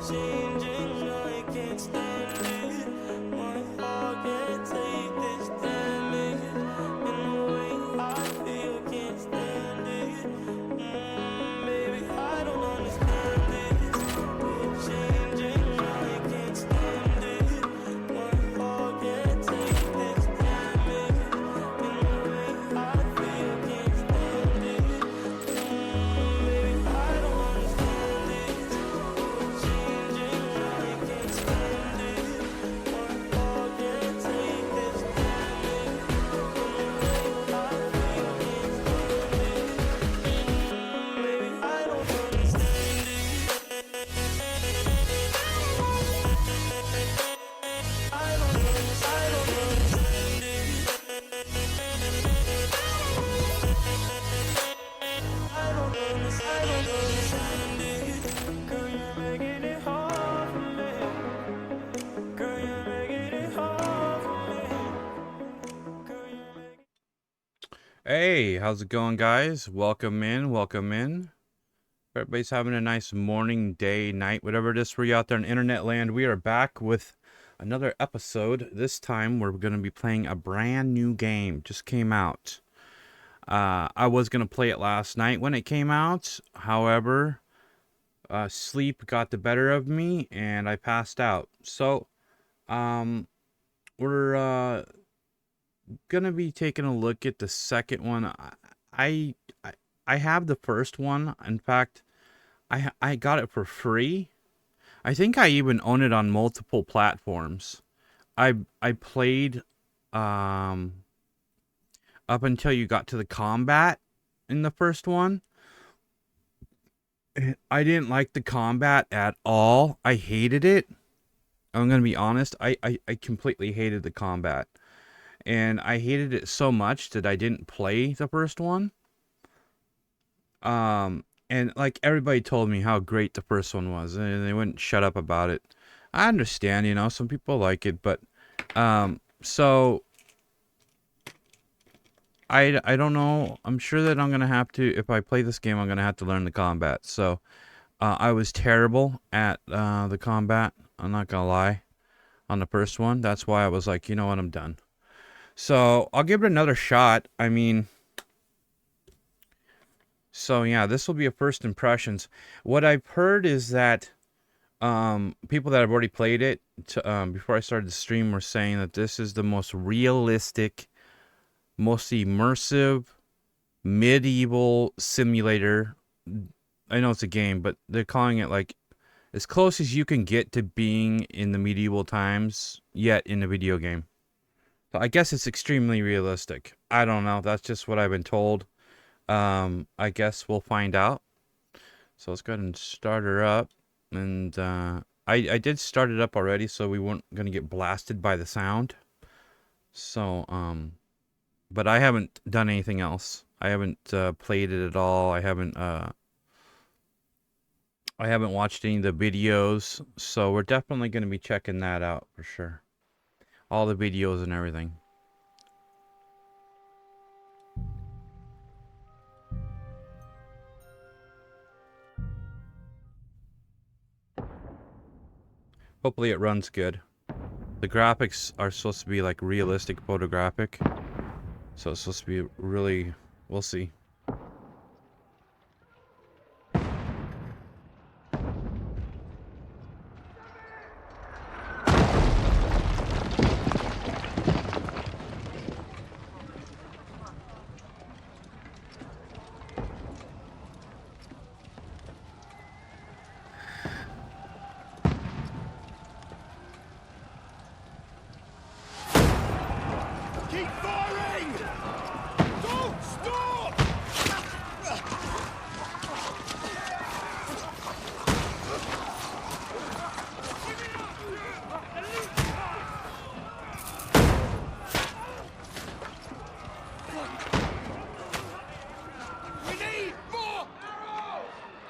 changing, I can't stand it. My heart can't take this damage. In the way I feel, can't stand it. Baby, I don't understand this. You're changing, I can't stand it. My heart can't take this damage. In the way I feel, can't stand it. Baby, I don't understand this. You're changing, I can't stand it. My heart can't take this damage. In the way I feel, can't stand it. Baby, I don't understand it. I don't understand it. I don't understand it. Girl, you're making it hard for me. Girl, you're making it hard for me. Girl, you're making Hey, how's it going, guys? Welcome in, welcome in. Everybody's having a nice morning, day, night, whatever it is for you out there in internet land. We are back with another episode. This time we're going to be playing a brand new game. Just came out. I was going to play it last night when it came out. However, sleep got the better of me and I passed out. So, we're gonna be taking a look at the second one. I have the first one. In fact, I got it for free. I think I even own it on multiple platforms. I played up until you got to the combat in the first one. I didn't like the combat at all. I hated it. I'm gonna be honest. I completely hated the combat. And I hated it so much that I didn't play the first one. And like everybody told me how great the first one was, and they wouldn't shut up about it. I understand, you know, some people like it, but so I don't know. I'm sure that I'm gonna have to, if I play this game, I'm gonna have to learn the combat. So I was terrible at the combat. I'm not gonna lie. On the first one, that's why I was like, you know what, I'm done. So I'll give it another shot. I mean, so yeah, this will be a first impressions. What I've heard is that people that have already played it before I started the stream were saying that this is the most realistic, most immersive medieval simulator. I know it's a game, but they're calling it like as close as you can get to being in the medieval times, yet in a video game. So I guess it's extremely realistic. I don't know. That's just what I've been told. I guess we'll find out. So let's go ahead and start her up. And I did start it up already, so we weren't going to get blasted by the sound. So, but I haven't done anything else. I haven't played it at all. I haven't watched any of the videos. So we're definitely going to be checking that out for sure. All the videos and everything. Hopefully it runs good. The graphics are supposed to be like realistic photographic. So it's supposed to be really, we'll see. Keep firing! Don't stop! We need more arrows!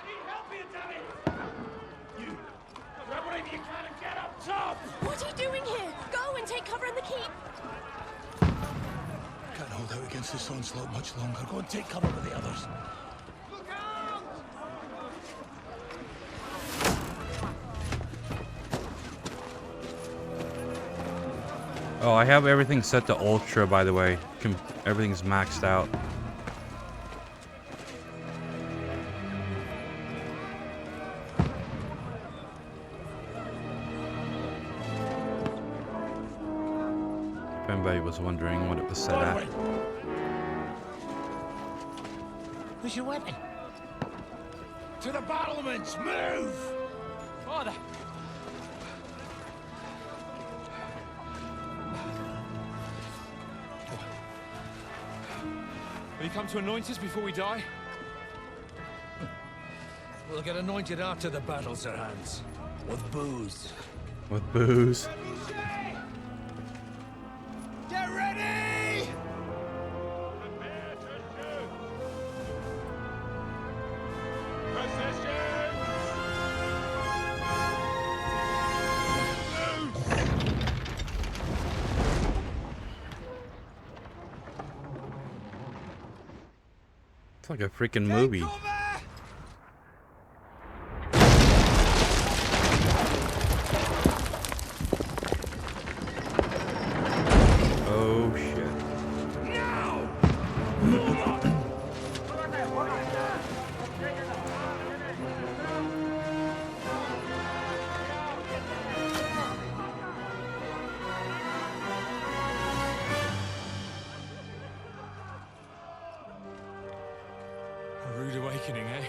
Need help here, damn it! You, grab whatever you can and get up top! What are you doing here? Go and take cover in the keep. Can't hold out against this onslaught much longer. Go and take cover with the others. Look out! Oh, I have everything set to ultra, by the way. Everything's maxed out. If anybody was wondering what it was set at. Where's your weapon? To the battlements! Move! Father! Will you come to anoint us before we die? We'll get anointed after the battles are hands. With booze. With booze. Get ready! It's like a freaking movie. Oh shit. A rude awakening, eh?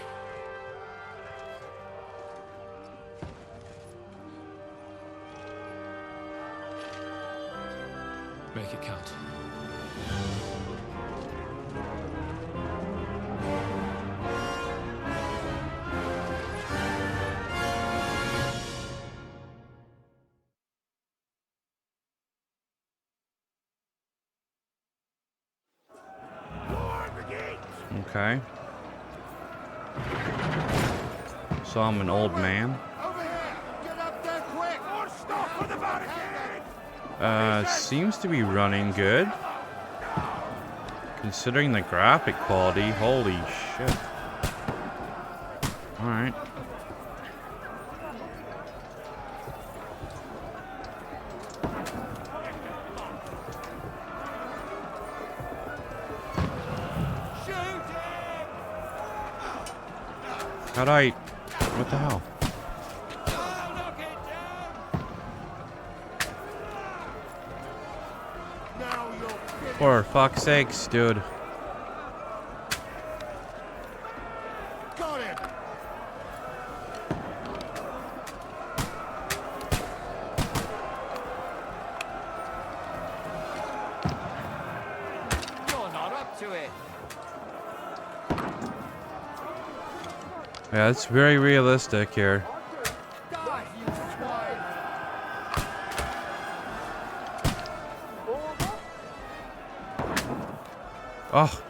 Make it count. Okay. So I'm an old man. Over here! Get up there quick! More stuff for the barricade! Seems to be running good. Considering the graphic quality, holy shit. Alright. How'd I... What the hell? For fuck's sakes, dude. Got it! You're not up to it. Yeah, it's very realistic here. Die, you swine! Oh,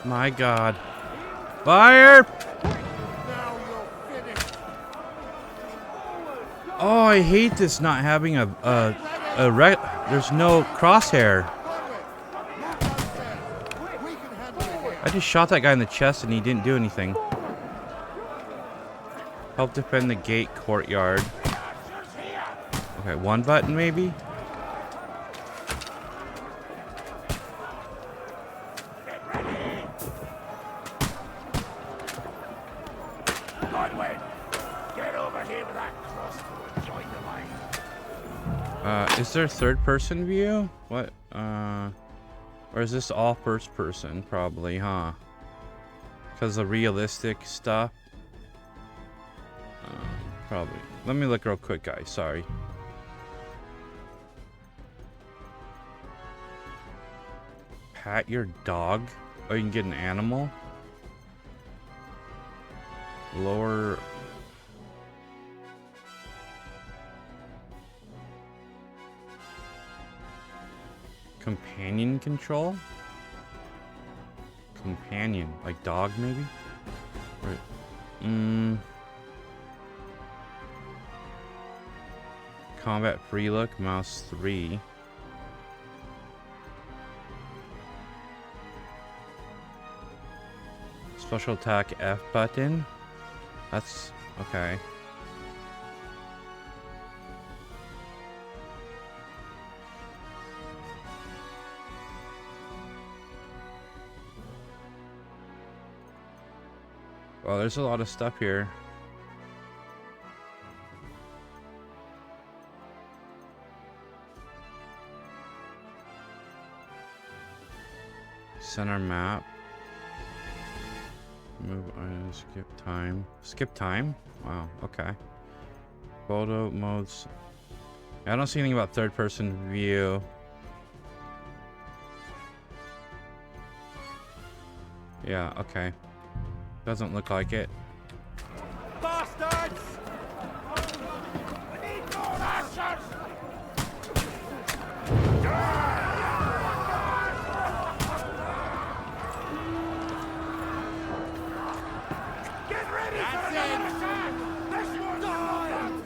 my God. Fire! Now you're finished! Oh, I hate this not having there's no crosshair. We can handle it here. I just shot that guy in the chest and he didn't do anything. Help defend the gate courtyard. Okay, one button maybe? Godwin! Get over here with that crossbow and join the line. Is there third person view? What? Or is this all first person? Probably, huh? Because of realistic stuff? Probably. Let me look real quick, guys. Sorry. Pat your dog? Oh, you can get an animal? Lower... Companion control? Companion. Like dog, maybe? Right. Combat free look, mouse 3. Special attack F button. That's okay. Well, there's a lot of stuff here. Center map. Move on, skip time. Skip time? Wow, okay. Photo modes. I don't see anything about third person view. Yeah, okay. Doesn't look like it. Bastards! We need more bastards! Get ready for another attack! This one's done!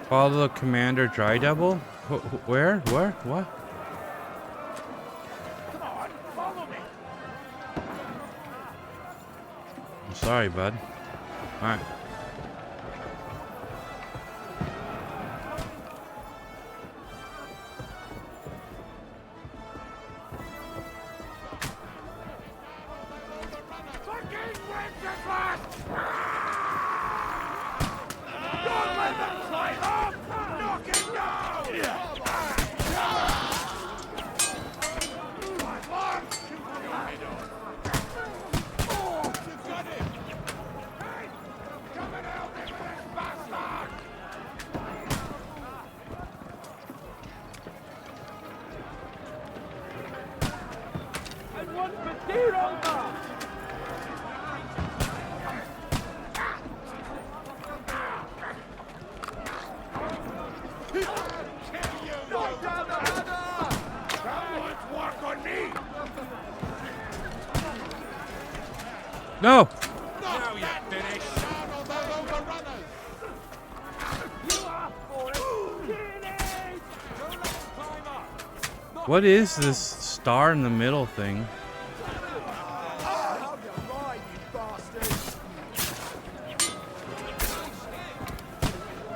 Follow Commander Dry Devil? Where? Where? What? Come on, follow me! I'm sorry, bud. Alright. Fucking Wenceslas! Don't let them climb up! Knock him down! My lord! Oh, you got him! Hey! Come and help me with this bastard! And one for Zero! No! Now you're finished! What is this star in the middle thing?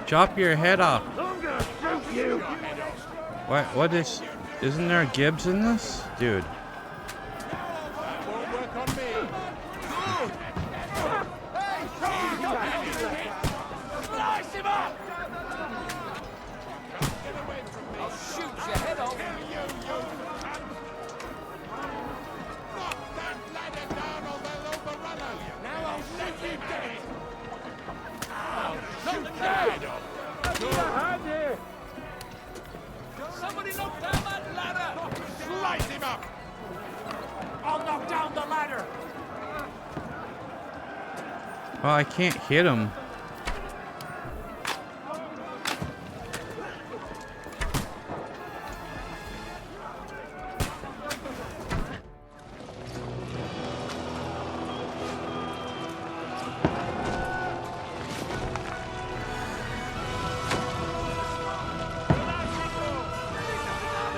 Chop your head off. I'm gonna shoot you! What is... Isn't there a Gibbs in this? Dude. Won't work on me! Slice him up! Get away from me! I'll shoot your head off! Knock that ladder down or they'll overrun us! Now I'll let you get it! I'll shoot your head off! Somebody knock down that ladder! Slice him up! I'll knock down the ladder! Well, I can't hit him.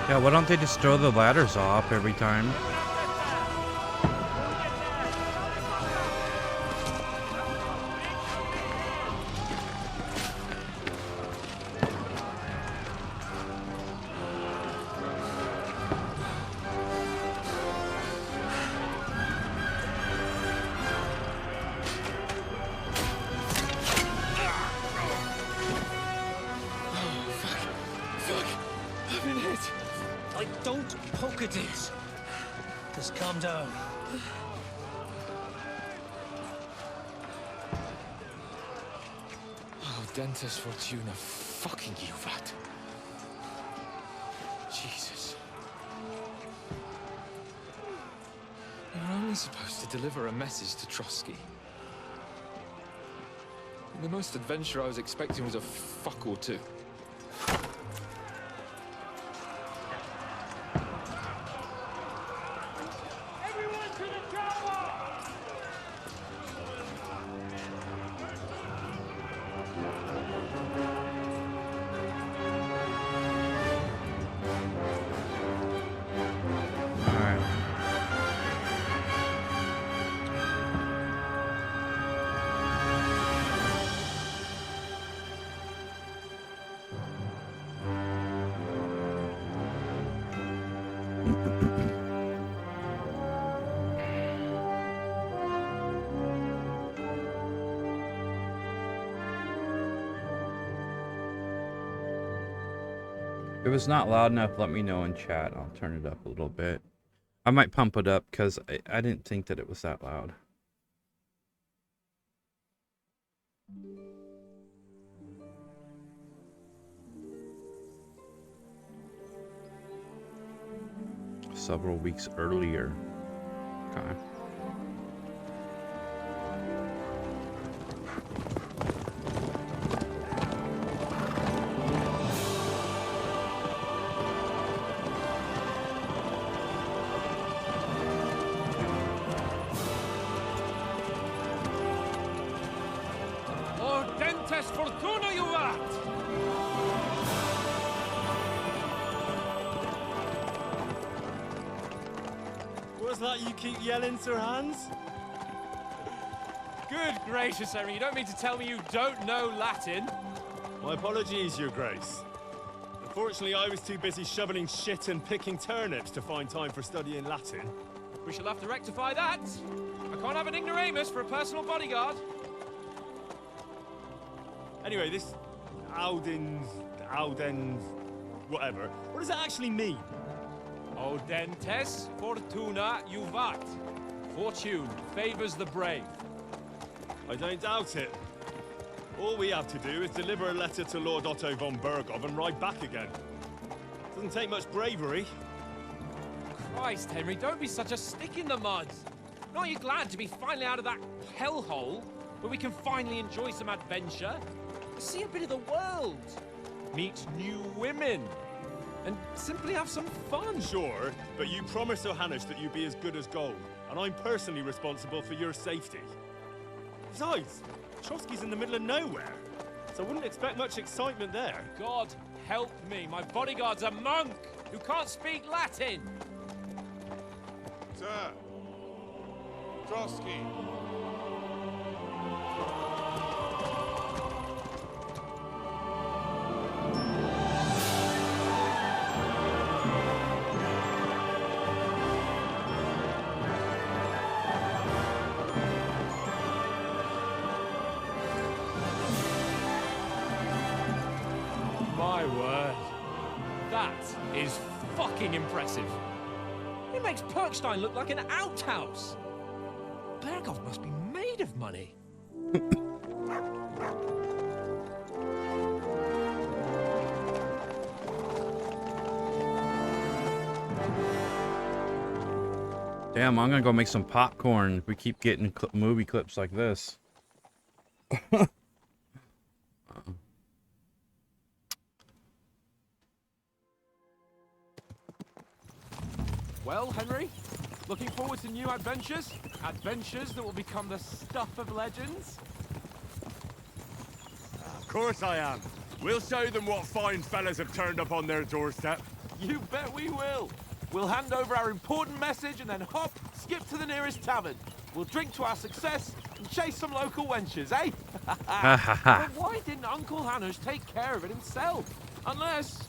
Yeah, why don't they just throw the ladders off every time? I've been hit. Like, don't poke at it. Just calm down. Oh, Dentes Fortuna, fucking you, that. Jesus. You're only supposed to deliver a message to Trotsky. The most adventure I was expecting was a fuck or two. Everyone to the chopper! Alright. If it's not loud enough, let me know in chat. I'll turn it up a little bit. I might pump it up because I didn't think that it was that loud. Several weeks earlier. Okay. Ordentes fortuna juvat! What's that you keep yelling, Sir Hans? Good gracious, Henry, you don't mean to tell me you don't know Latin? My apologies, Your Grace. Unfortunately, I was too busy shoveling shit and picking turnips to find time for studying Latin. We shall have to rectify that. I can't have an ignoramus for a personal bodyguard. Anyway, this Audens, whatever. What does that actually mean? Audentes fortuna juvat. Fortune favors the brave. I don't doubt it. All we have to do is deliver a letter to Lord Otto von Bergov and ride back again. Doesn't take much bravery. Christ, Henry, don't be such a stick in the mud. Aren't you glad to be finally out of that hellhole where we can finally enjoy some adventure? See a bit of the world. Meet new women. And simply have some fun. Sure, but you promised Johannes that you'd be as good as gold, and I'm personally responsible for your safety. Besides, Trotsky's in the middle of nowhere, so I wouldn't expect much excitement there. God help me, my bodyguard's a monk who can't speak Latin. Sir, Trotsky. My word. That is fucking impressive. It makes Perkstein look like an outhouse. Bergov must be made of money. Damn, I'm gonna go make some popcorn if we keep getting movie clips like this. Well, Henry, looking forward to new adventures? Adventures that will become the stuff of legends? Of course I am. We'll show them what fine fellas have turned up on their doorstep. You bet we will. We'll hand over our important message and then hop, skip to the nearest tavern. We'll drink to our success and chase some local wenches, eh? But why didn't Uncle Hanush take care of it himself? Unless,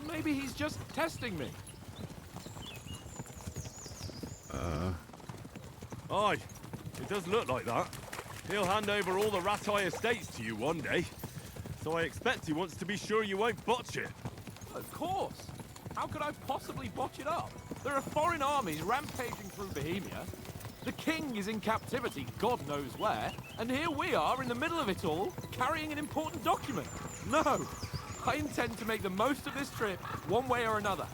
maybe he's just testing me. Aye, it does look like that. He'll hand over all the Rattay estates to you one day. So I expect he wants to be sure you won't botch it. Of course. How could I possibly botch it up? There are foreign armies rampaging through Bohemia. The king is in captivity, God knows where. And here we are in the middle of it all, carrying an important document. No, I intend to make the most of this trip, one way or another.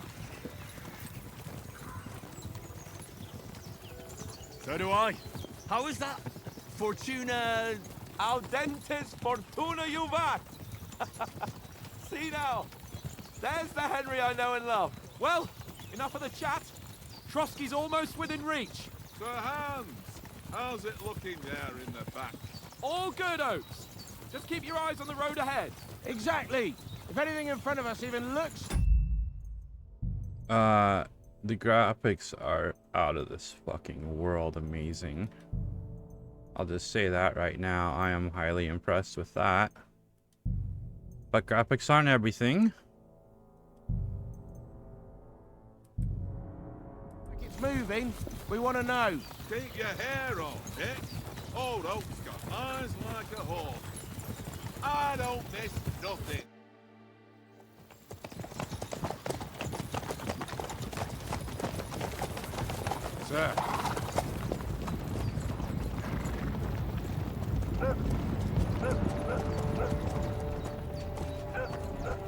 So do I. How is that? Fortuna... Audentes fortuna juvat. See now, there's the Henry I know and love. Well, enough of the chat. Trotsky's almost within reach. Sir Hans, how's it looking there in the back? All good, Oaks. Just keep your eyes on the road ahead. Exactly. If anything in front of us even looks... The graphics are out of this fucking world amazing. I'll just say that right now. I am highly impressed with that. But graphics aren't everything. It's moving. We want to know. Keep your hair on, Dick. Old Oak's got eyes like a hawk. I don't miss nothing. Sir.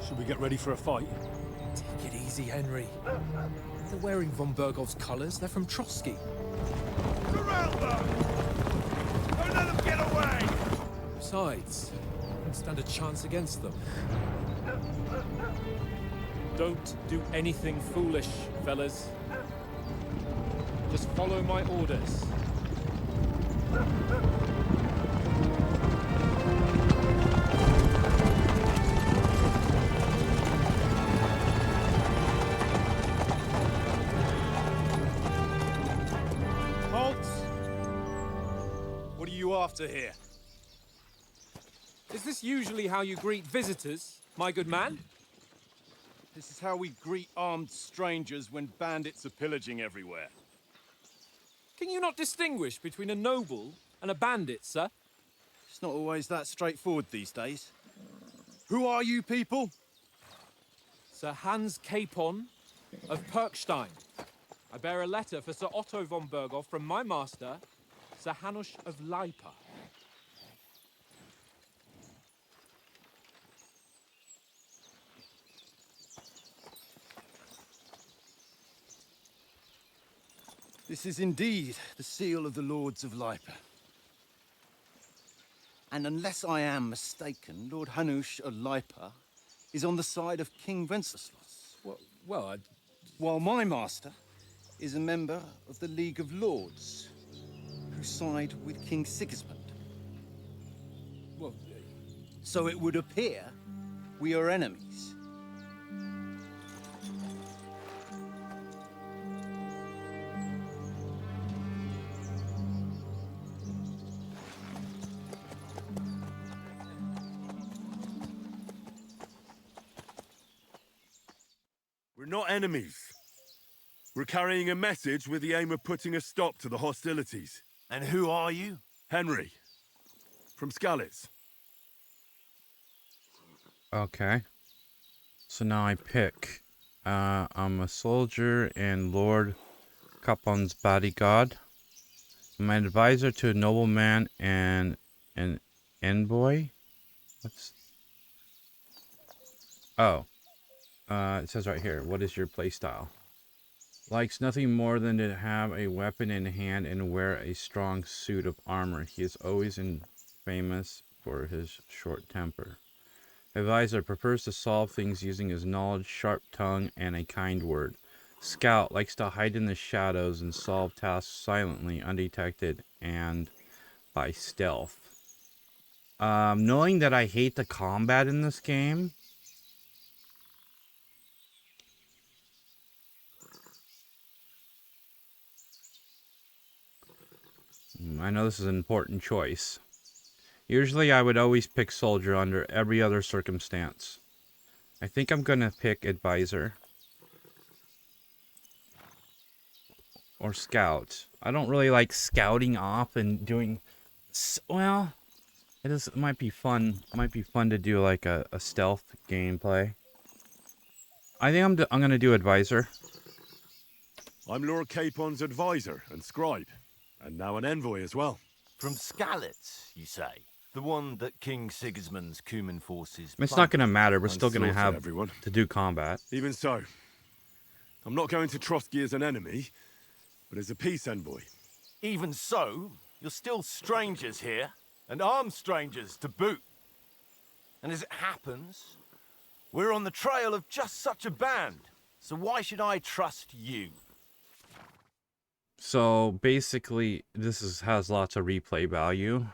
Should we get ready for a fight? Take it easy, Henry. They're wearing von Bergov's colours. They're from Trotsky. Surround them! Don't let them get away! Besides, I don't stand a chance against them. Don't do anything foolish, fellas. Just follow my orders. Halt! What are you after here? Is this usually how you greet visitors, my good man? This is how we greet armed strangers when bandits are pillaging everywhere. Can you not distinguish between a noble and a bandit, sir? It's not always that straightforward these days. Who are you people? Sir Hans Capon of Perkstein. I bear a letter for Sir Otto von Berghoff from my master, Sir Hanush of Lipa. This is indeed the seal of the Lords of Lipa. And unless I am mistaken, Lord Hanush of Lipa is on the side of King Wenceslas. Well, While my master is a member of the League of Lords, who side with King Sigismund. well, So it would appear we are enemies. We're not enemies. We're carrying a message with the aim of putting a stop to the hostilities. And who are you? Henry, from Skalitz. Okay. So now I pick. I'm a soldier and Lord Capon's bodyguard. I'm an advisor to a nobleman and an envoy. What's... Oh. It says right here, what is your playstyle? Likes nothing more than to have a weapon in hand and wear a strong suit of armor. He is always famous for his short temper. Advisor prefers to solve things using his knowledge, sharp tongue, and a kind word. Scout likes to hide in the shadows and solve tasks silently, undetected, and by stealth. Knowing that I hate the combat in this game, I know this is an important choice. Usually I would always pick soldier under every other circumstance. I think I'm gonna pick advisor. Or scout. I don't really like scouting off and doing... Well, it might be fun. It might be fun to do like a stealth gameplay. I think I'm gonna do advisor. I'm Lord Capon's advisor and scribe, and now an envoy as well. From Skalitz, you say? The one that King Sigismund's Cuman forces... It's not gonna matter. We're And still gonna slaughter have everyone. to do combat. Even so, I'm not going to Trotsky as an enemy, but as a peace envoy. Even so, you're still strangers here, and armed strangers to boot. And as it happens, we're on the trail of just such a band. So why should I trust you? So basically, has lots of replay value.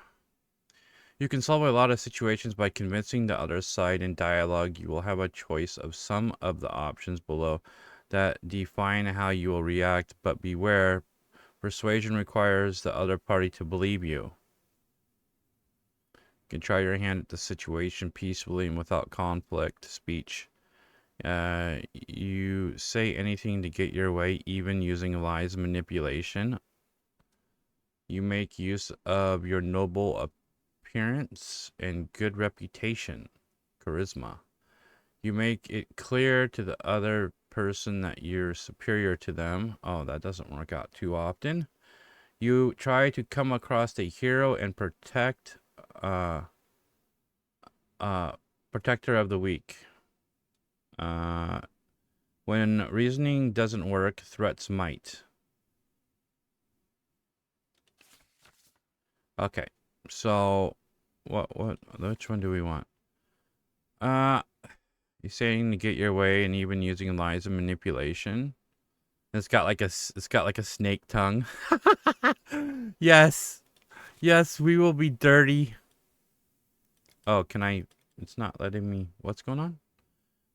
You can solve a lot of situations by convincing the other side in dialogue. You will have a choice of some of the options below that define how you will react, but beware, persuasion requires the other party to believe you. You can try your hand at the situation peacefully and without conflict. Speech. You say anything to get your way, even using lies and manipulation. You make use of your noble appearance and good reputation. Charisma. You make it clear to the other person that you're superior to them. Oh, that doesn't work out too often. You try to come across a hero and protector of the weak. When reasoning doesn't work, threats might. Okay, so which one do we want? You're saying to get your way and even using lies and manipulation. It's got like a snake tongue. Yes, we will be dirty. Oh, can I? It's not letting me. What's going on?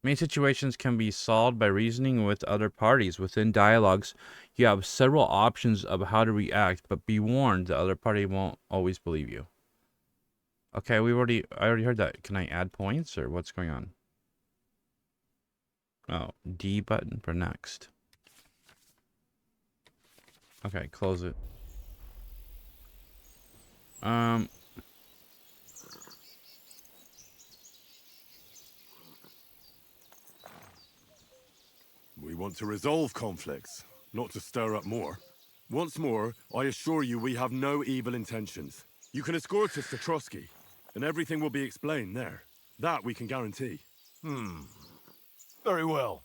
Many situations can be solved by reasoning with other parties. Within dialogues, you have several options of how to react, but be warned, the other party won't always believe you. Okay, I already heard that. Can I add points or what's going on? Oh, D button for next. Okay, close it. We want to resolve conflicts, not to stir up more. Once more, I assure you we have no evil intentions. You can escort us to Trotsky, and everything will be explained there. That we can guarantee. Very well.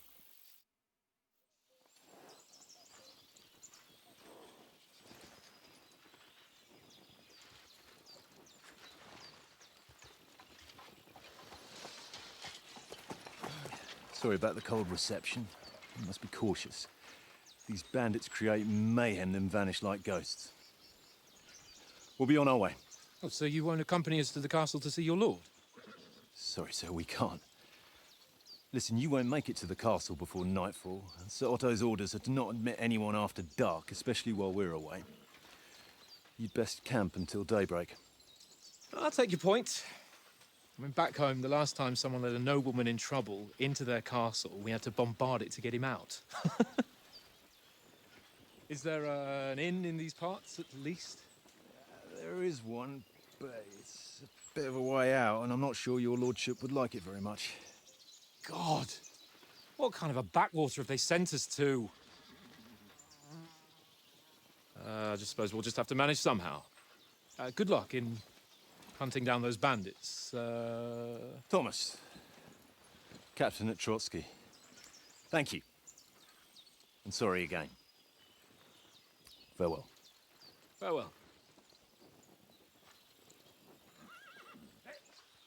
Sorry about the cold reception. You must be cautious. These bandits create mayhem, then vanish like ghosts. We'll be on our way. Oh, so you won't accompany us to the castle to see your lord? Sorry, sir, we can't. Listen, you won't make it to the castle before nightfall. Sir Otto's orders are to not admit anyone after dark, especially while we're away. You'd best camp until daybreak. I'll take your point. I mean, back home, the last time someone let a nobleman in trouble into their castle, we had to bombard it to get him out. Is there an inn in these parts, at least? There is one, but it's a bit of a way out, and I'm not sure your lordship would like it very much. God! What kind of a backwater have they sent us to? I just suppose we'll just have to manage somehow. Good luck in hunting down those bandits. Thomas, captain at Trotsky. Thank you. And sorry again. Farewell. Farewell.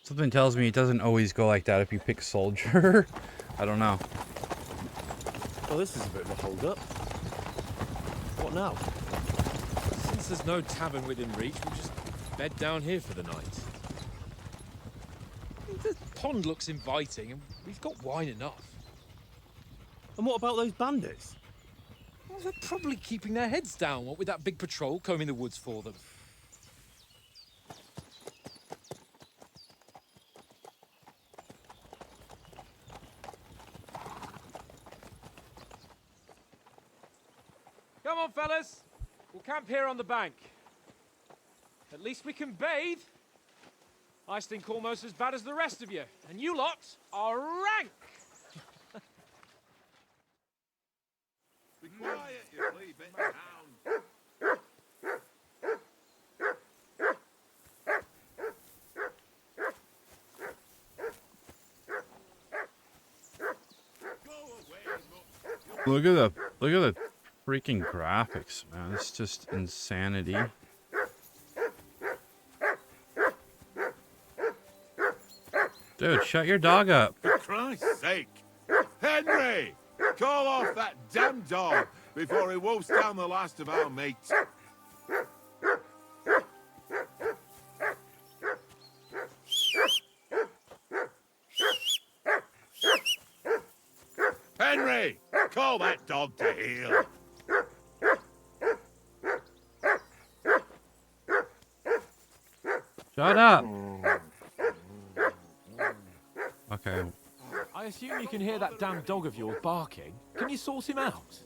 Something tells me it doesn't always go like that if you pick soldier. I don't know. Well, this is a bit of a hold-up. What now? Since there's no tavern within reach, we'll just bed down here for the night. The pond looks inviting, and we've got wine enough. And what about those bandits? Well, they're probably keeping their heads down, what with that big patrol combing the woods for them. Come on, fellas. We'll camp here on the bank. At least we can bathe. I stink almost as bad as the rest of you, and you lot are rank. Be quiet, you flea-bitten hound. Look at the freaking graphics, man. It's just insanity. Dude, shut your dog up. For Christ's sake! Henry! Call off that damn dog before he wolfs down the last of our mates. Henry! Call that dog to heel. Shut up. Okay. I assume you can hear that damn dog of yours barking. Can you sort him out?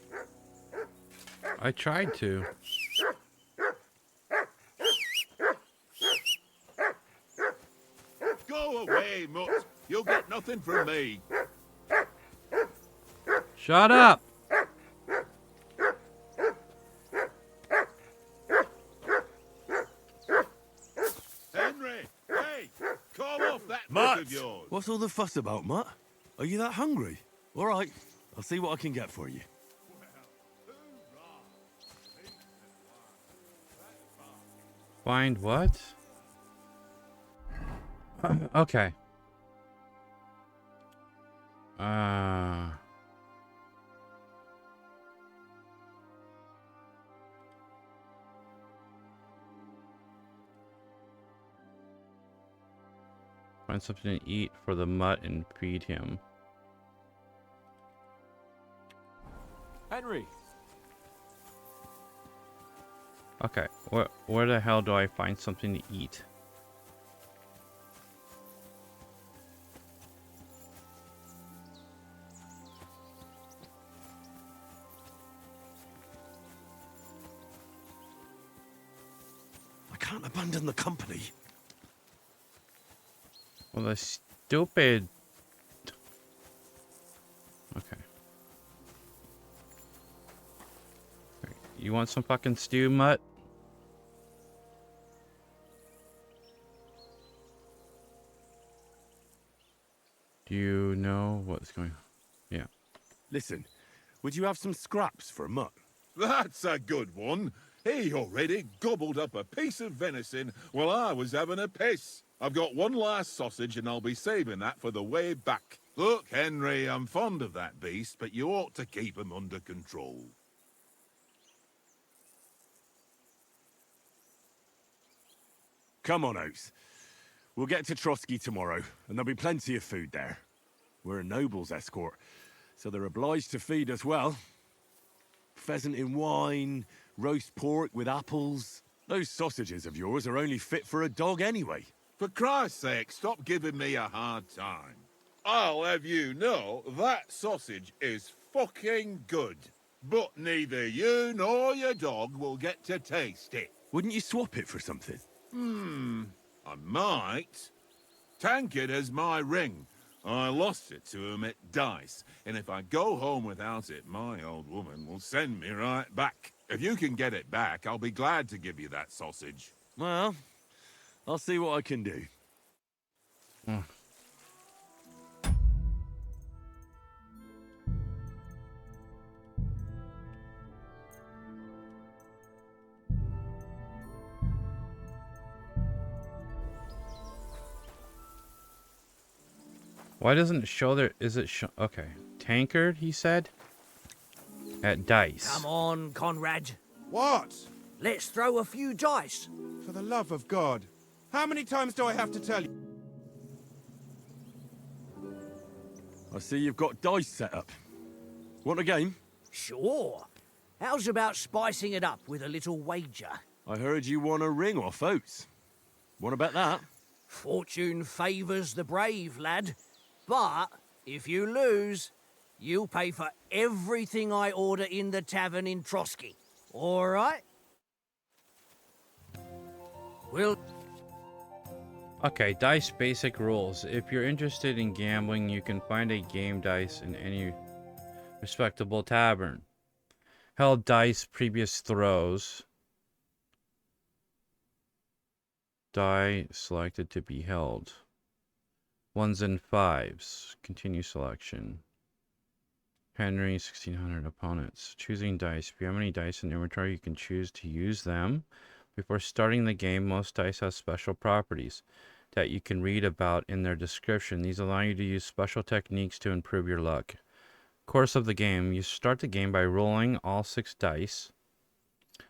I tried to. Go away, mutt. You'll get nothing from me. Shut up! Henry! Hey! Call off that Mutt! book of yours! What's all the fuss about, Mutt? Are you that hungry? All right, I'll see what I can get for you. Find what? Okay. Find something to eat for the mutt and feed him. Henry, Okay, where the hell do I find something to eat? I can't abandon the company. Well, the stupid... Okay. You want some fucking stew, mutt? Do you know what's going on? Yeah. Listen, would you have some scraps for a mutt? That's a good one. He already gobbled up a piece of venison while I was having a piss. I've got one last sausage and I'll be saving that for the way back. Look, Henry, I'm fond of that beast, but you ought to keep him under control. Come on, Oates. We'll get to Trotsky tomorrow, and there'll be plenty of food there. We're a noble's escort, so they're obliged to feed us well. Pheasant in wine, roast pork with apples. Those sausages of yours are only fit for a dog anyway. For Christ's sake, stop giving me a hard time. I'll have you know that sausage is fucking good. But neither you nor your dog will get to taste it. Wouldn't you swap it for something? I might. Tankard has my ring. I lost it to him at dice, and if I go home without it, my old woman will send me right back. If you can get it back, I'll be glad to give you that sausage. Well, I'll see what I can do. Why doesn't it show there? Is it show? Okay. Tankard, he said? At dice. Come on, Conrad. What? Let's throw a few dice. For the love of God. How many times do I have to tell you? I see you've got dice set up. Want a game? Sure. How's about spicing it up with a little wager? I heard you won a ring off Oates. Want to bet that? Fortune favours the brave, lad. But if you lose, you'll pay for everything I order in the tavern in Trotsky. All right? We'll... Okay, dice basic rules. If you're interested in gambling, you can find a game dice in any respectable tavern. Held dice previous throws. Die selected to be held. 1s and 5s. Continue selection. Henry, 1600 opponents. Choosing dice. If you have any dice in inventory, you can choose to use them. Before starting the game, most dice have special properties that you can read about in their description. These allow you to use special techniques to improve your luck. Course of the game. You start the game by rolling all 6 dice.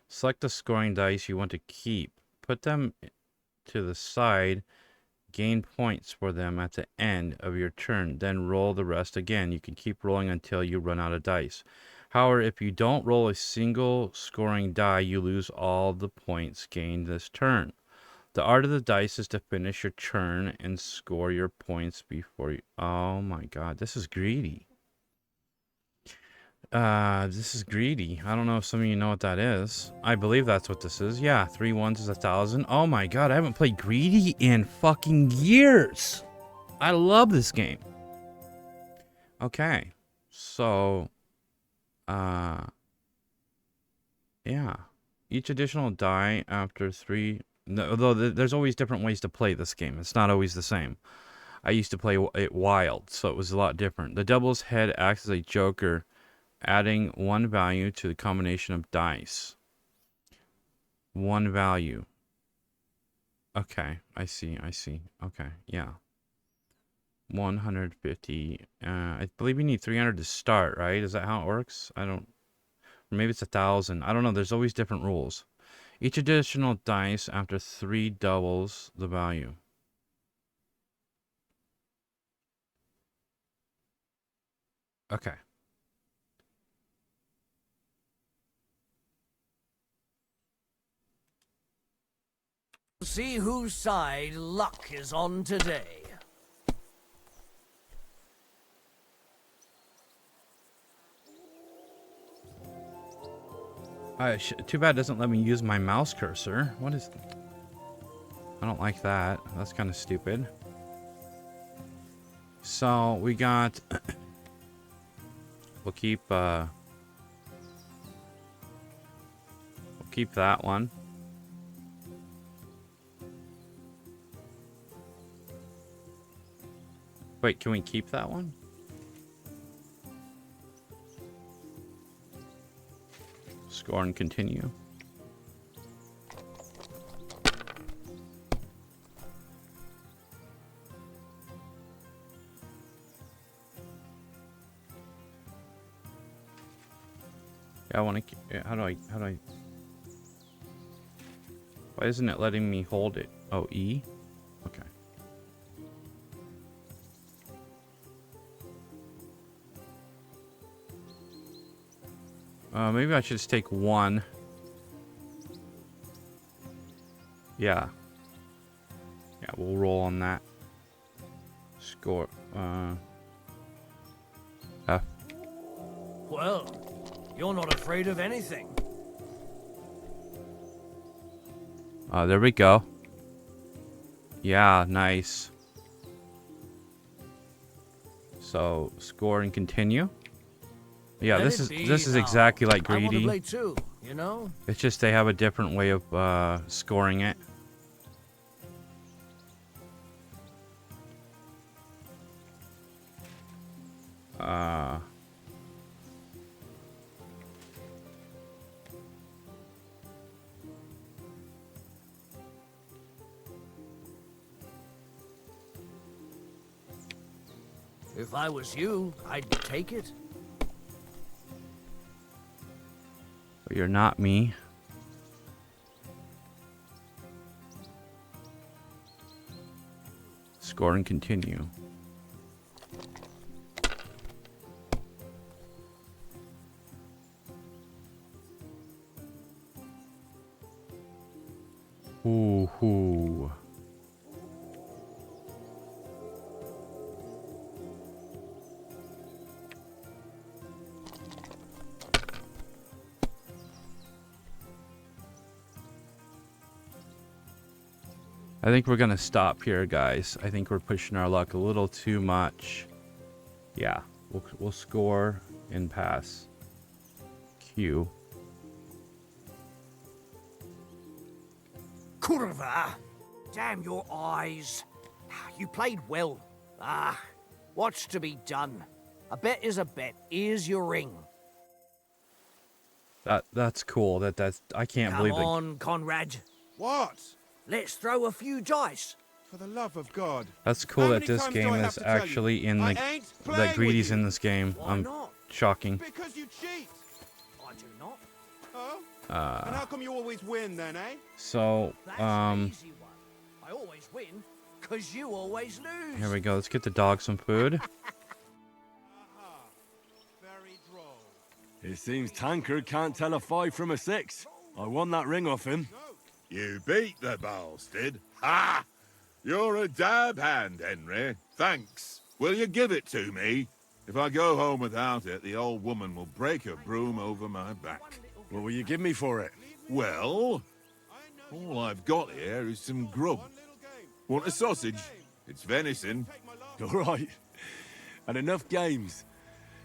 Select the scoring dice you want to keep. Put them to the side. Gain points for them at the end of your turn. Then roll the rest again. You can keep rolling until you run out of dice. However, if you don't roll a single scoring die, you lose all the points gained this turn. The art of the dice is to finish your turn and score your points before you... Oh my god, this is greedy. This is greedy. I don't know if some of you know what that is. I believe that's what this is. Yeah, 3 1s is 1,000. Oh my god, I haven't played greedy in fucking years. I love this game. Okay, so Yeah. Each additional die after 3... No, although there's always different ways to play this game. It's not always the same. I used to play it wild, so it was a lot different. The devil's head acts as a joker, adding 1 value to the combination of dice. 1 value. Okay, I see. Okay, yeah. 150. I believe you need 300 to start, right? Is that how it works? I don't... Maybe it's 1,000. I don't know. There's always different rules. Each additional dice after 3 doubles the value. Okay. See whose side luck is on today. Too bad it doesn't let me use my mouse cursor. What is... I don't like that. That's kind of stupid. So, we got... We'll keep that one. Wait, can we keep that one? Score and continue. Yeah, I want to... How do I... Why isn't it letting me hold it? Oh, E? Okay. Maybe I should just take 1. Yeah. Yeah, we'll roll on that. Score. F. Well, you're not afraid of anything. There we go. Yeah, nice. So, score and continue. Yeah, this is exactly like Greedy. I want to play too, you know? It's just they have a different way of scoring it. If I was you, I'd take it. But you're not me. Score and continue. Ooh, hoo. I think we're gonna stop here, guys. I think we're pushing our luck a little too much. Yeah, we'll score and pass. Q. Kurva! Damn your eyes. You played well. What's to be done? A bet is a bet. Here's your ring. That's cool. That's I can't believe it. Come on, Conrad. What? Let's throw a few dice. For the love of God. That's cool that this game is actually in the that Greedy's in this game. Shocking. Because you cheat. I do not. Oh? And how come you always win then, eh? So, That's an easy one. I always win, because you always lose. Here we go. Let's get the dog some food. Very droll. It seems Tankard can't tell a 5 from a 6. I won that ring off him. You beat the bastard. Ha! You're a dab hand, Henry. Thanks. Will you give it to me? If I go home without it, the old woman will break her broom over my back. What will you give me for it? Well, all I've got here is some grub. Want a sausage? It's venison. All right. And enough games.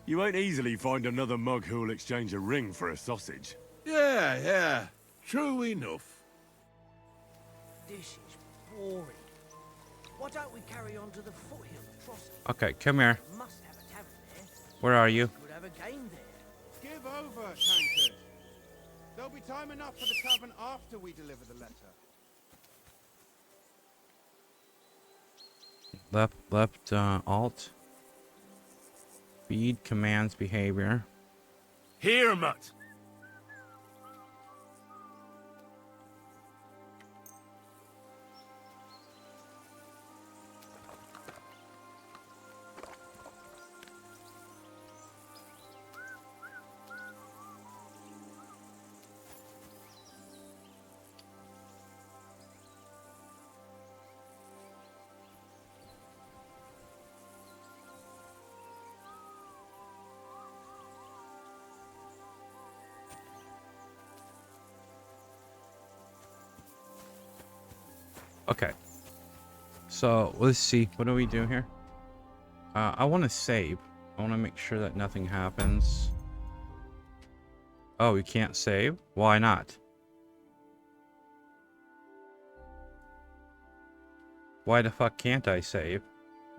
You won't easily find another mug who'll exchange a ring for a sausage. Yeah. True enough. This is boring. Why don't we carry on to the foothill of Trotsky? Okay, come here. Must have a tavern there. Where are you? Could have a game there. Give over, Tankard. There'll be time enough for the tavern after we deliver the letter. Left, alt. Speed commands behavior. Here, Mutt. Okay. So let's see. What do we do here? I want to save. I want to make sure that nothing happens. Oh, we can't save? Why not? Why the fuck can't I save?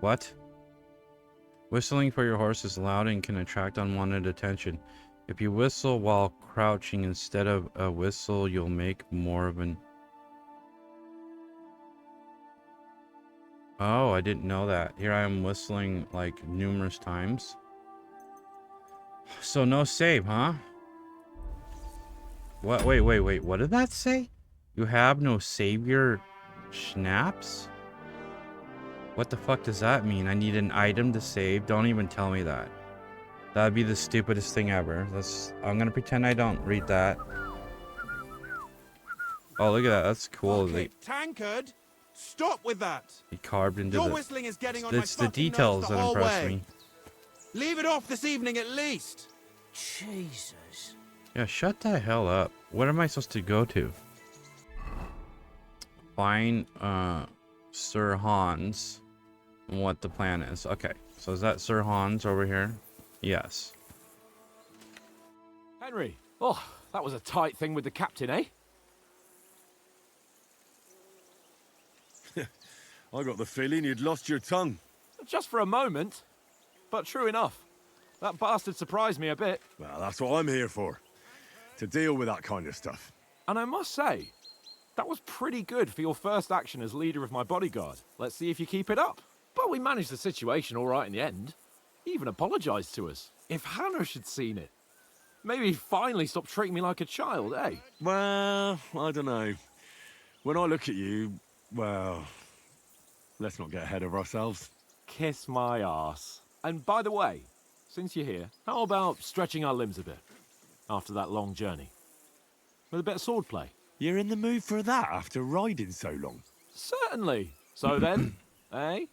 What? Whistling for your horse is loud and can attract unwanted attention. If you whistle while crouching instead of a whistle, you'll make more of an... Oh, I didn't know that. Here I am whistling like numerous times. So no save, huh? What? Wait. What did that say? You have no savior schnapps? What the fuck does that mean? I need an item to save? Don't even tell me that. That'd be the stupidest thing ever. I'm gonna pretend I don't read that. Oh, look at that. That's cool. Tankard, stop with that. He carved into Your the... whistling is getting on my It's the fucking details nerves the that whole impress way. me. Leave it off this evening at least. Jesus. Yeah, shut the hell up. What am I supposed to go to? Find Sir Hans and what the plan is. Okay, so is that Sir Hans over here? Yes. Henry. Oh, that was a tight thing with the captain, eh? I got the feeling you'd lost your tongue. Just for a moment. But true enough. That bastard surprised me a bit. Well, that's what I'm here for. To deal with that kind of stuff. And I must say, that was pretty good for your first action as leader of my bodyguard. Let's see if you keep it up. But we managed the situation all right in the end. He even apologized to us. If Hannah had seen it. Maybe he'd finally stop treating me like a child, eh? Well, I don't know. When I look at you, well, let's not get ahead of ourselves. Kiss my arse. And by the way, since you're here, how about stretching our limbs a bit? After that long journey. With a bit of swordplay. You're in the mood for that after riding so long? Certainly. So then, eh?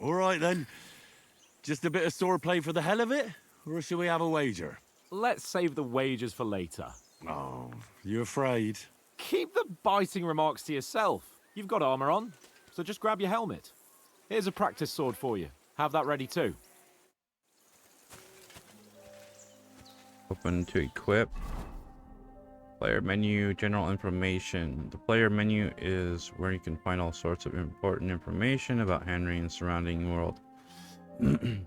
All right then. Just a bit of swordplay for the hell of it? Or shall we have a wager? Let's save the wagers for later. Oh, you afraid? Keep the biting remarks to yourself. You've got armor on, so just grab your helmet. Here's a practice sword for you. Have that ready too. Open to equip. Player menu, general information. The player menu is where you can find all sorts of important information about Henry and surrounding world. It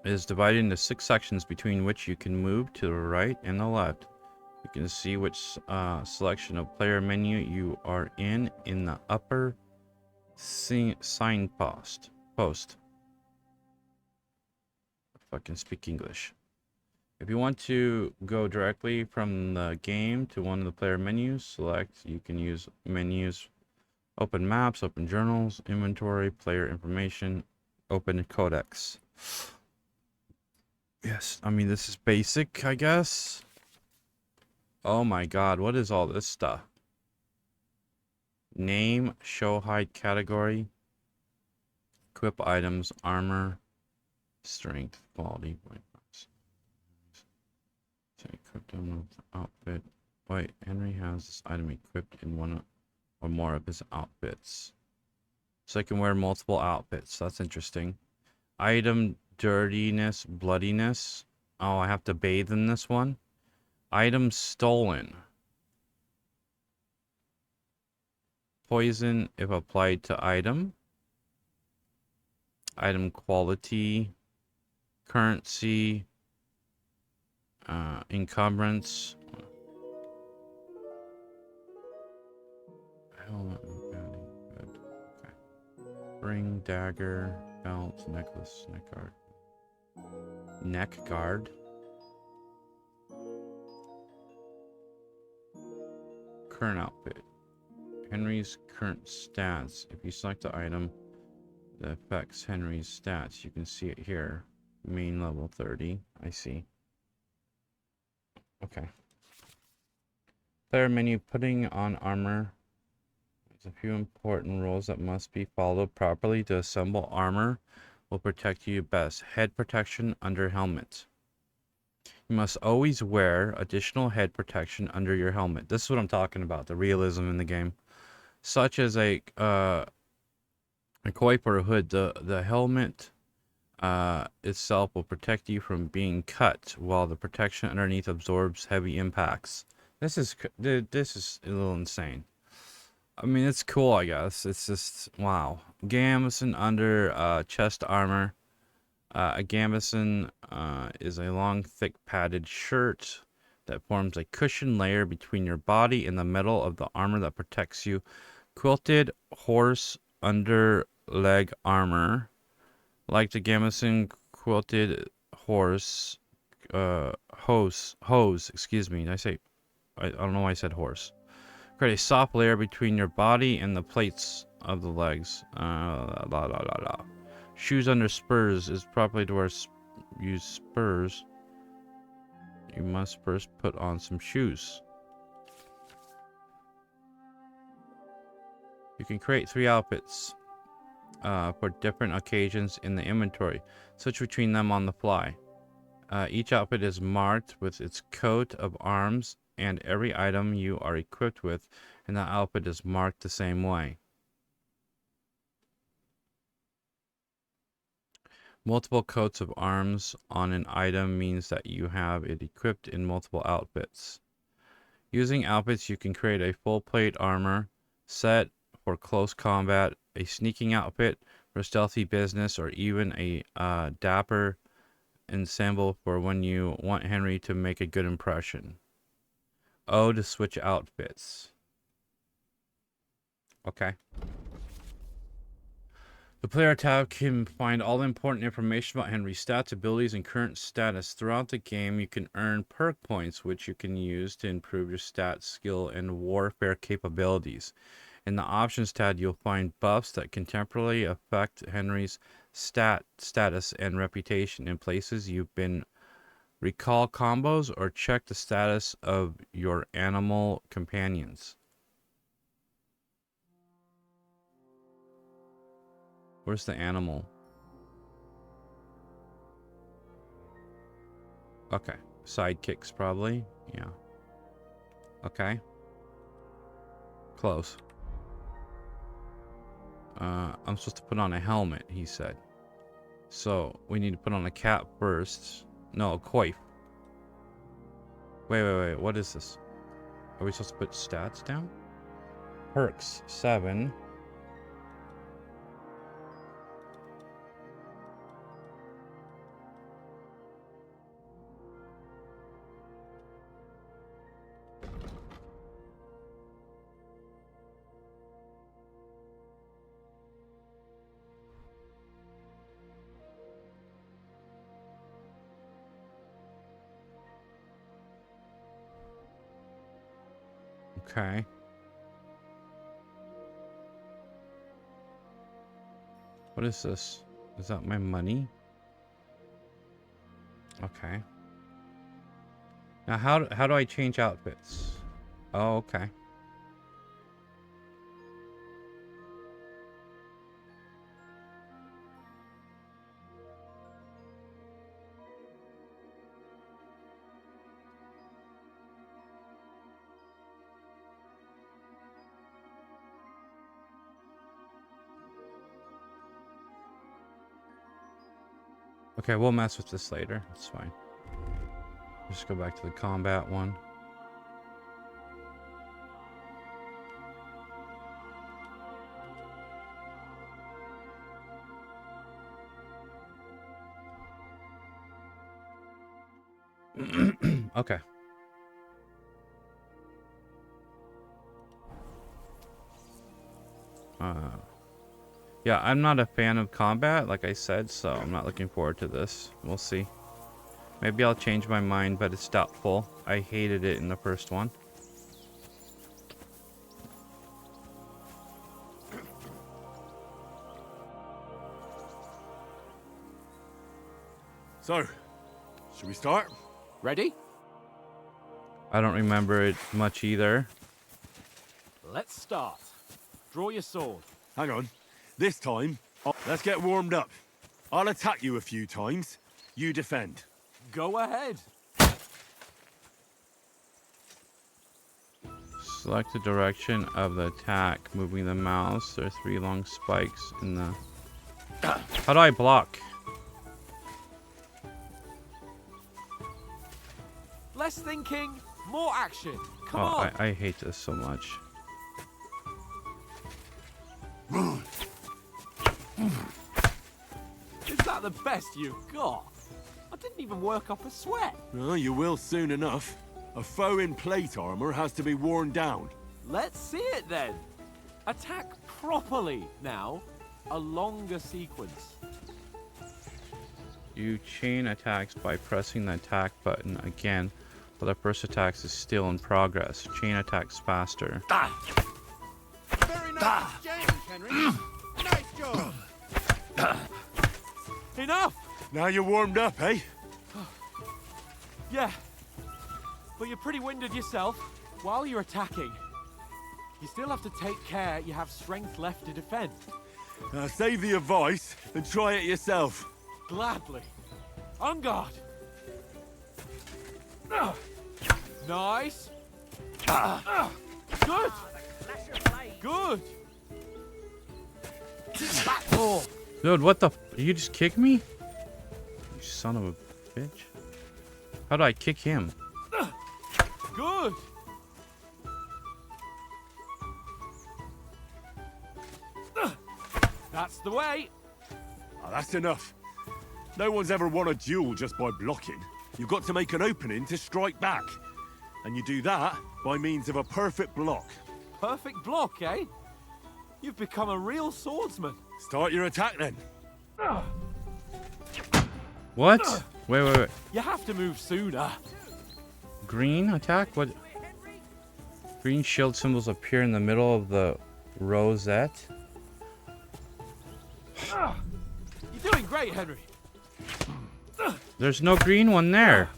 is divided into 6 sections between which you can move to the right and the left. You can see which selection of player menu you are in the upper signpost. If I can speak English. If you want to go directly from the game to one of the player menus, select. You can use menus, open maps, open journals, inventory, player information, open codex. Yes, I mean, this is basic, I guess. Oh my god, what is all this stuff? Name, show height category, equip items, armor, strength, quality. Equipped on outfit. Wait, Henry has this item equipped in one or more of his outfits. So I can wear multiple outfits. That's interesting. Item dirtiness, bloodiness. Oh, I have to bathe in this one. Item stolen. Poison if applied to item. Item quality. Currency. Encumbrance. Helmet, good. Okay. Ring, dagger, belt, necklace, neck guard. Neck guard. Current outfit. Henry's current stats. If you select the item that affects Henry's stats, you can see it here. Main level 30. I see. Okay. Player menu, putting on armor. There's a few important rules that must be followed properly to assemble armor will protect you best. Head protection under helmet. You must always wear additional head protection under your helmet. This is what I'm talking about, the realism in the game. Such as a coif or a hood. The helmet itself will protect you from being cut, while the protection underneath absorbs heavy impacts. This is a little insane. I mean, it's cool, I guess. It's just, wow. Gambeson under chest armor. A gambeson is a long, thick, padded shirt that forms a cushion layer between your body and the metal of the armor that protects you. Quilted horse under leg armor. Like the gambeson, quilted hose, excuse me. I don't know why I said horse. Create a soft layer between your body and the plates of the legs. Shoes under spurs is properly to wear. Use spurs. You must first put on some shoes. You can create 3 outfits for different occasions in the inventory. Switch between them on the fly. Each outfit is marked with its coat of arms, and every item you are equipped with in that outfit is marked the same way. Multiple coats of arms on an item means that you have it equipped in multiple outfits. Using outfits, you can create a full plate armor set for close combat, a sneaking outfit for stealthy business, or even a dapper ensemble for when you want Henry to make a good impression. O to switch outfits. Okay. The player tab can find all the important information about Henry's stats, abilities, and current status. Throughout the game, you can earn perk points, which you can use to improve your stats, skill, and warfare capabilities. In the options tab, you'll find buffs that can temporarily affect Henry's status and reputation in places you've been. Recall combos or check the status of your animal companions. Where's the animal? Okay. Sidekicks, probably. Yeah. Okay. Close. I'm supposed to put on a helmet, he said. So, we need to put on a cap first. No, a coif. Wait. What is this? Are we supposed to put stats down? Perks, 7. Okay. What is this? Is that my money? Okay. Now how do I change outfits? Oh, okay. Okay, we'll mess with this later. It's fine. Just go back to the combat one. Okay. Yeah, I'm not a fan of combat, like I said, so I'm not looking forward to this. We'll see. Maybe I'll change my mind, but it's doubtful. I hated it in the first one. So, should we start? Ready? I don't remember it much either. Let's start. Draw your sword. Hang on. This time, let's get warmed up. I'll attack you a few times. You defend. Go ahead. Select the direction of the attack, moving the mouse. There are 3 long spikes in the... How do I block? Less thinking, more action. Come Oh, on. I hate this so much. Is that the best you've got? I didn't even work up a sweat. Oh, you will soon enough. A foe in plate armor has to be worn down. Let's see it then. Attack properly now. A longer sequence. You chain attacks by pressing the attack button again, while the first attack is still in progress. Chain attacks faster. Very nice exchange, Henry. Nice job. Enough! Now you're warmed up, eh? Yeah. But you're pretty winded yourself. While you're attacking, you still have to take care you have strength left to defend. Now save the advice and try it yourself. Gladly. On guard. Nice. Good. Good. Oh. Dude, what the? You just kick me? You son of a bitch. How do I kick him? Good. That's the way. Oh, that's enough. No one's ever won a duel just by blocking. You've got to make an opening to strike back. And you do that by means of a perfect block. Perfect block, eh? You've become a real swordsman. Start your attack then. What? Wait. You have to move sooner. Green attack? What? Green shield symbols appear in the middle of the rosette. You're doing great, Henry. There's no green one there.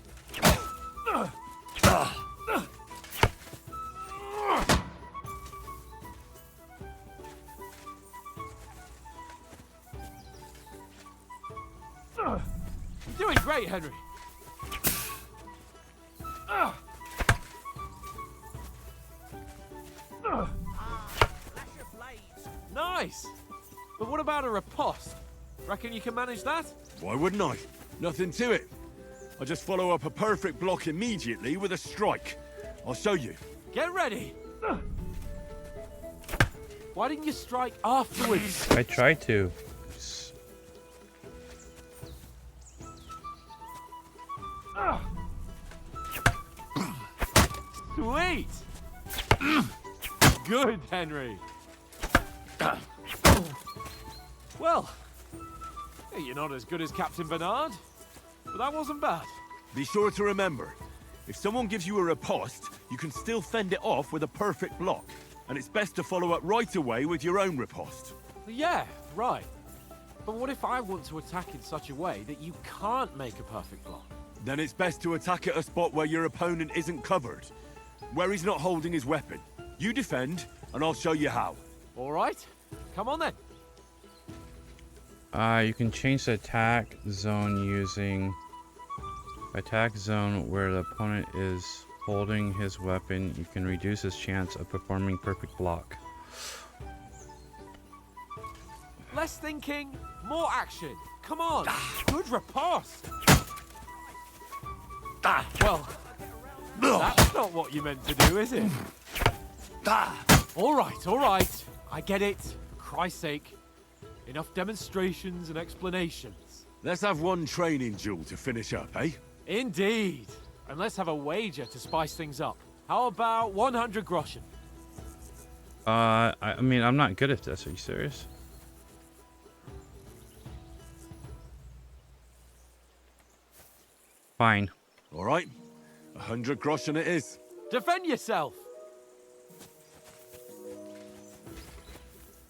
You're doing great, Henry. Nice. But what about a riposte? Reckon you can manage that? Why wouldn't I? Nothing to it. I just follow up a perfect block immediately with a strike. I'll show you. Get ready. Why didn't you strike afterwards? I tried to. Sweet. Good, Henry. Well, you're not as good as Captain Bernard, but that wasn't bad. Be sure to remember, if someone gives you a riposte, you can still fend it off with a perfect block. And it's best to follow up right away with your own riposte. Yeah, right. But what if I want to attack in such a way that you can't make a perfect block? Then it's best to attack at a spot where your opponent isn't covered, where he's not holding his weapon. You defend, and I'll show you how. All right, come on then. You can change the attack zone using attack zone where the opponent is holding his weapon. You can reduce his chance of performing perfect block. Less thinking, more action. Come on. Good riposte. Well, that's not what you meant to do, is it? All right. I get it. For Christ's sake. Enough demonstrations and explanations. Let's have one training duel to finish up, eh? Indeed. And let's have a wager to spice things up. How about 100 groschen? I mean, I'm not good at this. Are you serious? Fine. All right. 100 groschen it is. Defend yourself.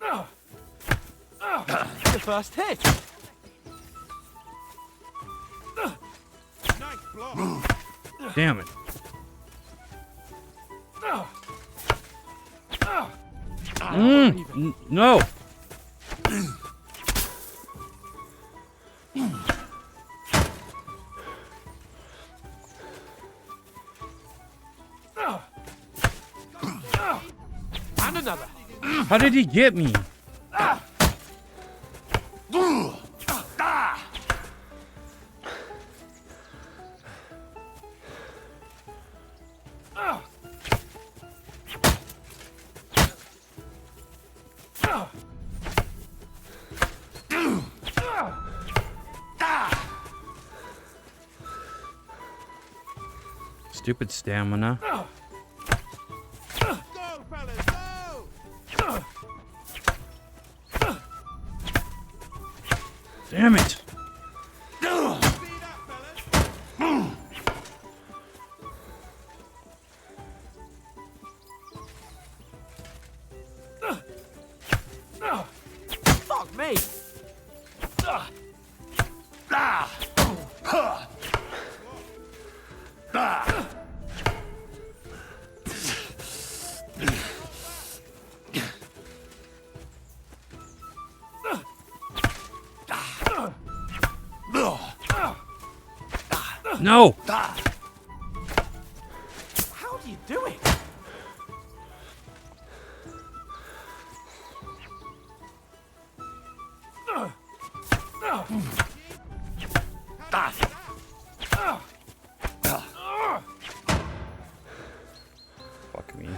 The first hit. Nice block. Damn it. No. And another. How did he get me? Stupid stamina. Go, fellas, go! Damn it. Speed up, fellas. Fuck me. No. How do you do it? Fuck me.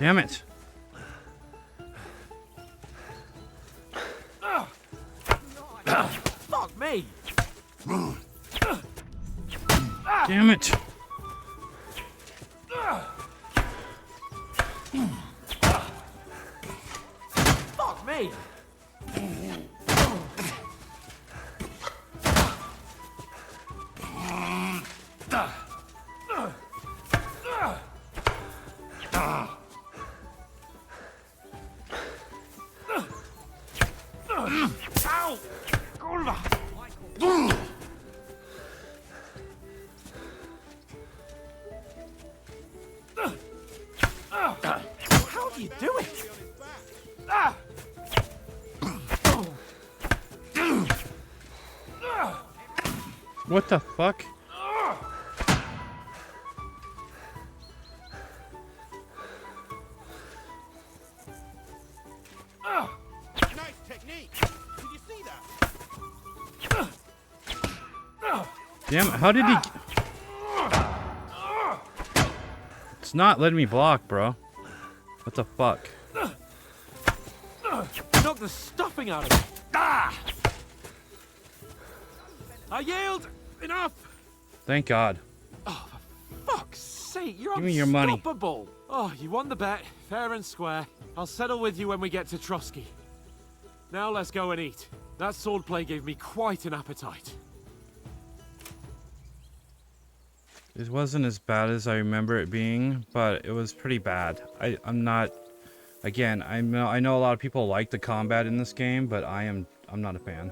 Damn it. Fuck me. Damn it. Fuck me. Ow! Kurwa! How do you do it? Ah! What the fuck? Nice technique. Did you see that? Damn it. How did he... It's not letting me block, bro. What the fuck? Knock the stuffing out of me. Ah! I yield. Enough. Thank God. Fuck's sake, you're Give me your money. unstoppable. Oh, you won the bet, fair and square. I'll settle with you when we get to Trotsky. Now let's go and eat. That swordplay gave me quite an appetite. It wasn't as bad as I remember it being, but it was pretty bad. I'm not... Again, I know a lot of people like the combat in this game, but I'm not a fan.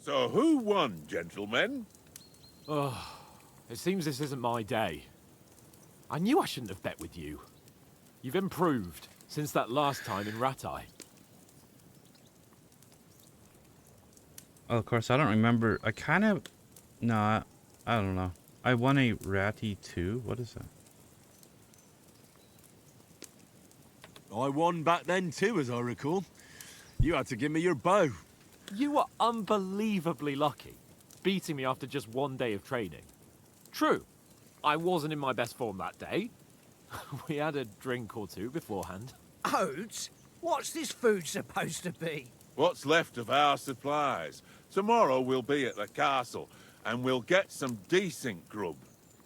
So who won, gentlemen? Oh, it seems this isn't my day. I knew I shouldn't have bet with you. You've improved since that last time in Ratai. Oh, of course, I don't remember. I kind of... No, I don't know. I won a Ratty 2. What is that? I won back then too, as I recall. You had to give me your bow. You were unbelievably lucky, beating me after just one day of training. True, I wasn't in my best form that day. We had a drink or two beforehand. Oats? What's this food supposed to be? What's left of our supplies. Tomorrow we'll be at the castle, and we'll get some decent grub.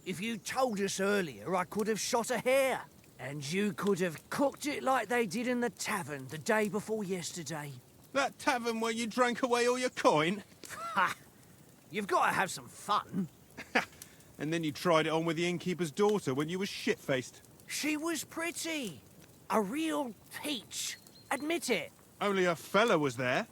If you told us earlier, I could have shot a hare. And you could have cooked it like they did in the tavern the day before yesterday. That tavern where you drank away all your coin? Ha! You've got to have some fun. And then you tried it on with the innkeeper's daughter when you were shit-faced. She was pretty. A real peach. Admit it. Only a fella was there.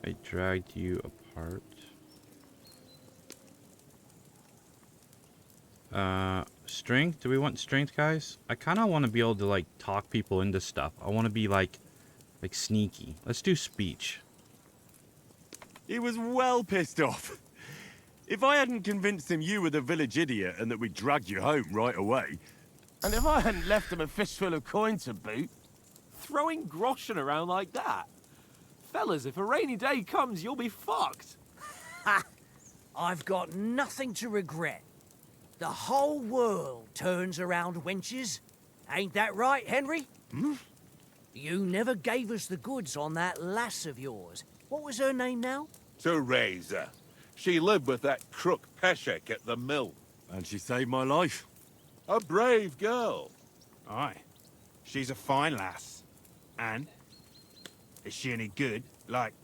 I dragged you apart. Strength? Do we want strength, guys? I kind of want to be able to, like, talk people into stuff. I want to be, like sneaky. Let's do speech. He was well pissed off. If I hadn't convinced him you were the village idiot and that we dragged you home right away... And if I hadn't left him a fistful of coin to boot... Throwing groschen around like that? Fellas, if a rainy day comes, you'll be fucked. Ha! I've got nothing to regret. The whole world turns around wenches. Ain't that right, Henry? Hmm? You never gave us the goods on that lass of yours. What was her name now? Teresa. She lived with that crook Peshek at the mill. And she saved my life. A brave girl. Aye. She's a fine lass. And? Is she any good? Like,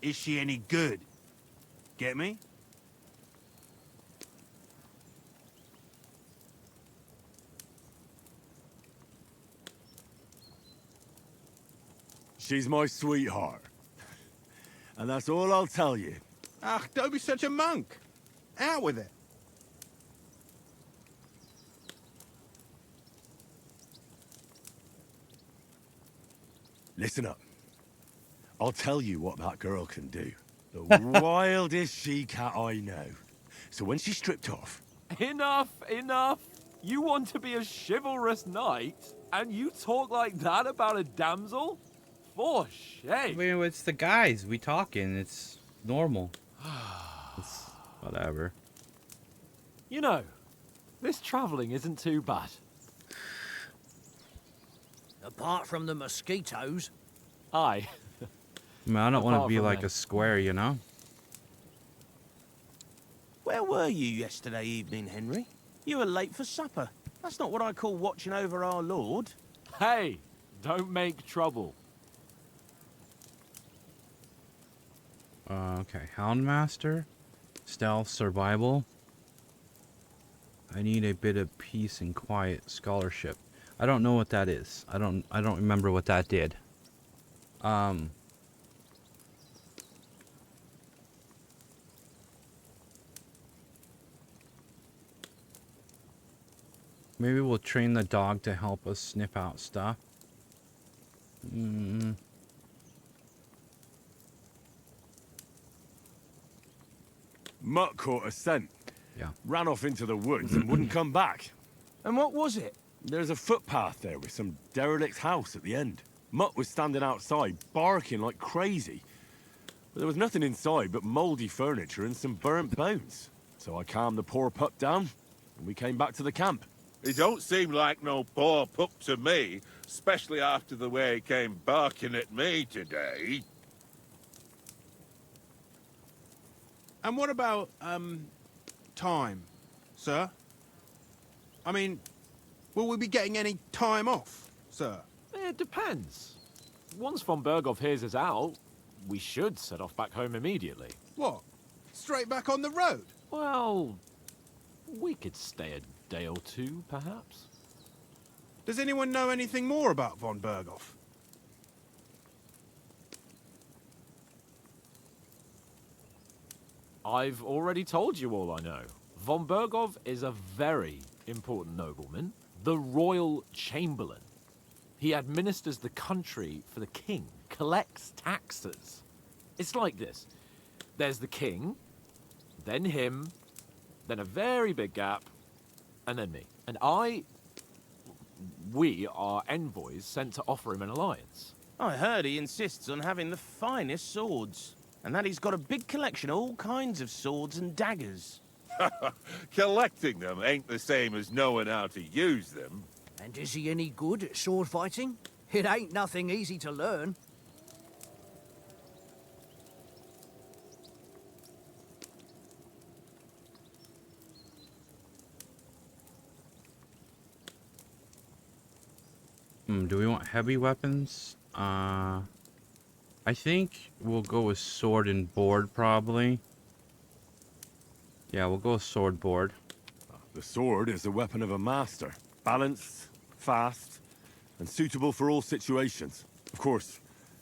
is she any good? Get me? She's my sweetheart. And that's all I'll tell you. Ah, don't be such a monk. Out with it. Listen up. I'll tell you what that girl can do. The wildest she-cat I know. So when she's stripped off... Enough, enough. You want to be a chivalrous knight, and you talk like that about a damsel? For shame. I mean, it's the guys. We talking. It's normal. It's whatever. You know, this travelling isn't too bad. Apart from the mosquitoes. Aye. I mean, I don't want to Apart be from like them. a square, you know? Where were you yesterday evening, Henry? You were late for supper. That's not what I call watching over our lord. Hey, don't make trouble. Okay, Houndmaster, Stealth, Survival. I need a bit of peace and quiet. Scholarship. I don't know what that is. I don't remember what that did. Maybe we'll train the dog to help us sniff out stuff. Mutt caught a scent. Yeah. Ran off into the woods and wouldn't come back. And what was it? There's a footpath there with some derelict house at the end. Mutt was standing outside, barking like crazy. But there was nothing inside but mouldy furniture and some burnt bones. So I calmed the poor pup down, and we came back to the camp. He don't seem like no poor pup to me, especially after the way he came barking at me today. And what about, time, sir? I mean, will we be getting any time off, sir? It depends. Once von Berghoff hears us out, we should set off back home immediately. What? Straight back on the road? Well, we could stay a day or two, perhaps. Does anyone know anything more about von Berghoff? I've already told you all I know. Von Bergov is a very important nobleman, the royal chamberlain. He administers the country for the king, collects taxes. It's like this. There's the king, then him, then a very big gap, and then me. And we are envoys sent to offer him an alliance. I heard he insists on having the finest swords, and that he's got a big collection of all kinds of swords and daggers. Collecting them ain't the same as knowing how to use them. And is he any good at sword fighting? It ain't nothing easy to learn. Do we want heavy weapons? I think we'll go with sword and board, probably. Yeah, we'll go with sword board. The sword is the weapon of a master. Balanced, fast, and suitable for all situations. Of course,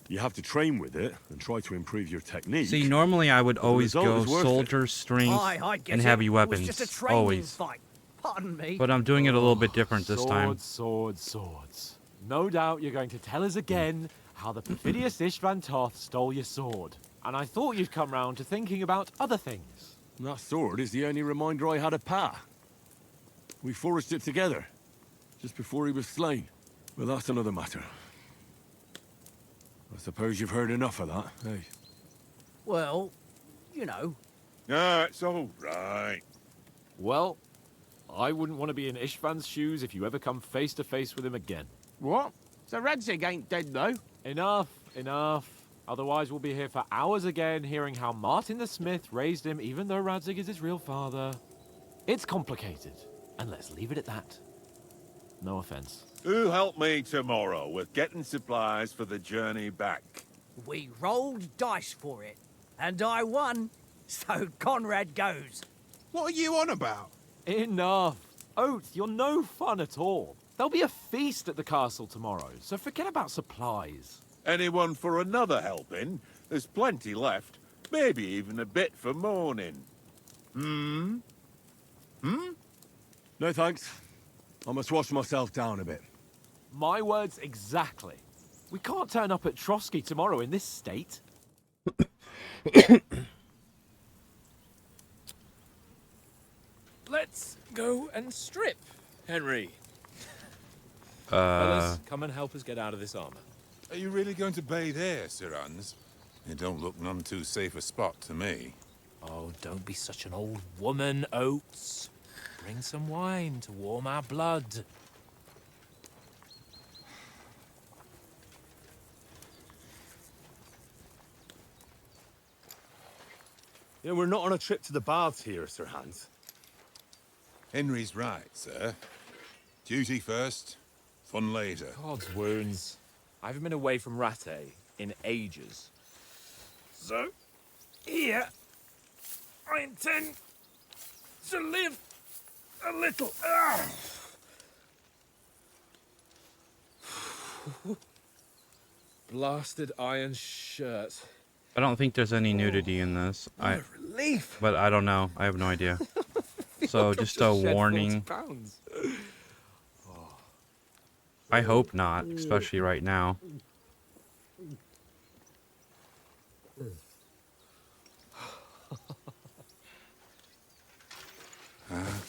you have to train with it and try to improve your technique. See, normally I would but the always result go is worth it. soldier, strength, I get and it. heavy It weapons. was just a training Always. fight. Pardon me. But I'm doing it a little bit different this time. Swords. No doubt you're going to tell us again how the perfidious Istvan Toth stole your sword. And I thought you'd come round to thinking about other things. That sword is the only reminder I had of Pa. We forged it together, just before he was slain. But that's another matter. I suppose you've heard enough of that, eh? Well, you know. No, it's all right. Well, I wouldn't want to be in Istvan's shoes if you ever come face to face with him again. What? So Radzig ain't dead, though? Enough. Otherwise we'll be here for hours again hearing how Martin the Smith raised him even though Radzig is his real father. It's complicated, and let's leave it at that. No offense. Who help me tomorrow with getting supplies for the journey back? We rolled dice for it, and I won, so Conrad goes. What are you on about? Enough. Oath, you're no fun at all. There'll be a feast at the castle tomorrow, so forget about supplies. Anyone for another helping? There's plenty left. Maybe even a bit for morning. No thanks. I must wash myself down a bit. My words exactly. We can't turn up at Trotsky tomorrow in this state. Let's go and strip, Henry. Fellas, come and help us get out of this armor. Are you really going to bathe here, Sir Hans? It don't look none too safe a spot to me. Oh, don't be such an old woman, Oates. Bring some wine to warm our blood. You know, we're not on a trip to the baths here, Sir Hans. Henry's right, sir. Duty first, fun later. God's wounds. I haven't been away from Rattay in ages. So, here, I intend to live a little. Blasted iron shirt. I don't think there's any nudity in this. What a relief. But I don't know. I have no idea. So just a warning. I hope not, especially right now.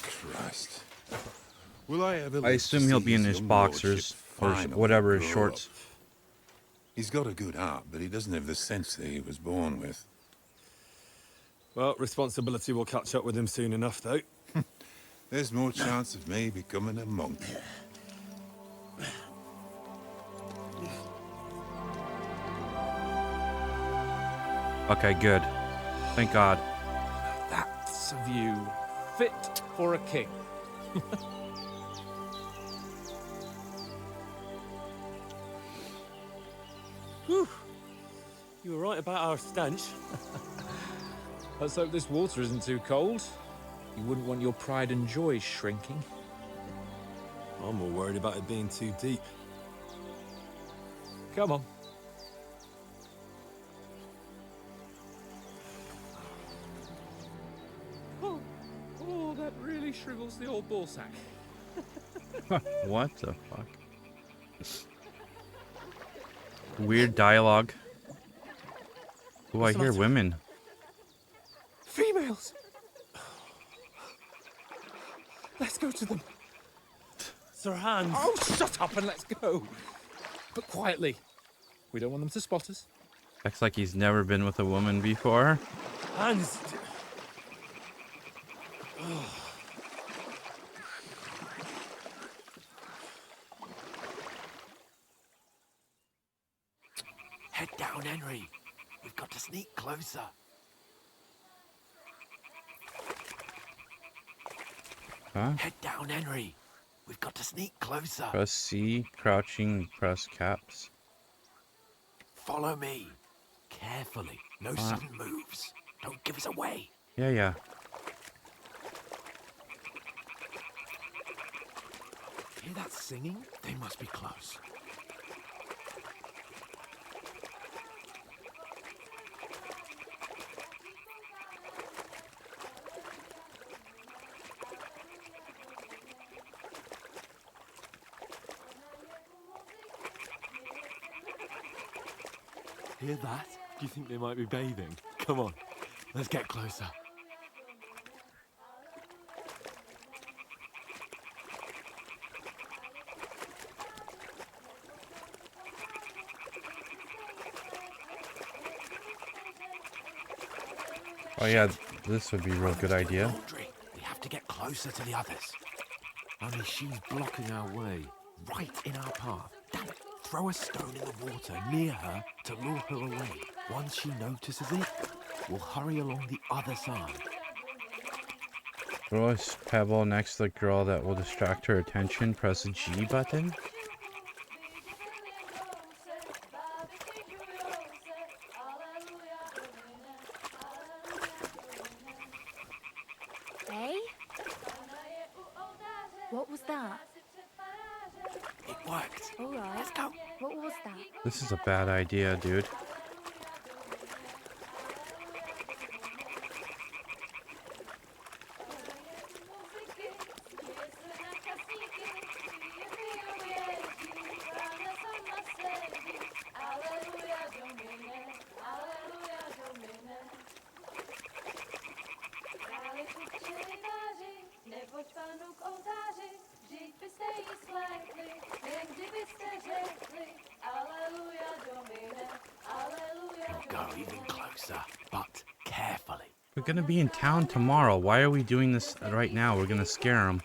Christ. Will I ever I assume he'll be in his boxers or whatever his shorts. He's got a good heart, but he doesn't have the sense that he was born with. Well, responsibility will catch up with him soon enough, though. There's more chance of me becoming a monk. Okay, good. Thank God. That's a view fit for a king. Whew. You were right about our stench. Let's hope this water isn't too cold. You wouldn't want your pride and joy shrinking. I'm more worried about it being too deep. Come on. towards the old ball sack. What the fuck? Weird dialogue. Oh, I What's the hear matter? women. Females! Let's go to them. Sir Hans. Oh, shut up and let's go. But quietly. We don't want them to spot us. Acts like he's never been with a woman before. Hans. Head down, Henry. We've got to sneak closer. Huh? Head down, Henry. We've got to sneak closer. Press C, crouching, press caps. Follow me. Carefully. No sudden moves. Don't give us away. Yeah, yeah. Hear that singing? They must be close. Hear that? Do you think they might be bathing? Come on, let's get closer. Oh yeah, this would be a real good idea. Audrey, we have to get closer to the others. Only she's blocking our way, right in our path. Damn it. Throw a stone in the water near her to lure her away. Once she notices it, we'll hurry along the other side. Throw a pebble next to the girl that will distract her attention. Press the G button. Hey? What was that? It worked. All right. Let's go. What was that? This is a bad idea, dude. Go even closer, but carefully. We're gonna be in town tomorrow. Why are we doing this right now? We're gonna scare them.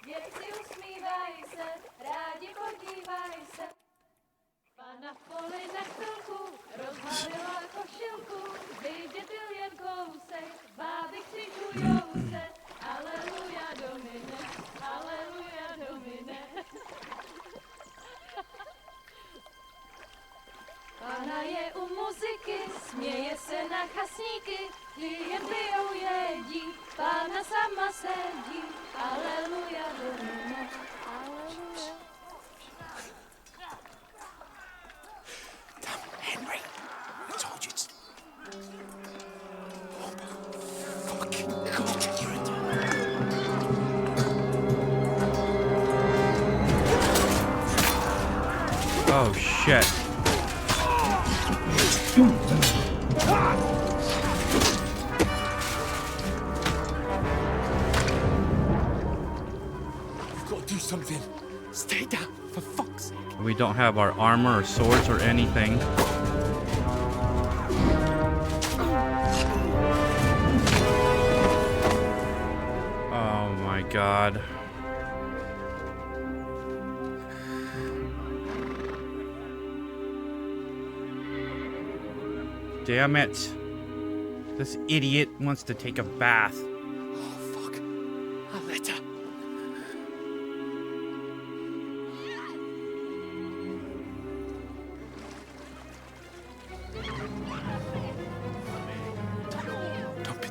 Pána je u muziky, směje se na chasníky, ty jen pijou jedí, Pána sama sedí, aleluja, domine, aleluja. Damn, Henry, I told you to... Fucking God, you're a... Oh shit. You've got to do something. Stay down, for fuck's sake. We don't have our armor or swords or anything. Oh my god. Damn it. This idiot wants to take a bath. Oh, fuck. Aletta.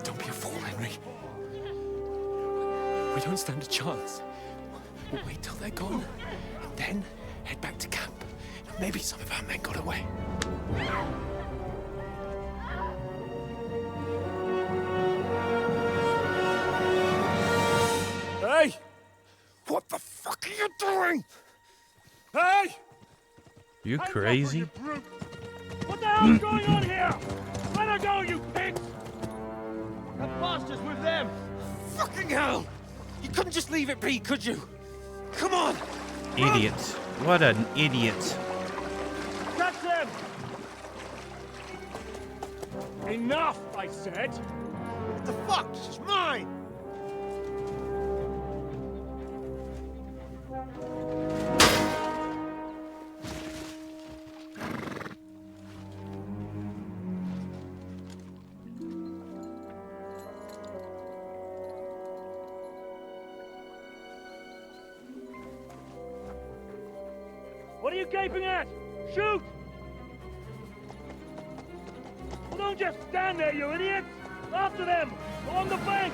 Don't be a fool, Henry. We don't stand a chance. We'll wait till they're gone, and then head back to camp. Maybe some of our men got away. Hey! me? Hey! You crazy? What the hell's going on here? Let her go, you pigs! The bastards with them! Fucking hell! You couldn't just leave it be, could you? Come on! Idiot. What an idiot. Catch them! Enough, I said! What the fuck? She's mine! What are you gaping at? Shoot! Well, don't just stand there, you idiots! After them! Along the bank!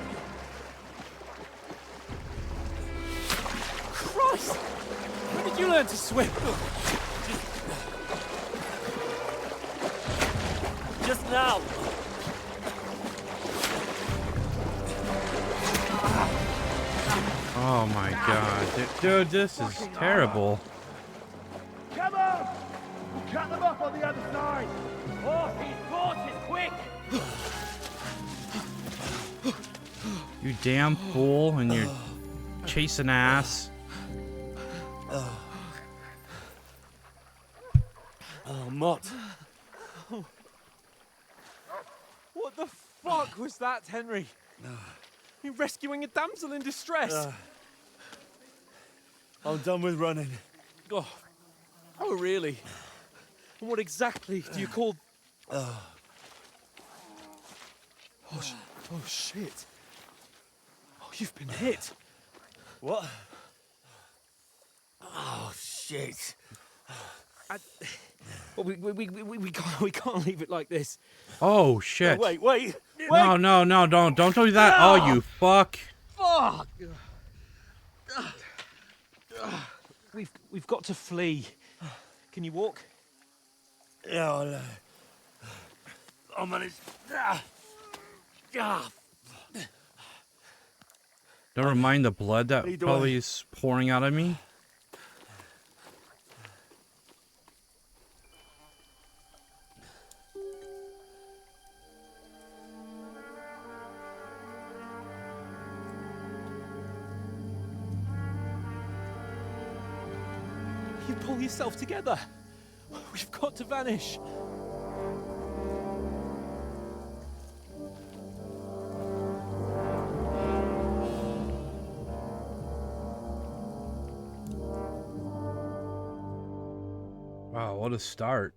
Christ! When did you learn to swim? Just now! Oh my god. Dude, this is terrible. Come on! We'll cut them off on the other side! Oh, these horses, quick! You damn fool, and you're chasing ass. Oh, Mott. What the fuck was that, Henry? You rescuing a damsel in distress? I'm done with running. Oh, really? And what exactly do you call... Oh, shit. Oh, you've been hit. What? Oh, shit. Well, we can't leave it like this. Oh shit. Wait. No, don't do that. Oh, you fuck. Fuck! We've got to flee. Can you walk? Yeah, I'll manage. Never mind the blood that Lead the probably way. is pouring out of me. You pull yourself together. We've got to vanish. Wow, what a start.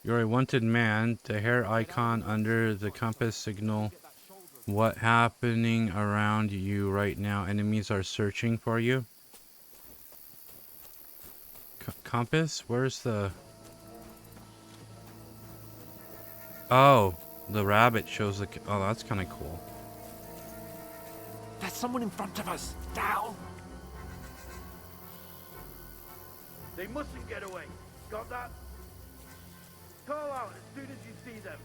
You're a wanted man. The hair icon under the compass signal. What happening around you right now? Enemies are searching for you. Compass? Where's the... Oh, the rabbit shows the... Oh, that's kind of cool. There's someone in front of us. Down. They mustn't get away. Got that? Call out as soon as you see them.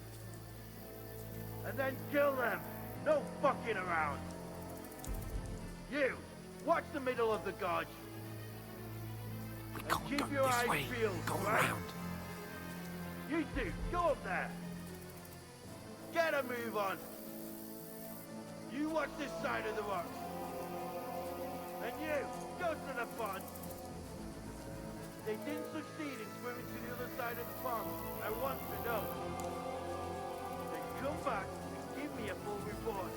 And then kill them. No fucking around. You, watch the middle of the gorge. We And can't keep go your this eyes way. peeled, Go right? around. You two, go up there. Get a move on. You watch this side of the rocks. And you, go to the pond. They didn't succeed in swimming to the other side of the pond. I want to know. Then come back and give me a full report.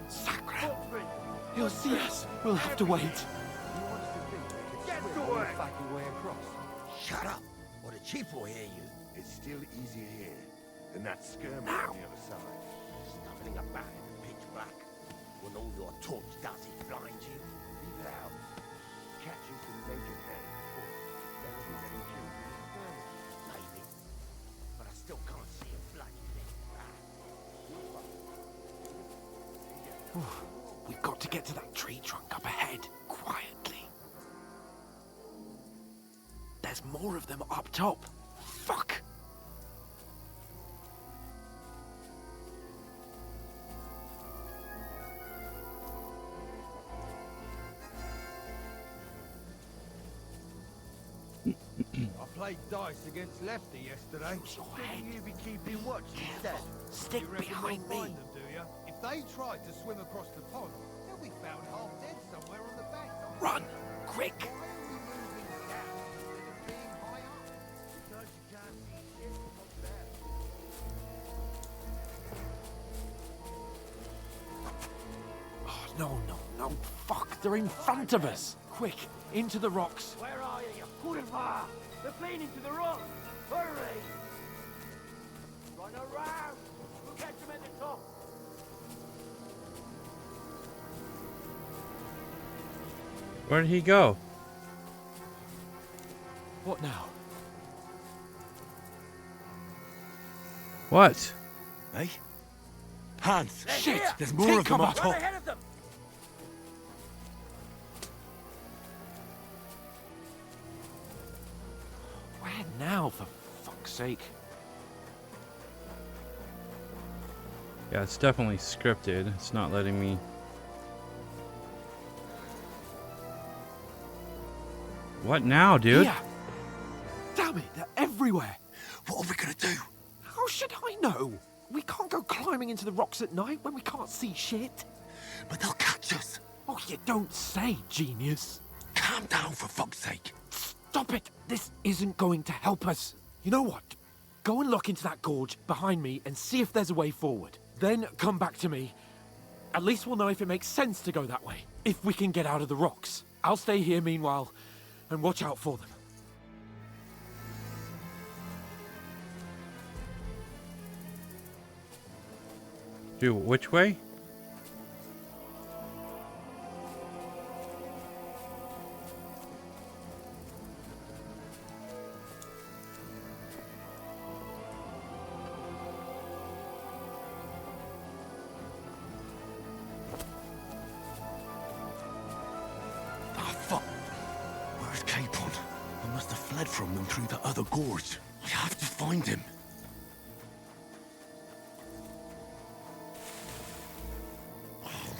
Sacre. Footprint. He'll see us. We'll have to wait. Get to work. Shut up, or the chief will hear you. It's still easier here than that skirmish on the other side. Stumbling about in the pitch black. When all your torch does is blind you. Leave it out. Catching some major men before. Then we'll be getting killed in the skirmish. Maybe. But I still can't see a bloody thing. We've got to get to that tree trunk up ahead, quietly. There's more of them up top. Fuck! I played dice against Lefty yesterday. Shouldn't you be keeping watch instead? Stick You reckon behind we'll me. find them, do you? If they tried to swim across the pond, they'll be found half dead somewhere on the bank. Run! Quick! Why are we moving down instead of being high up? Because you can't see shit from up there. Oh, no. Fuck, they're in front of us. Quick, into the rocks. Where are you, you purva? They're playing into the rock. Hurry! Run around. We'll catch them at the top. Where did he go? What now? What? Hey? Hans! Shit! There's more Take of them cover. up top. Ahead of them. Where now, for fuck's sake? Yeah, it's definitely scripted. It's not letting me. What now, dude? Yeah. Damn it, they're everywhere. What are we gonna do? How should I know? We can't go climbing into the rocks at night when we can't see shit. But they'll catch us. Oh, you don't say, genius. Calm down, for fuck's sake. Stop it. This isn't going to help us. You know what? Go and look into that gorge behind me and see if there's a way forward. Then come back to me. At least we'll know if it makes sense to go that way. If we can get out of the rocks. I'll stay here meanwhile and watch out for them. Dude, which way? Ah, fuck. Where's Capon? I must have fled from them through the other gorge. I have to find him.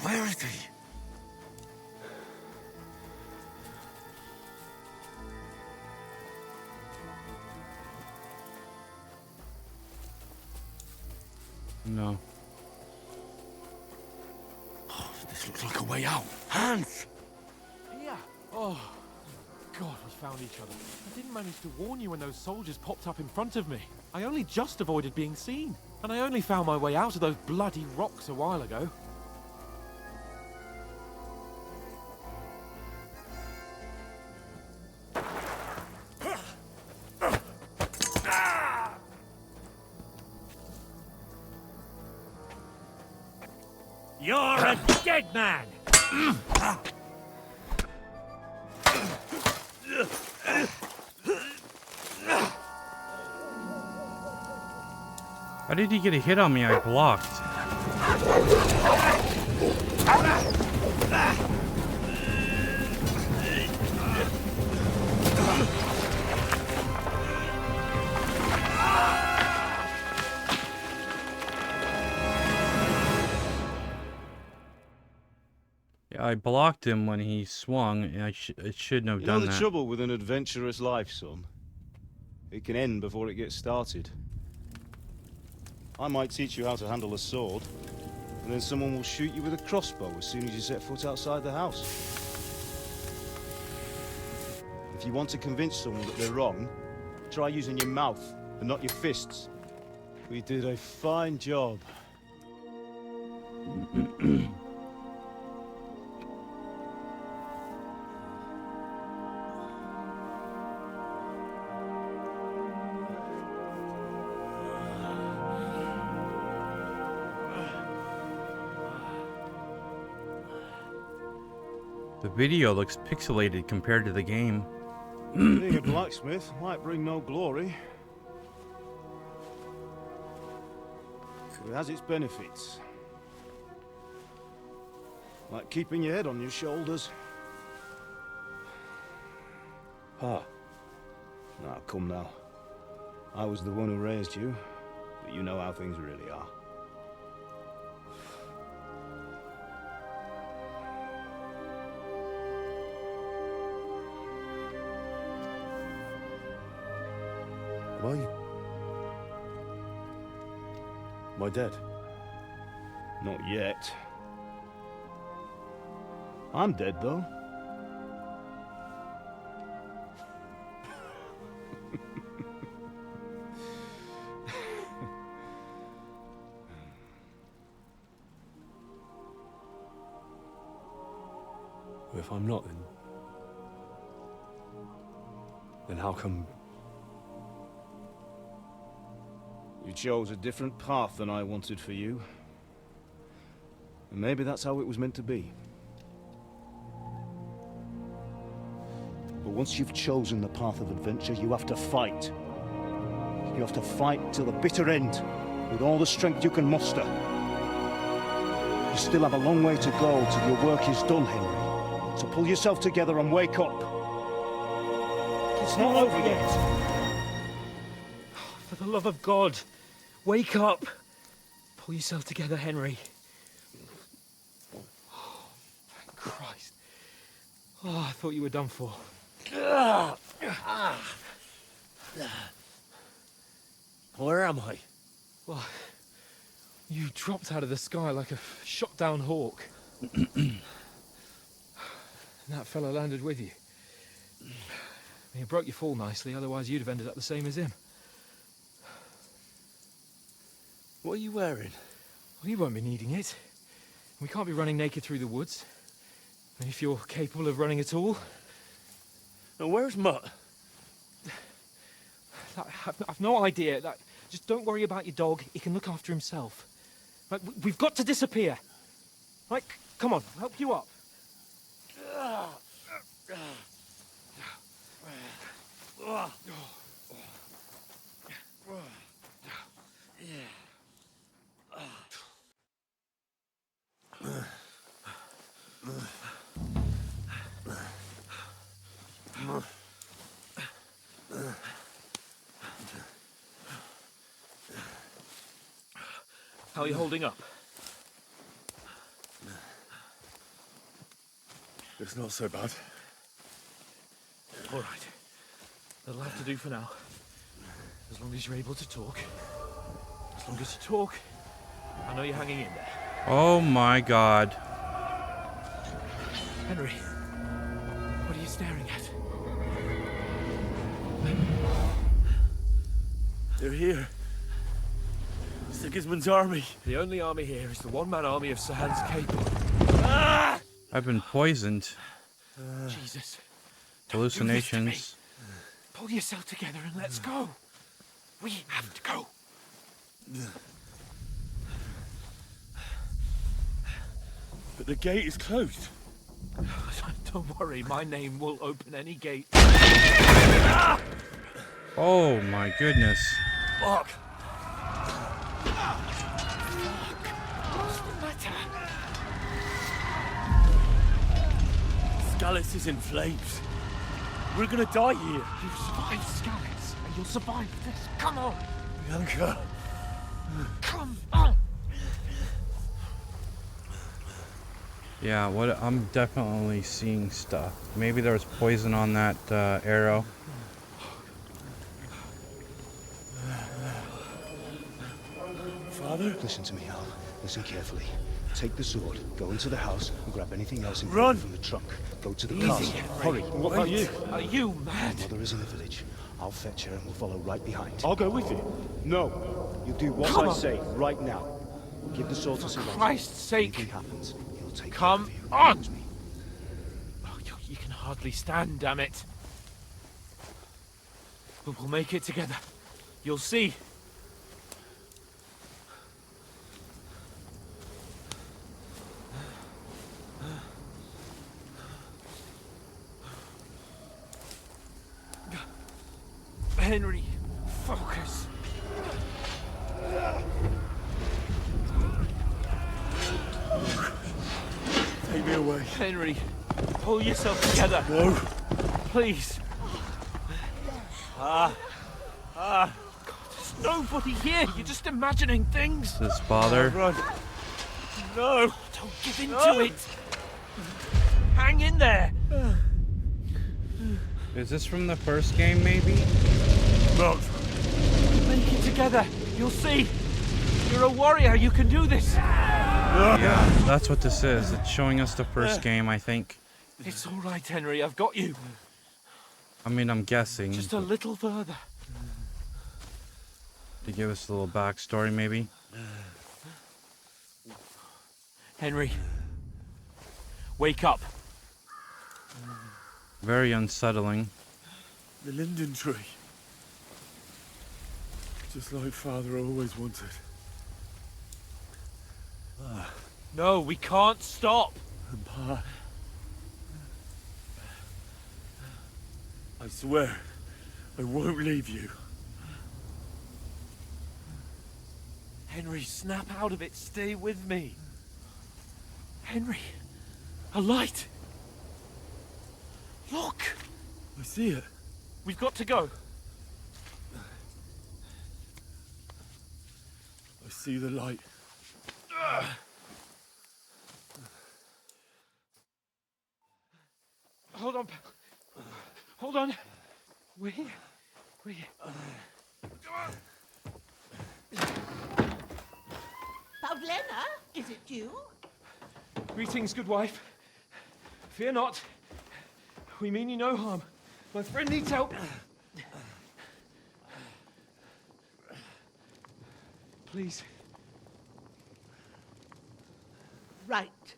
Where is he? No. Oh, this looks like a way out. Hans! Yeah. Oh, God, we found each other. I didn't manage to warn you when those soldiers popped up in front of me. I only just avoided being seen. And I only found my way out of those bloody rocks a while ago. You're a dead man. How did he get a hit on me? I blocked. Yeah, I blocked him when he swung, and I shouldn't have You know done the that. trouble with an adventurous life, son? It can end before it gets started. I might teach you how to handle a sword, and then someone will shoot you with a crossbow as soon as you set foot outside the house. If you want to convince someone that they're wrong, try using your mouth and not your fists. We did a fine job. The video looks pixelated compared to the game. Being a blacksmith might bring no glory, but it has its benefits. Like keeping your head on your shoulders. Pa. Now, come now. I was the one who raised you, but you know how things really are. Am I dead? Not yet. I'm dead, though. Well, if I'm not, then how come... You chose a different path than I wanted for you. And maybe that's how it was meant to be. But once you've chosen the path of adventure, you have to fight. You have to fight till the bitter end, with all the strength you can muster. You still have a long way to go till your work is done, Henry. So pull yourself together and wake up. It's not over yet. For the love of God, wake up. Pull yourself together, Henry. Oh, thank Christ. Oh, I thought you were done for. Where am I? Well, you dropped out of the sky like a shot-down hawk. And that fella landed with you. He broke your fall nicely, otherwise you'd have ended up the same as him. What are you wearing? Well, you won't be needing it. We can't be running naked through the woods. And if you're capable of running at all. And where's Mutt? I've no idea. Just don't worry about your dog. He can look after himself. We've got to disappear. Right, come on, I'll help you up. How are you holding up? It's not so bad. All right. That'll have to do for now. As long as you're able to talk. As long as you talk, I know you're hanging in there. Oh my God. Henry, what are you staring at? They're here. Sigismund's army. The only army here is the one-man army of Sir Hans Capel. I've been poisoned. Jesus. Hallucinations. Pull yourself together and let's go. We have to go. But the gate is closed. Don't worry, my name will open any gate. Oh my goodness. Fuck. What's the matter? Skalitz is in flames. We're gonna die here. You survived Skalitz, and you'll survive this. Come on. Bianca. Come on. Yeah, I'm definitely seeing stuff. Maybe there was poison on that arrow. Father? Listen to me, Al. Listen carefully. Take the sword, go into the house, and grab anything else Run! from the trunk. Go to the Easy, castle. Henry. Hurry. What about you? Are you mad? My mother is in the village. I'll fetch her and we'll follow right behind. I'll go with you. No. You do what Come I on. say right now. Give the sword to For Sir Walter. Christ's sake. Anything happens, he'll take Come care of you. on. Promise me. Oh, you can hardly stand, damn it. But we'll make it together. You'll see. Henry, focus. Take me away. Henry, pull yourself together. No. Please. God, there's nobody here. You're just imagining things. His father. Run. No, don't give in to it. Hang in there. Is this from the first game, maybe? No. together. You'll see. You're a warrior. You can do this. Yeah, that's what this is. It's showing us the first game, I think. It's all right, Henry. I've got you. I mean, I'm guessing. Just a little further. To give us a little backstory, maybe. Henry, wake up. Very unsettling. The linden tree. Just like Father always wanted. No, we can't stop. And Pa... I swear, I won't leave you. Henry, snap out of it. Stay with me. Henry, a light. Look. I see it. We've got to go. I see the light. Hold on. Hold on. We. Pavlena, is it you? Greetings, good wife. Fear not. We mean you no harm. My friend needs help. Please. Right.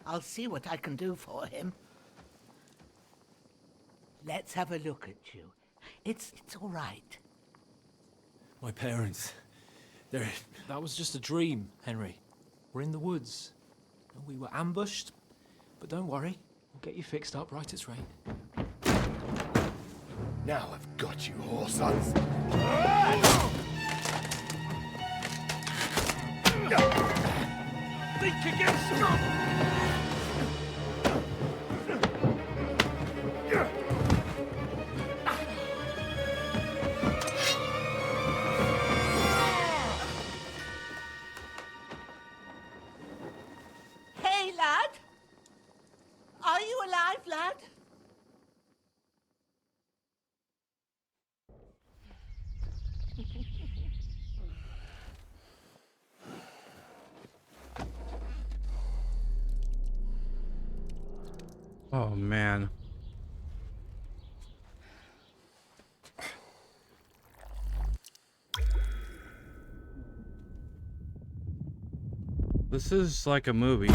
I'll see what I can do for him. Let's have a look at you. It's all right. My parents. They're... That was just a dream, Henry. We're in the woods. We were ambushed, but don't worry. We'll get you fixed up right as rain. Now I've got you, whoresons. Think again, strong! Hey, lad! Are you alive, lad? Oh, man. This is like a movie.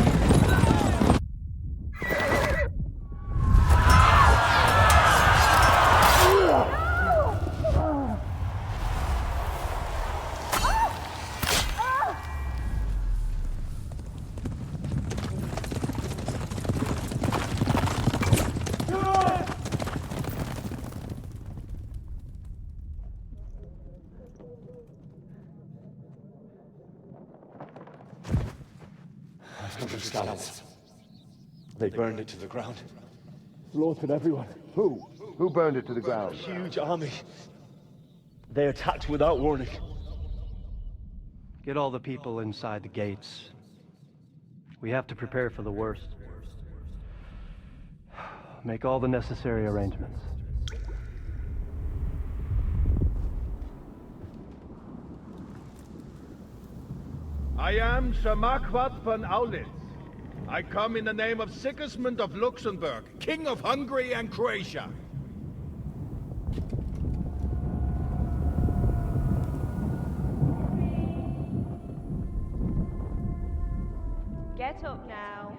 They burned it to the ground. Slaughtered everyone. Who? Who burned it to the ground? Huge army. They attacked without warning. Get all the people inside the gates. We have to prepare for the worst. Make all the necessary arrangements. I am Sir Marquardt von Aulitz. I come in the name of Sigismund of Luxembourg, King of Hungary and Croatia. Get up now.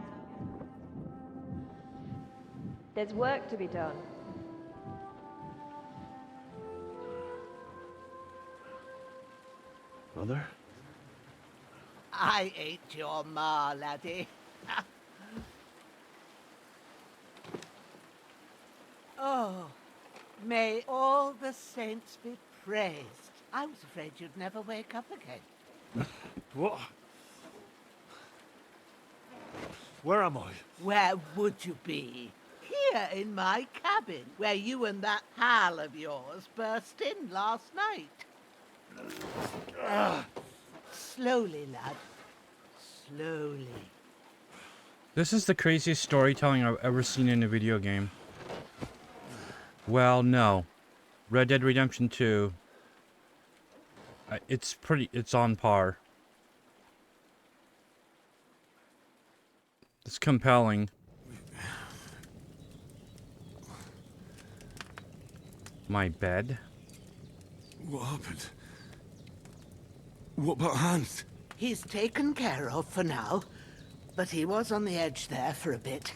There's work to be done. Mother? I ain't your ma, laddie. Oh, may all the saints be praised. I was afraid you'd never wake up again. What? Where am I? Where would you be? Here in my cabin, where you and that pal of yours burst in last night. Slowly, lad. Slowly. This is the craziest storytelling I've ever seen in a video game. Well, no. Red Dead Redemption 2 It's on par. It's compelling. My bed? What happened? What about Hans? He's taken care of for now, but he was on the edge there for a bit.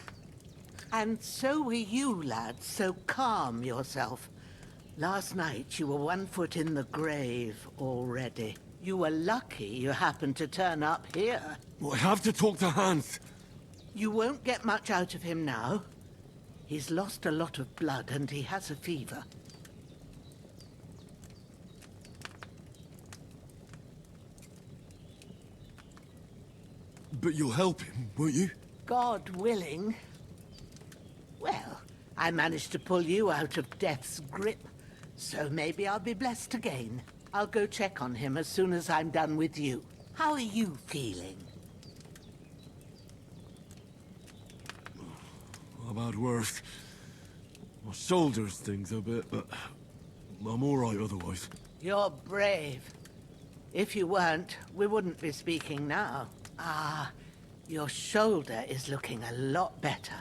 And so were you, lad, so calm yourself. Last night you were 1 foot in the grave already. You were lucky you happened to turn up here. I have to talk to Hans. You won't get much out of him now. He's lost a lot of blood and he has a fever. But you'll help him, won't you? God willing. Well, I managed to pull you out of death's grip, so maybe I'll be blessed again. I'll go check on him as soon as I'm done with you. How are you feeling? I've had worse. My shoulder stings a bit, but I'm all right otherwise. You're brave. If you weren't, we wouldn't be speaking now. Ah, your shoulder is looking a lot better.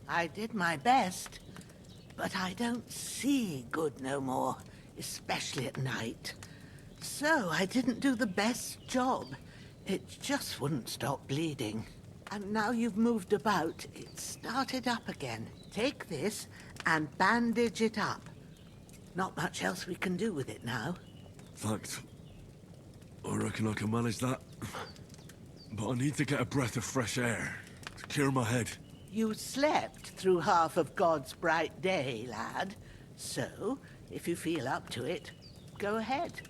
I did my best, but I don't see good no more, especially at night. So I didn't do the best job. It just wouldn't stop bleeding. And now you've moved about, it started up again. Take this and bandage it up. Not much else we can do with it now. Thanks. I reckon I can manage that. But I need to get a breath of fresh air to clear my head. You slept through half of God's bright day, lad. So, if you feel up to it, go ahead.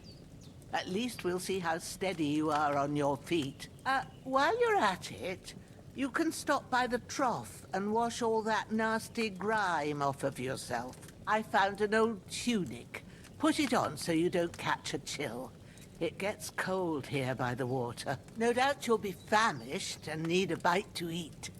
At least we'll see how steady you are on your feet. While you're at it, you can stop by the trough and wash all that nasty grime off of yourself. I found an old tunic. Put it on so you don't catch a chill. It gets cold here by the water. No doubt you'll be famished and need a bite to eat.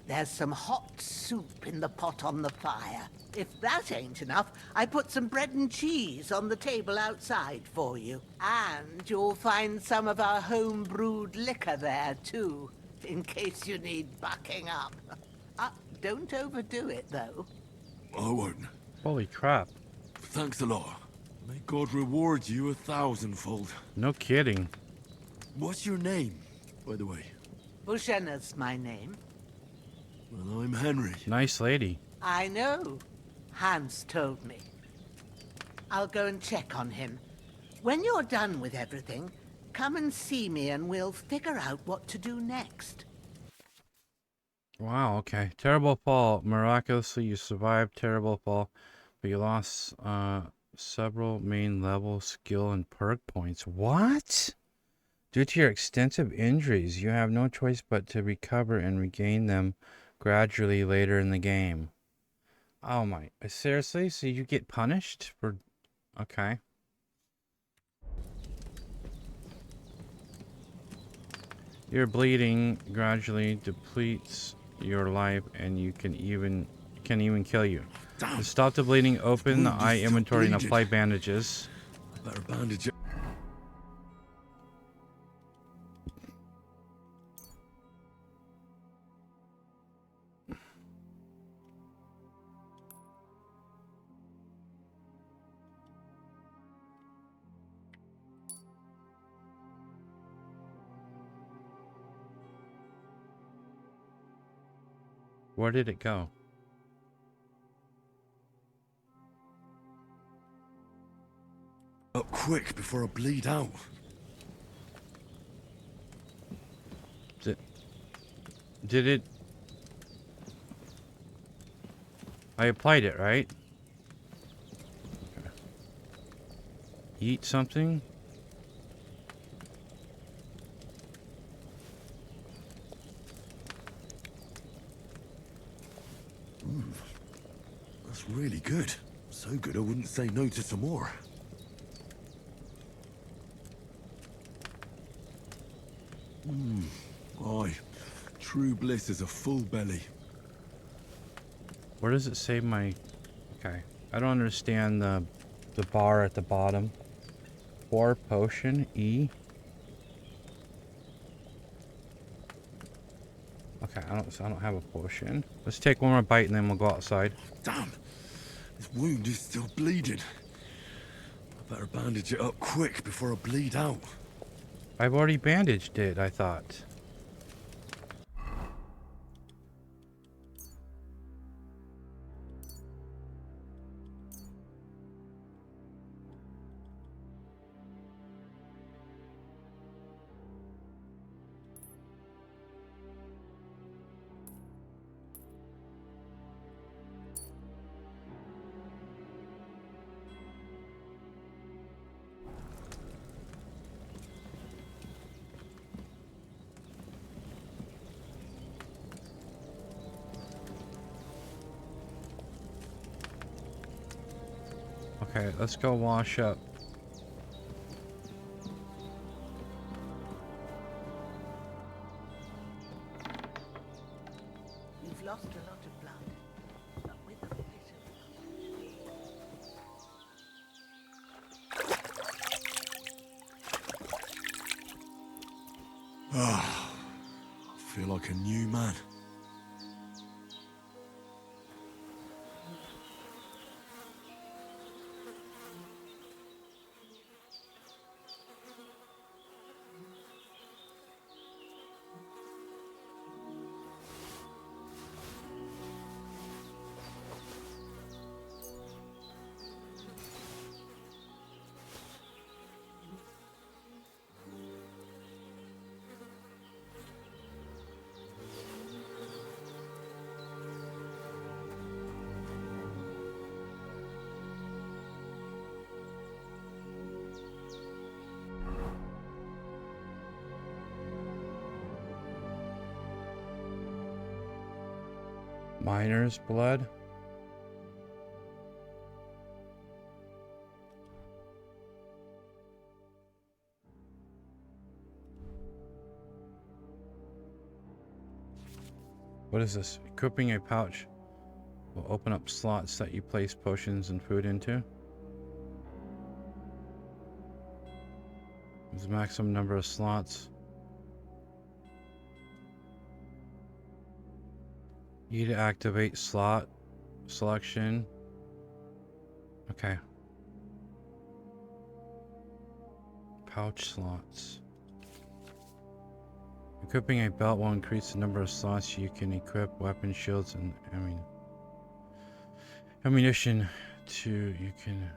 There's some hot soup in the pot on the fire. If that ain't enough, I put some bread and cheese on the table outside for you. And you'll find some of our home-brewed liquor there, too, in case you need bucking up. Don't overdo it, though. I won't. Holy crap. Thanks a lot. May God reward you 1,000-fold. No kidding. What's your name, by the way? Bushenna's my name. Well, I'm Henry. Nice lady. I know. Hans told me. I'll go and check on him. When you're done with everything, come and see me and we'll figure out what to do next. Wow, okay. Terrible fall. Miraculously, you survived terrible fall, but you lost several main level skill and perk points. What? Due to your extensive injuries, you have no choice but to recover and regain them gradually later in the game. Oh my, seriously? So you get punished for... Okay. Your bleeding gradually depletes your life and you can even kill you. To stop the bleeding, open the eye inventory and apply bandages. Better bandage it. Where did it go? Up quick before I bleed out. Did it... I applied it, right? Okay. Eat something? That's really good. So good I wouldn't say no to some more. Aye. True bliss is a full belly. Where does it say my... Okay. I don't understand the bar at the bottom. Pour potion, E. Okay, I don't have a potion. Let's take one more bite and then we'll go outside. Damn! This wound is still bleeding. I better bandage it up quick before I bleed out. I've already bandaged it, I thought. Okay, let's go wash up. You've lost a lot of blood, but with a bit of Ah, I feel like a new man. Miner's blood. What is this? Equipping a pouch will open up slots that you place potions and food into. There's a maximum number of slots. You need to activate slot selection. Okay. Pouch slots. Equipping a belt will increase the number of slots you can equip weapon shields and ammunition to you can.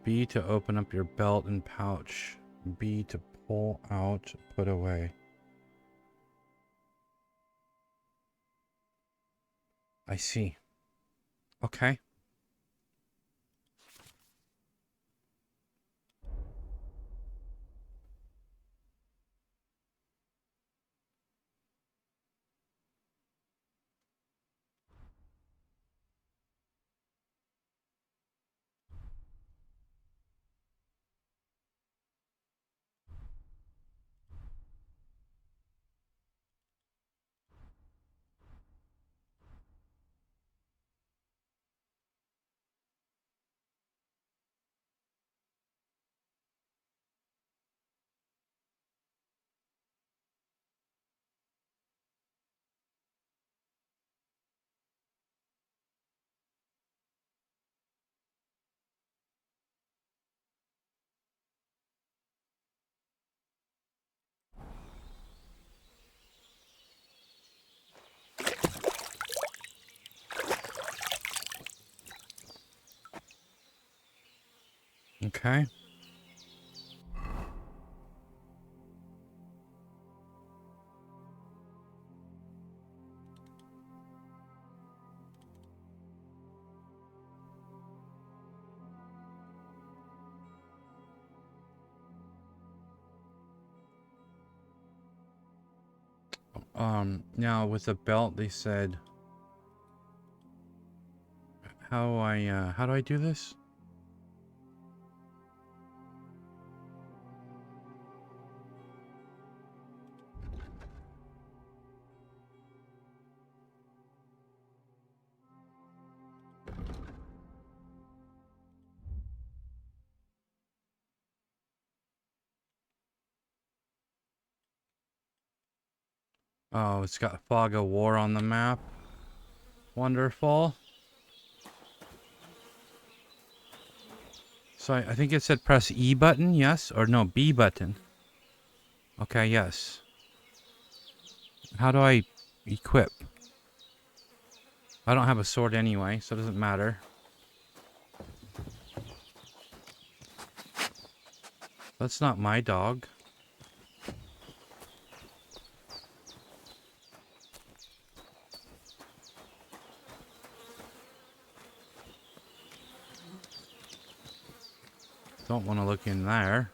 B to open up your belt and pouch. B to pull out, put away. I see. Okay. Okay. Now with the belt, they said how do I do this? Oh, it's got Fog of War on the map. Wonderful. So I think it said press E button, yes? Or no, B button. Okay, yes. How do I equip? I don't have a sword anyway, so it doesn't matter. That's not my dog. Don't want to look in there.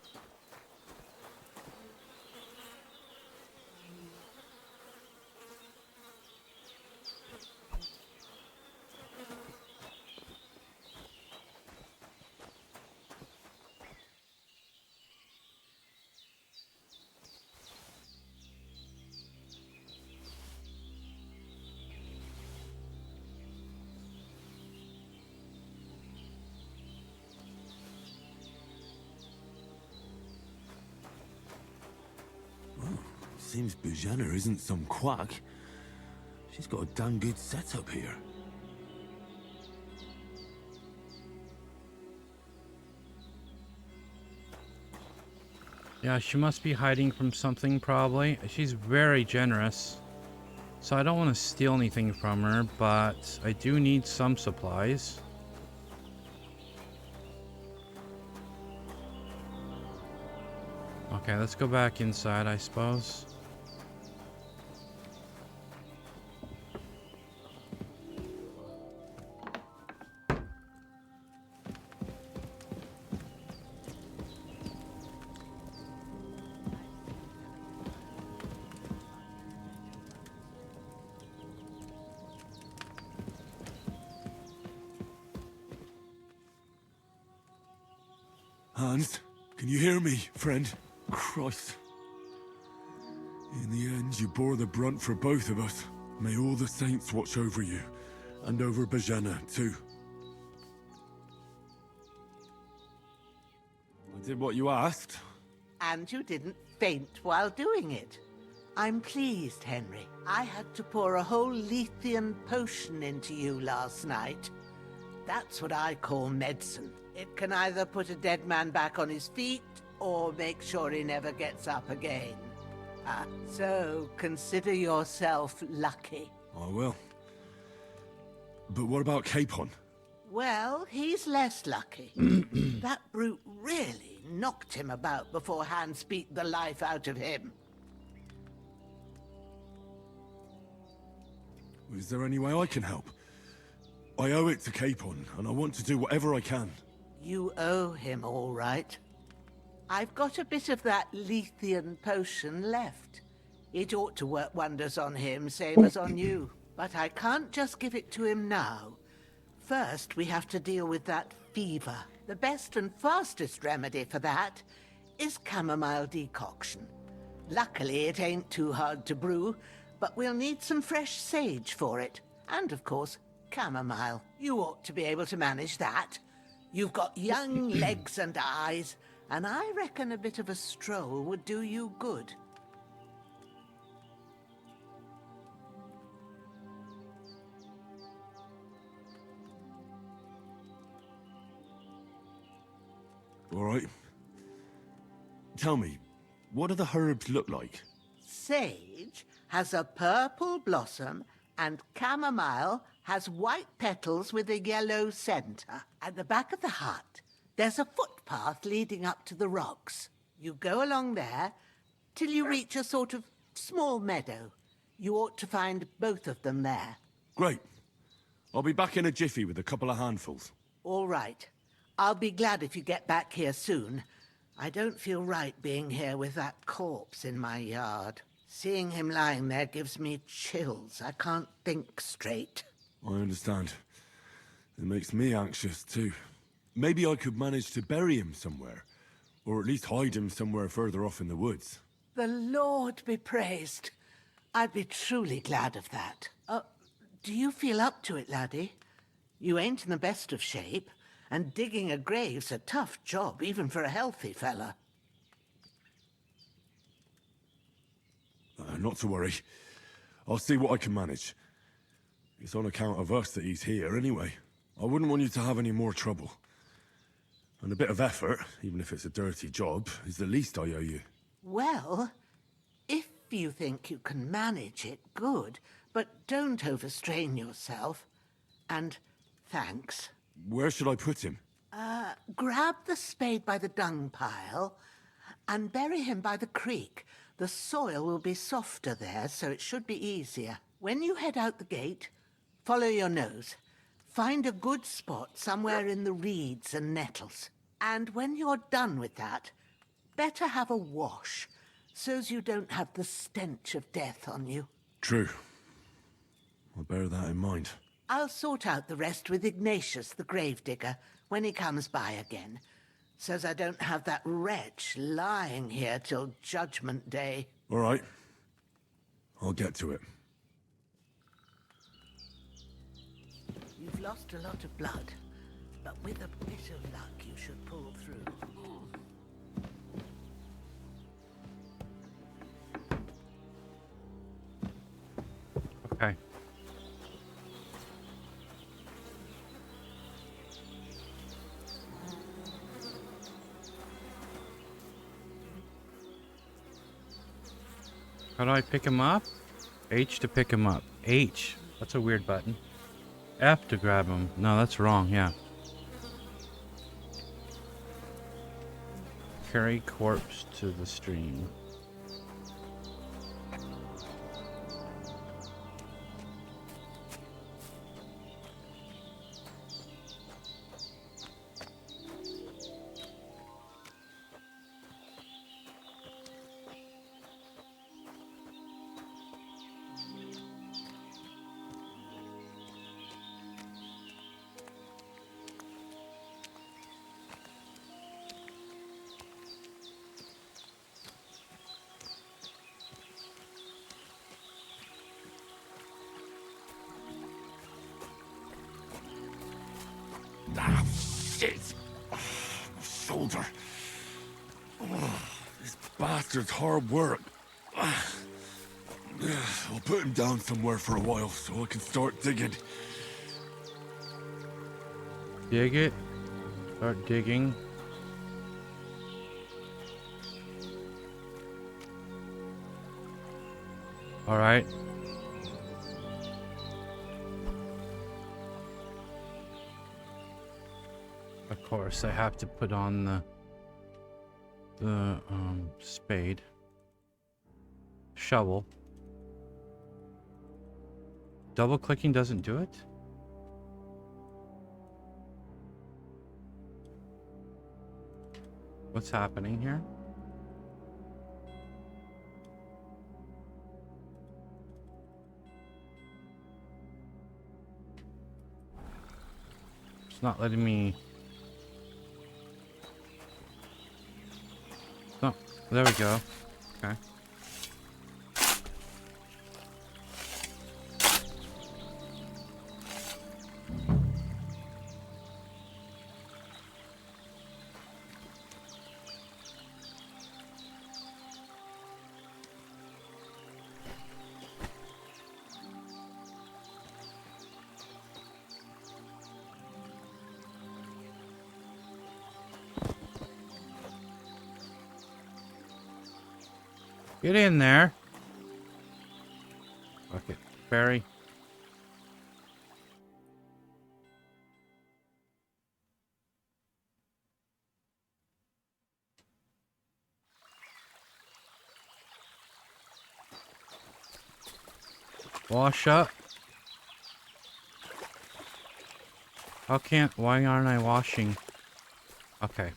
Seems Bujana isn't some quack. She's got a damn good setup here. Yeah, she must be hiding from something probably. She's very generous. So I don't want to steal anything from her, but I do need some supplies. Okay, let's go back inside, I suppose. Hans, can you hear me, friend? Christ. In the end, you bore the brunt for both of us. May all the saints watch over you, and over Bajana, too. I did what you asked. And you didn't faint while doing it. I'm pleased, Henry. I had to pour a whole Lethean potion into you last night. That's what I call medicine. It can either put a dead man back on his feet, or make sure he never gets up again. So consider yourself lucky. I will. But what about Capon? Well, he's less lucky. That brute really knocked him about before Hans beat the life out of him. Is there any way I can help? I owe it to Capon, and I want to do whatever I can. You owe him, all right. I've got a bit of that Lethean potion left. It ought to work wonders on him, same as on you. But I can't just give it to him now. First, we have to deal with that fever. The best and fastest remedy for that is chamomile decoction. Luckily, it ain't too hard to brew, but we'll need some fresh sage for it. And, of course, chamomile. You ought to be able to manage that. You've got young legs and eyes, and I reckon a bit of a stroll would do you good. All right. Tell me, what do the herbs look like? Sage has a purple blossom, and chamomile has white petals with a yellow center. At the back of the hut, there's a footpath leading up to the rocks. You go along there till you reach a sort of small meadow. You ought to find both of them there. Great. I'll be back in a jiffy with a couple of handfuls. All right. I'll be glad if you get back here soon. I don't feel right being here with that corpse in my yard. Seeing him lying there gives me chills. I can't think straight. I understand. It makes me anxious too. Maybe I could manage to bury him somewhere. Or at least hide him somewhere further off in the woods. The Lord be praised. I'd be truly glad of that. Do you feel up to it, laddie? You ain't in the best of shape, and digging a grave's a tough job, even for a healthy fella. Not to worry. I'll see what I can manage. It's on account of us that he's here anyway. I wouldn't want you to have any more trouble. And a bit of effort, even if it's a dirty job, is the least I owe you. Well, if you think you can manage it, good. But don't overstrain yourself. And thanks. Where should I put him? Grab the spade by the dung pile and bury him by the creek. The soil will be softer there, so it should be easier. When you head out the gate, follow your nose. Find a good spot somewhere in the reeds and nettles. And when you're done with that, better have a wash, so's you don't have the stench of death on you. True. I'll bear that in mind. I'll sort out the rest with Ignatius, the gravedigger, when he comes by again, so's I don't have that wretch lying here till Judgment Day. All right. I'll get to it. You've lost a lot of blood, but with a bit of luck you should pull through. Okay. How do I pick him up? H to pick him up. H. That's a weird button. F to grab him. No, that's wrong, yeah. Carry corpse to the stream. Ah, shit! Oh, my shoulder. Oh, this bastard's hard work. I'll put him down somewhere for a while so I can start digging. Dig it. Start digging. All right. Of course, I have to put on the spade, shovel. Double clicking doesn't do it? What's happening here? It's not letting me. Oh, there we go. Okay. Get in there. Fuck it. Barry. Wash up. Why aren't I washing? Okay.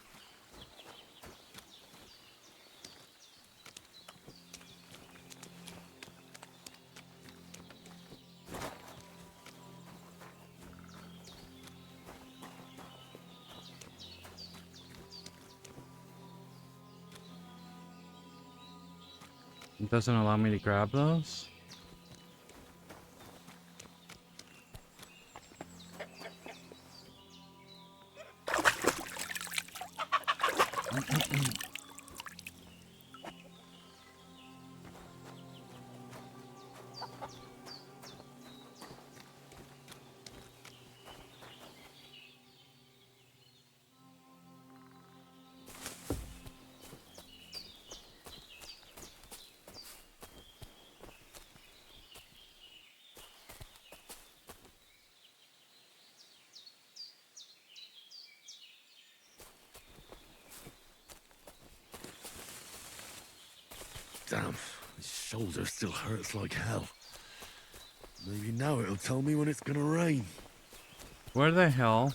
It doesn't allow me to grab those? Damn, my shoulder still hurts like hell. Maybe now it'll tell me when it's gonna rain. Where the hell?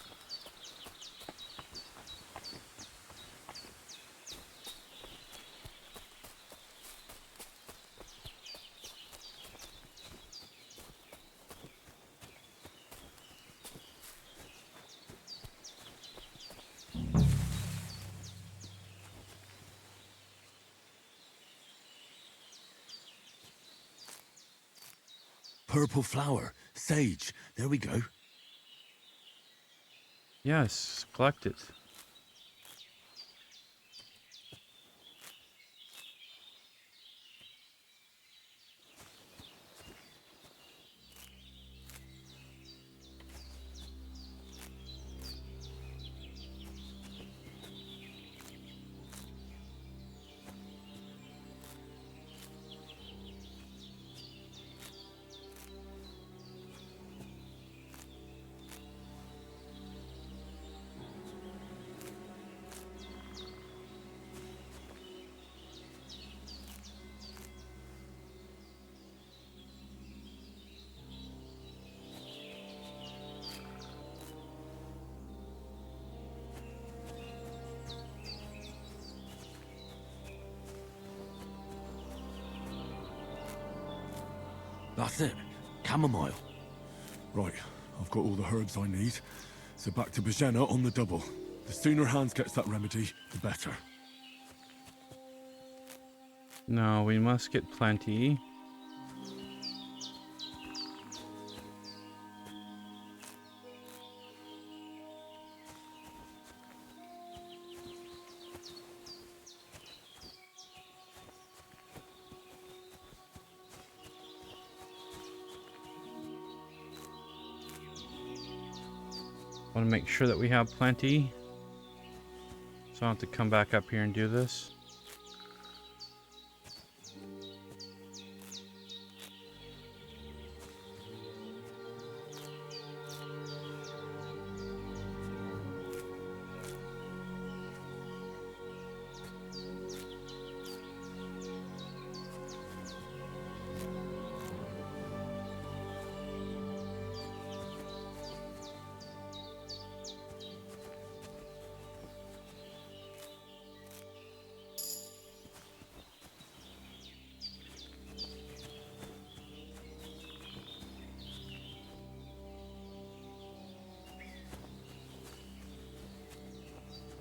Purple flower, sage, there we go. Yes, collect it. That's it. Chamomile. Right, I've got all the herbs I need. So back to Bajena on the double. The sooner Hans gets that remedy, the better. No, we must get plenty. Want to make sure that we have plenty, so I don't have to come back up here and do this.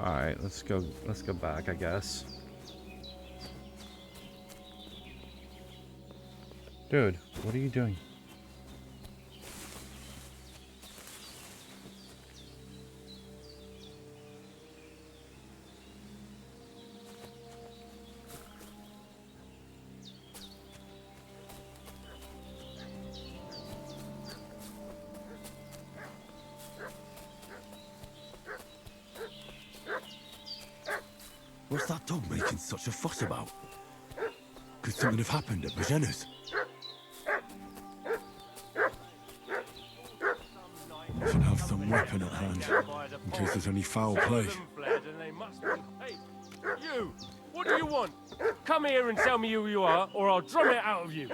Alright, let's go back, I guess. Dude, what are you doing? What's that dog making such a fuss about? Could something have happened at Bajena's? Should have some weapon at hand, in case there's any foul play. Hey, you! What do you want? Come here and tell me who you are, or I'll drum it out of you.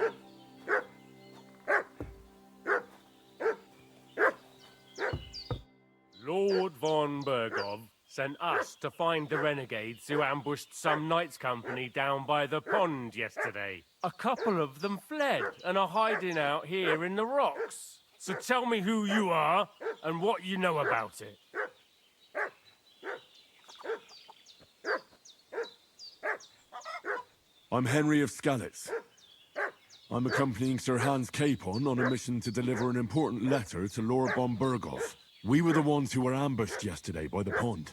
Lord von Bergov sent us to find the renegades who ambushed some knights' company down by the pond yesterday. A couple of them fled and are hiding out here in the rocks. So tell me who you are and what you know about it. I'm Henry of Skalitz, I'm accompanying Sir Hans Capon on a mission to deliver an important letter to Lord von Burgov. We were the ones who were ambushed yesterday by the pond.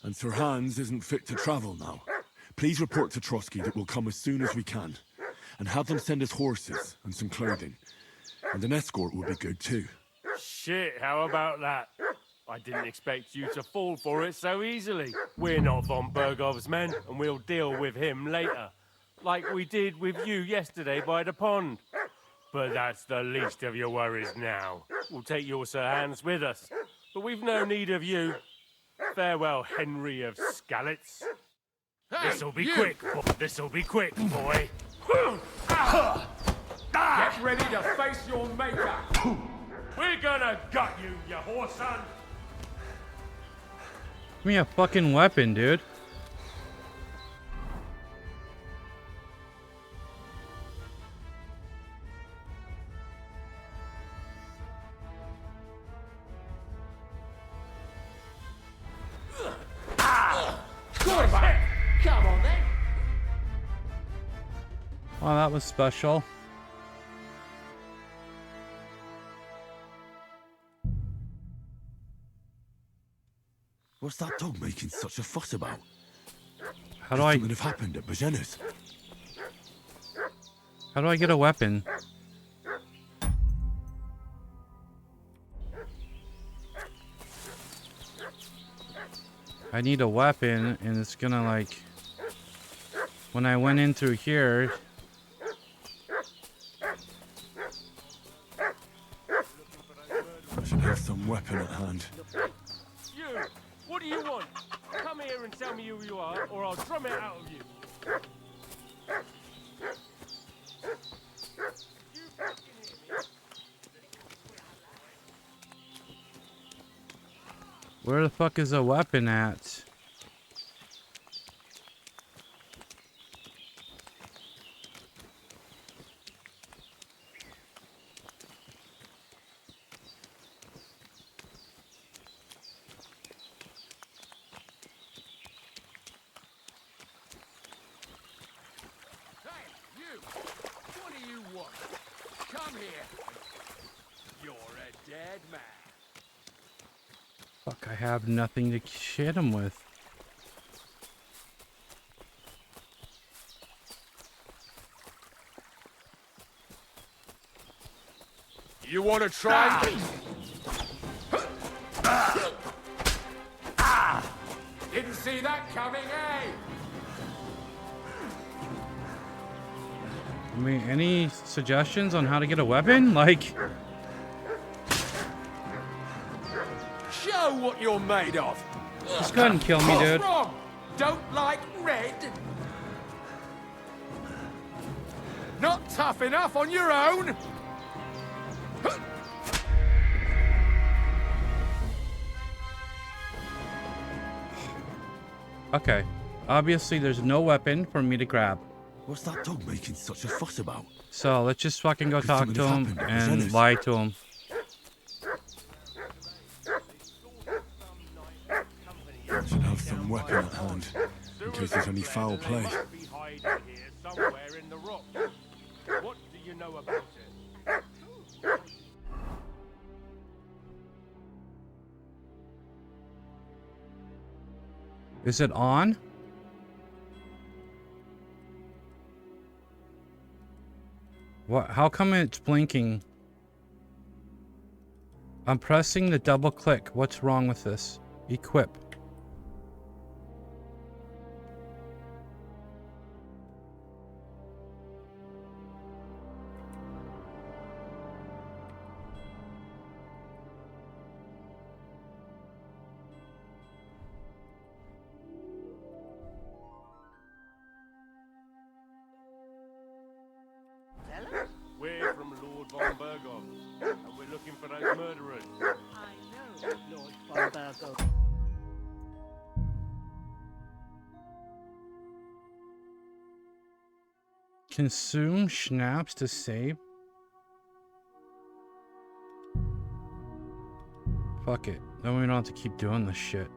And Sir Hans isn't fit to travel now. Please report to Trotsky that we'll come as soon as we can. And have them send us horses and some clothing. And an escort will be good too. Shit, how about that? I didn't expect you to fall for it so easily. We're not von Burgov's men, and we'll deal with him later. Like we did with you yesterday by the pond. But that's the least of your worries now. We'll take your Sir Hans with us. But we've no need of you. Farewell, Henry of Skalitz. This'll be quick. This'll be quick, boy. Get ready to face your maker. We're gonna gut you, you whore son. Give me a fucking weapon, dude. Come on then. Oh, that was special. What's that dog making such a fuss about? How do I... Something have happened at Bajena's. How do I get a weapon? I need a weapon, and it's gonna like... When I went in through here... I should have some weapon at hand. You, what do you want? Come here and tell me who you are, or I'll drum it out of you. Where the fuck is a weapon at? What do you want? Come here. You're a dead man. Fuck, I have nothing to shit him with. You want to try me? Didn't see that coming, eh? I mean, any suggestions on how to get a weapon? Like... Show what you're made of. Just go ahead and kill me, What's dude. wrong? Don't like red? Not tough enough on your own? Okay. Obviously, there's no weapon for me to grab. What's that dog making such a fuss about? So, let's just fucking go talk to him happened at and Bajena's. lie to him. I should have some weapon at hand, in case there's any foul play. Be hiding here somewhere in the rock. What do you know about it? Is it on? What? How come it's blinking? I'm pressing the double click. What's wrong with this? Equip. We're from Lord von Burgov, and we're looking for those murderers. I know, Lord von Burgov. Consume schnapps to save? Fuck it. Then we don't have to keep doing this shit.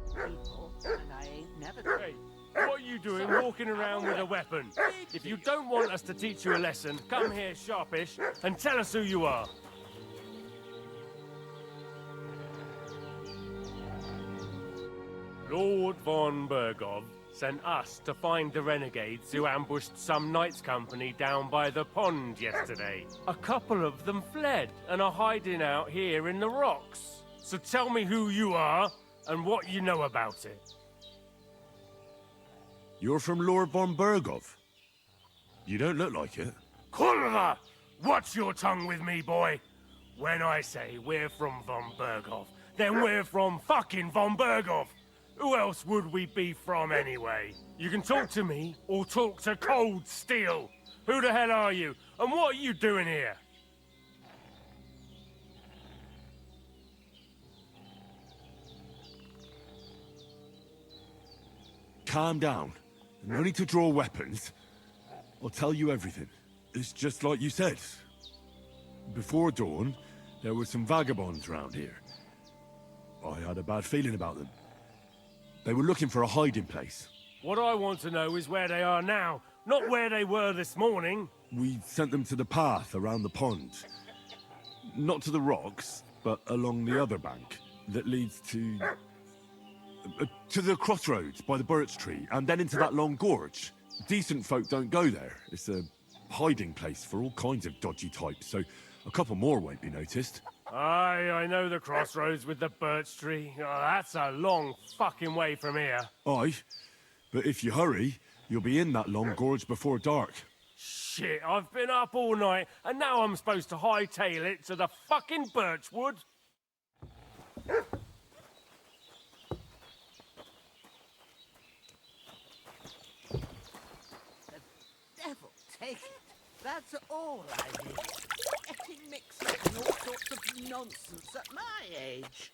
People, and I ain't never... Hey, what are you you doing walking around with a weapon? If you don't want us to teach you a lesson, come here, sharpish, and tell us who you are. Lord von Bergov sent us to find the renegades who ambushed some knights' company down by the pond yesterday. A couple of them fled and are hiding out here in the rocks. So tell me who you are and what you know about it. You're from Lord von Bergov? You don't look like it. Kurva! Watch your tongue with me, boy. When I say we're from von Bergov, then we're from fucking von Bergov. Who else would we be from anyway? You can talk to me or talk to Cold Steel. Who the hell are you? And what are you doing here? Calm down. No need to draw weapons. I'll tell you everything. It's just like you said. Before dawn, there were some vagabonds around here. I had a bad feeling about them. They were looking for a hiding place. What I want to know is where they are now, not where they were this morning. We sent them to the path around the pond. Not to the rocks, but along the other bank that leads to the crossroads by the birch tree, and then into that long gorge. Decent folk don't go there. It's a hiding place for all kinds of dodgy types, so a couple more won't be noticed. Aye, I know the crossroads with the birch tree. Oh, that's a long fucking way from here. Aye, but if you hurry, you'll be in that long gorge before dark. Shit, I've been up all night, and now I'm supposed to hightail it to the fucking birchwood? Devil take it. That's all I did. Getting mixed up in all sorts of nonsense at my age.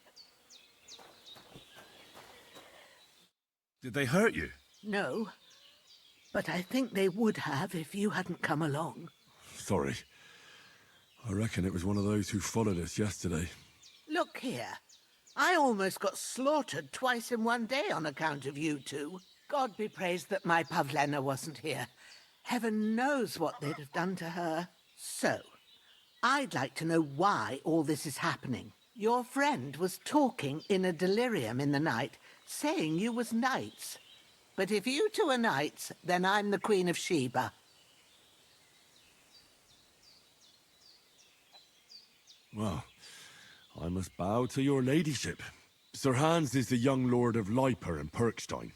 Did they hurt you? No, but I think they would have if you hadn't come along. Sorry. I reckon it was one of those who followed us yesterday. Look here. I almost got slaughtered twice in one day on account of you two. God be praised that my Pavlena wasn't here. Heaven knows what they'd have done to her. So, I'd like to know why all this is happening. Your friend was talking in a delirium in the night, saying you was knights. But if you two are knights, then I'm the Queen of Sheba. Well, I must bow to your ladyship. Sir Hans is the young lord of Leiper and Perkstein.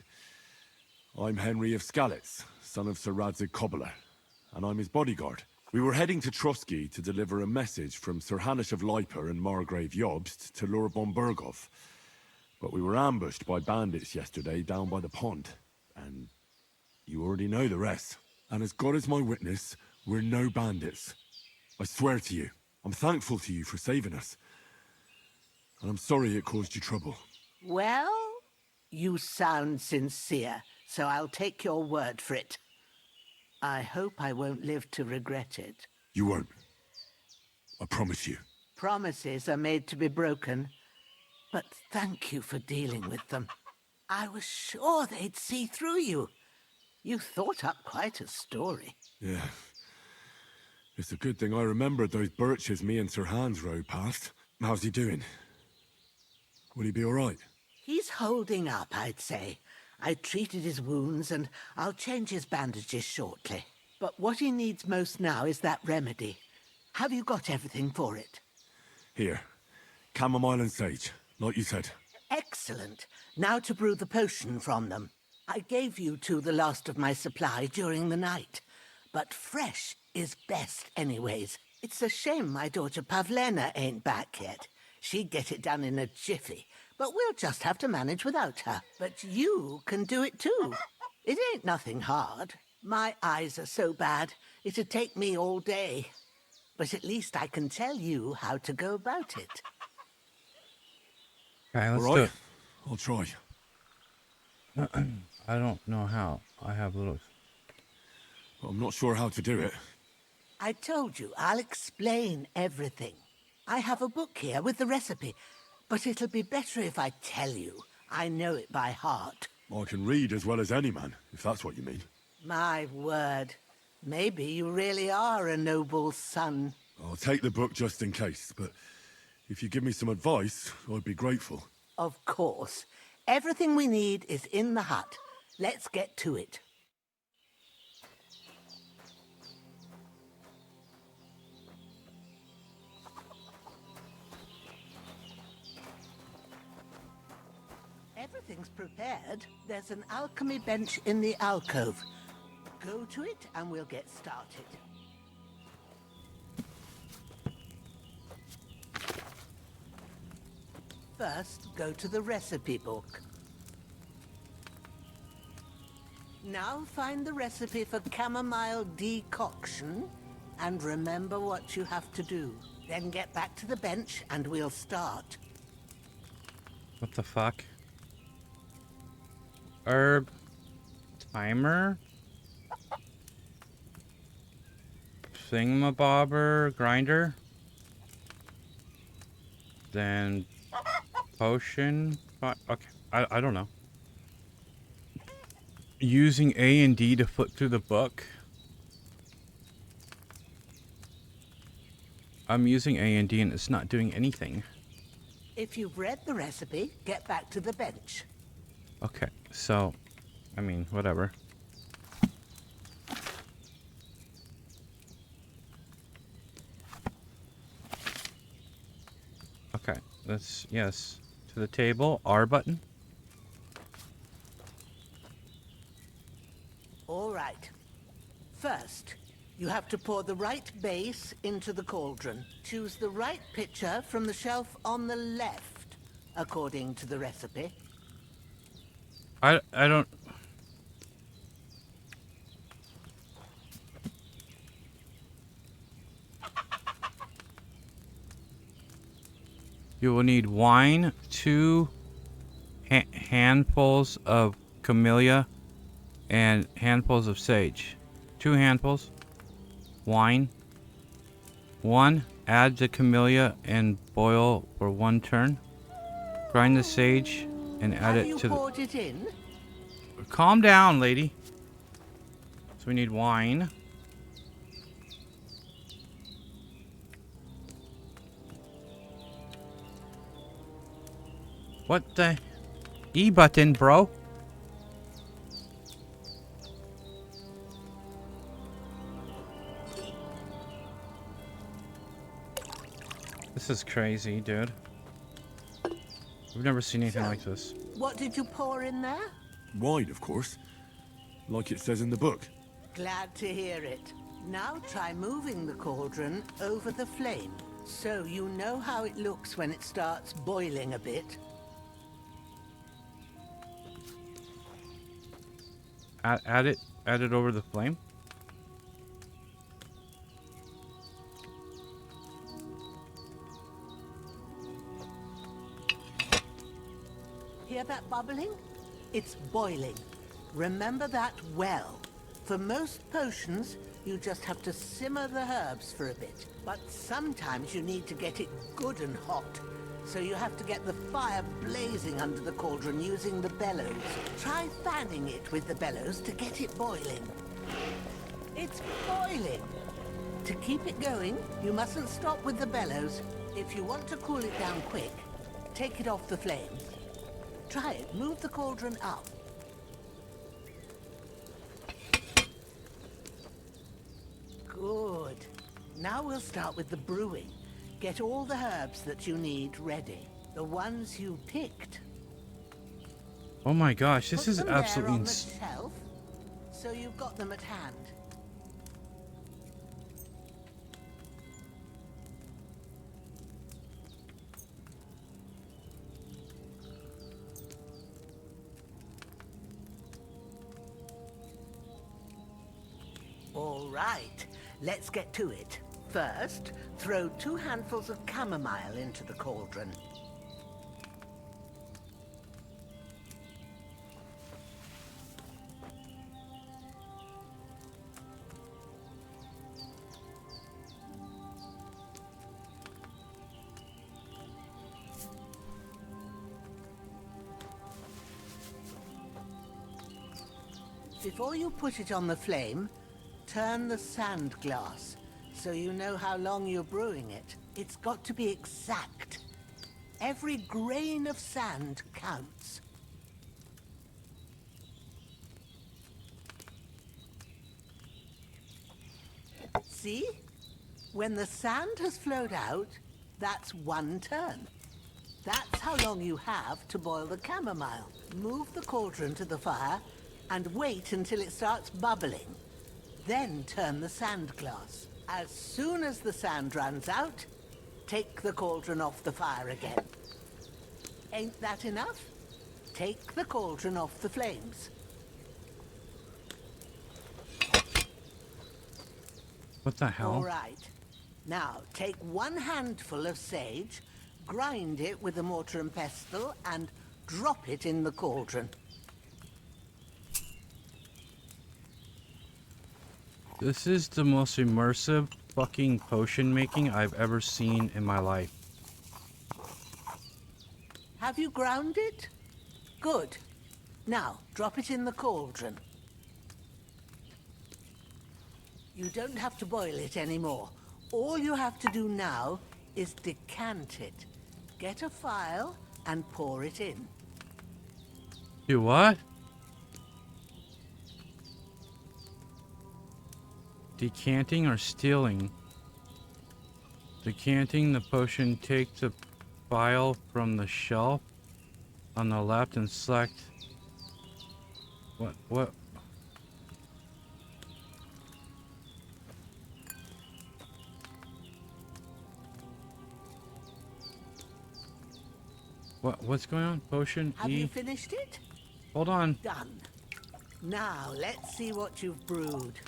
I'm Henry of Skalitz, son of Sir Radzig Kobyla, and I'm his bodyguard. We were heading to Trotsky to deliver a message from Sir Hanush of Leiper and Margrave Jobst to Lord von Bergov. But we were ambushed by bandits yesterday down by the pond, and you already know the rest. And as God is my witness, we're no bandits. I swear to you, I'm thankful to you for saving us. And I'm sorry it caused you trouble. Well, you sound sincere, so I'll take your word for it. I hope I won't live to regret it. You won't. I promise you. Promises are made to be broken, but thank you for dealing with them. I was sure they'd see through you. You thought up quite a story. Yeah. It's a good thing I remembered those birches me and Sir Hans rode past. How's he doing? Will he be all right? He's holding up, I'd say. I treated his wounds, and I'll change his bandages shortly. But what he needs most now is that remedy. Have you got everything for it? Here. Chamomile and sage, like you said. Excellent. Now to brew the potion from them. I gave you two the last of my supply during the night. But fresh is best anyways. It's a shame my daughter Pavlena ain't back yet. She'd get it done in a jiffy. But we'll just have to manage without her. But you can do it too. It ain't nothing hard. My eyes are so bad, it'd take me all day. But at least I can tell you how to go about it. Okay, let's all do right. it. I'll try. I don't know how. I have little... But I'm not sure how to do it. I told you, I'll explain everything. I have a book here with the recipe, but it'll be better if I tell you. I know it by heart. I can read as well as any man, if that's what you mean. My word. Maybe you really are a noble son. I'll take the book just in case, but if you give me some advice, I'd be grateful. Of course. Everything we need is in the hut. Let's get to it. Everything's prepared. There's an alchemy bench in the alcove. Go to it and we'll get started. First, go to the recipe book. Now find the recipe for chamomile decoction and remember what you have to do. Then get back to the bench and we'll start. What the fuck? Herb timer? Thingamabobber grinder? Then potion? Okay, I don't know. Using A and D to flip through the book. I'm using A and D and it's not doing anything. If you've read the recipe, get back to the bench. Okay, so, I mean, whatever. Okay, let's, yes, to the table, R button. All right. First, you have to pour the right base into the cauldron. Choose the right pitcher from the shelf on the left, according to the recipe. I don't... You will need wine, 2 handfuls of camellia, and handfuls of sage. 2 handfuls. Wine. 1. Add the camellia and boil for 1 turn. Grind the sage and add it to the... Poured it in? Calm down, lady. So we need wine. What the... E button, bro? This is crazy, dude. We've never seen anything like this. What did you pour in there? Wine, of course. Like it says in the book. Glad to hear it. Now try moving the cauldron over the flame, so you know how it looks when it starts boiling a bit. Add it over the flame. Hear that bubbling? It's boiling. Remember that well. For most potions, you just have to simmer the herbs for a bit. But sometimes you need to get it good and hot. So you have to get the fire blazing under the cauldron using the bellows. Try fanning it with the bellows to get it boiling. It's boiling. To keep it going, you mustn't stop with the bellows. If you want to cool it down quick, take it off the flames. Try it. Move the cauldron up. Good. Now we'll start with the brewing. Get all the herbs that you need ready. The ones you picked. Oh my gosh, this Put is them absolutely there on the insane. shelf, so you've got them at hand. All right, let's get to it. First, throw 2 handfuls of chamomile into the cauldron. Before you put it on the flame, turn the sand glass so you know how long you're brewing it. It's got to be exact. Every grain of sand counts. See? When the sand has flowed out, that's 1 turn. That's how long you have to boil the chamomile. Move the cauldron to the fire and wait until it starts bubbling. Then turn the sand glass. As soon as the sand runs out, take the cauldron off the fire again. Ain't that enough? Take the cauldron off the flames. What the hell? All right. Now, take 1 handful of sage, grind it with a mortar and pestle, and drop it in the cauldron. This is the most immersive fucking potion making I've ever seen in my life. Have you ground it? Good. Now, drop it in the cauldron. You don't have to boil it anymore. All you have to do now is decant it. Get a phial and pour it in. Do what? Decanting or stealing? Decanting the potion, take the phial from the shelf on the left and select... What? What's going on? Potion Have E. you finished it? Hold on. Done. Now, let's see what you've brewed.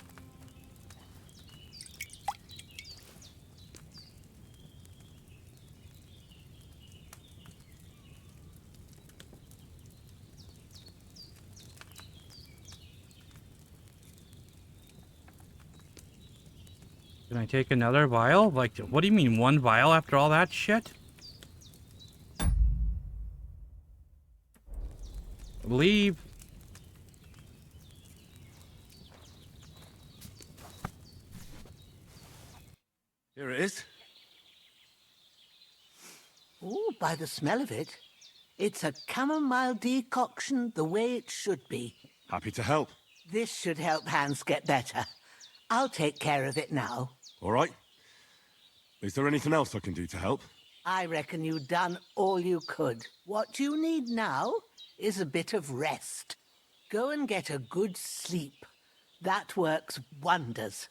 Can I take another vial? Like, what do you mean 1 vial after all that shit? Leave. Here it is. Ooh, by the smell of it, it's a chamomile decoction the way it should be. Happy to help. This should help Hans get better. I'll take care of it now. All right. Is there anything else I can do to help? I reckon you've done all you could. What you need now is a bit of rest. Go and get a good sleep. That works wonders.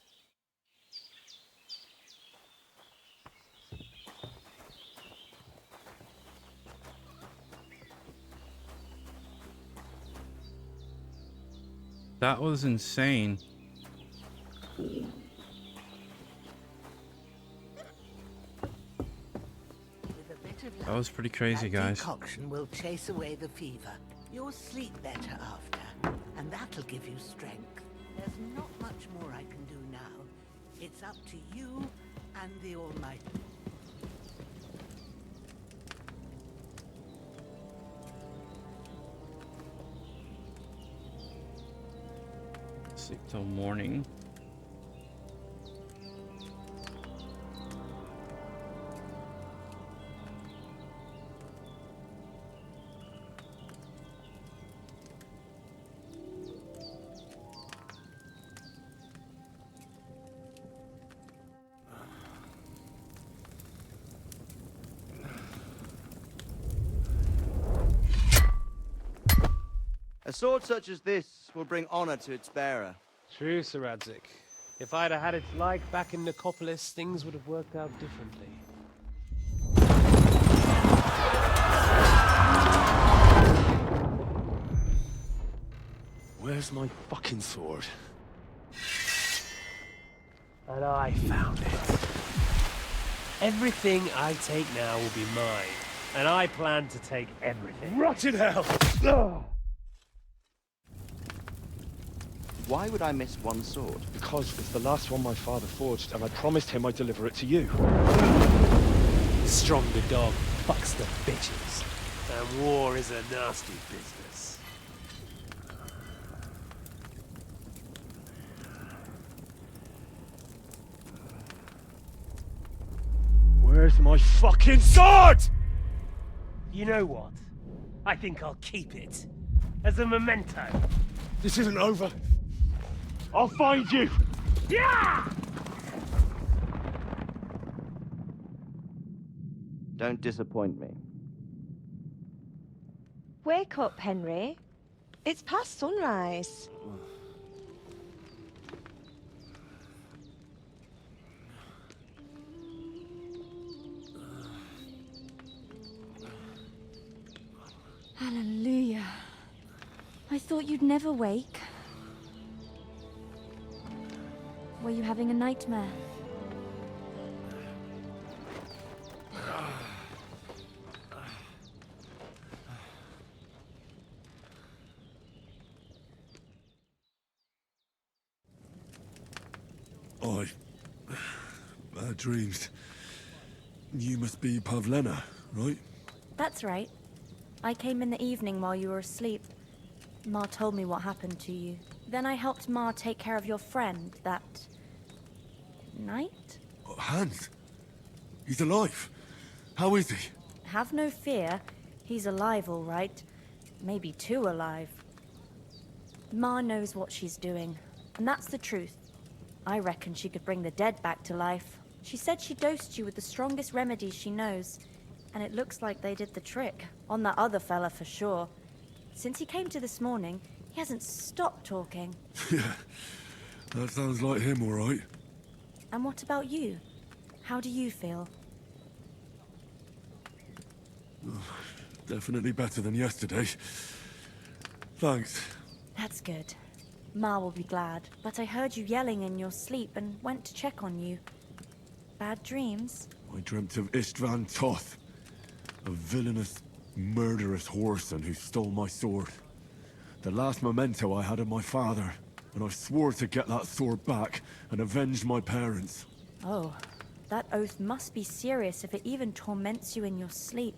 That was insane. That was pretty crazy, guys. Decoction will chase away the fever. You'll sleep better after, and that'll give you strength. There's not much more I can do now. It's up to you and the Almighty. Sleep till morning. A sword such as this will bring honor to its bearer. True, Sir Radzig. If I'd have had its like back in Nicopolis, things would have worked out differently. Where's my fucking sword? And I found it. Everything I take now will be mine, and I plan to take everything. Rotted hell! Why would I miss one sword? Because it's the last one my father forged, and I promised him I'd deliver it to you. Stronger dog fucks the bitches, and war is a nasty business. Where's my fucking sword? You know what? I think I'll keep it. As a memento. This isn't over. I'll find you. Yeah! Don't disappoint me. Wake up, Henry. It's past sunrise. Hallelujah. I thought you'd never wake. Were you having a nightmare? Bad dreams. You must be Pavlena, right? That's right. I came in the evening while you were asleep. Ma told me what happened to you. Then I helped Ma take care of your friend that night? Hans? He's alive. How is he? Have no fear. He's alive, all right. Maybe too alive. Ma knows what she's doing, and that's the truth. I reckon she could bring the dead back to life. She said she dosed you with the strongest remedies she knows, and it looks like they did the trick. On that other fella for sure. Since he came to this morning, he hasn't stopped talking. Yeah, that sounds like him, all right. And what about you? How do you feel? Definitely better than yesterday. Thanks. That's good. Ma will be glad, but I heard you yelling in your sleep and went to check on you. Bad dreams? I dreamt of Istvan Toth, a villainous, murderous whoreson who stole my sword. The last memento I had of my father, and I swore to get that sword back and avenge my parents. Oh, that oath must be serious if it even torments you in your sleep.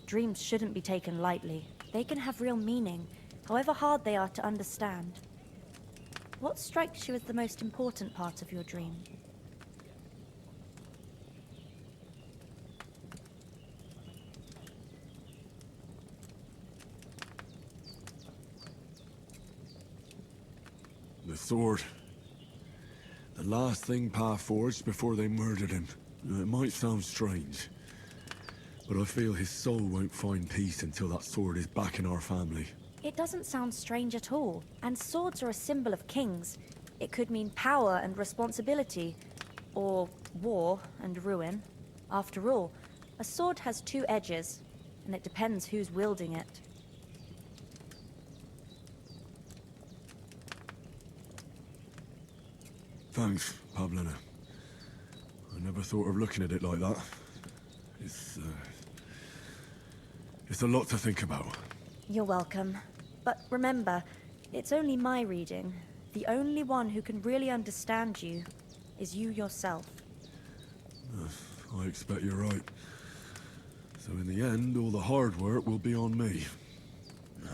Dreams shouldn't be taken lightly. They can have real meaning, however hard they are to understand. What strikes you as the most important part of your dream? The sword. The last thing Pa forged before they murdered him. It might sound strange, but I feel his soul won't find peace until that sword is back in our family. It doesn't sound strange at all, and swords are a symbol of kings. It could mean power and responsibility, or war and ruin. After all, a sword has two edges, and it depends who's wielding it. Thanks, Pavlena. I never thought of looking at it like that. It's a lot to think about. You're welcome. But remember, it's only my reading. The only one who can really understand you is you yourself. I expect you're right. So in the end, all the hard work will be on me.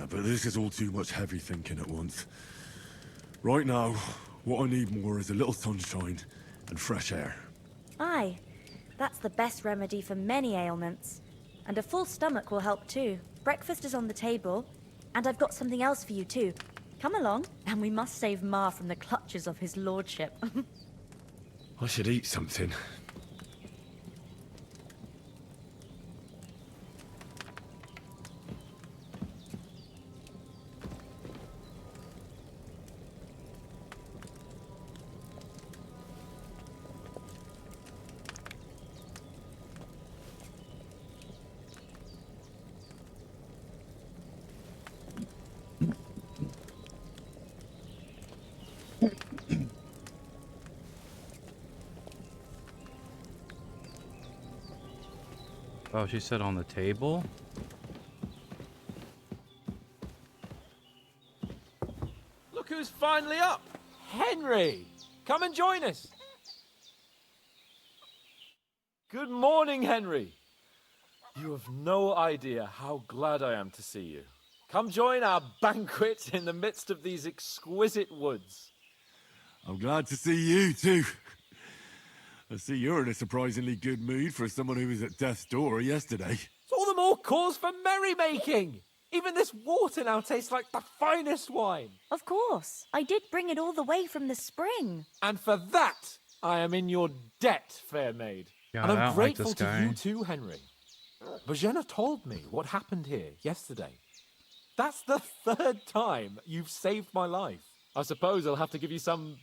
But this is all too much heavy thinking at once. Right now, what I need more is a little sunshine and fresh air. Aye, that's the best remedy for many ailments. And a full stomach will help too. Breakfast is on the table, and I've got something else for you too. Come along, and we must save Ma from the clutches of his lordship. I should eat something. Oh, she said on the table? Look who's finally up! Henry! Come and join us! Good morning, Henry! You have no idea how glad I am to see you. Come join our banquet in the midst of these exquisite woods. I'm glad to see you too. I see you're in a surprisingly good mood for someone who was at death's door yesterday. It's all the more cause for merrymaking. Even this water now tastes like the finest wine. Of course. I did bring it all the way from the spring. And for that, I am in your debt, fair maid. God, and I I'm don't like grateful this to guy. you too, Henry. Bajena told me what happened here yesterday. That's the third time you've saved my life. I suppose I'll have to give you some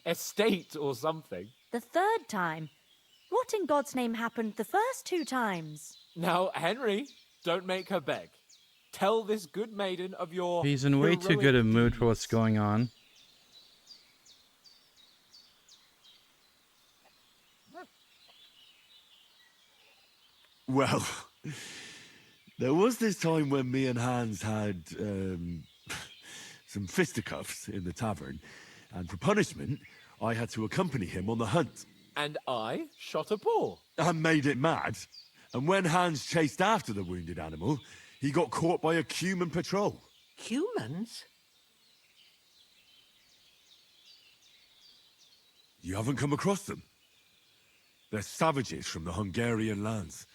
estate or something. The third time? What in God's name happened the first 2 times? Now, Henry, don't make her beg. Tell this good maiden of your He's in way too heroic good a mood for what's going on. Well, there was this time when me and Hans had some fisticuffs in the tavern, and for punishment, I had to accompany him on the hunt. And I shot a boar. I made it mad. And when Hans chased after the wounded animal, he got caught by a Cuman patrol. Humans? You haven't come across them? They're savages from the Hungarian lands.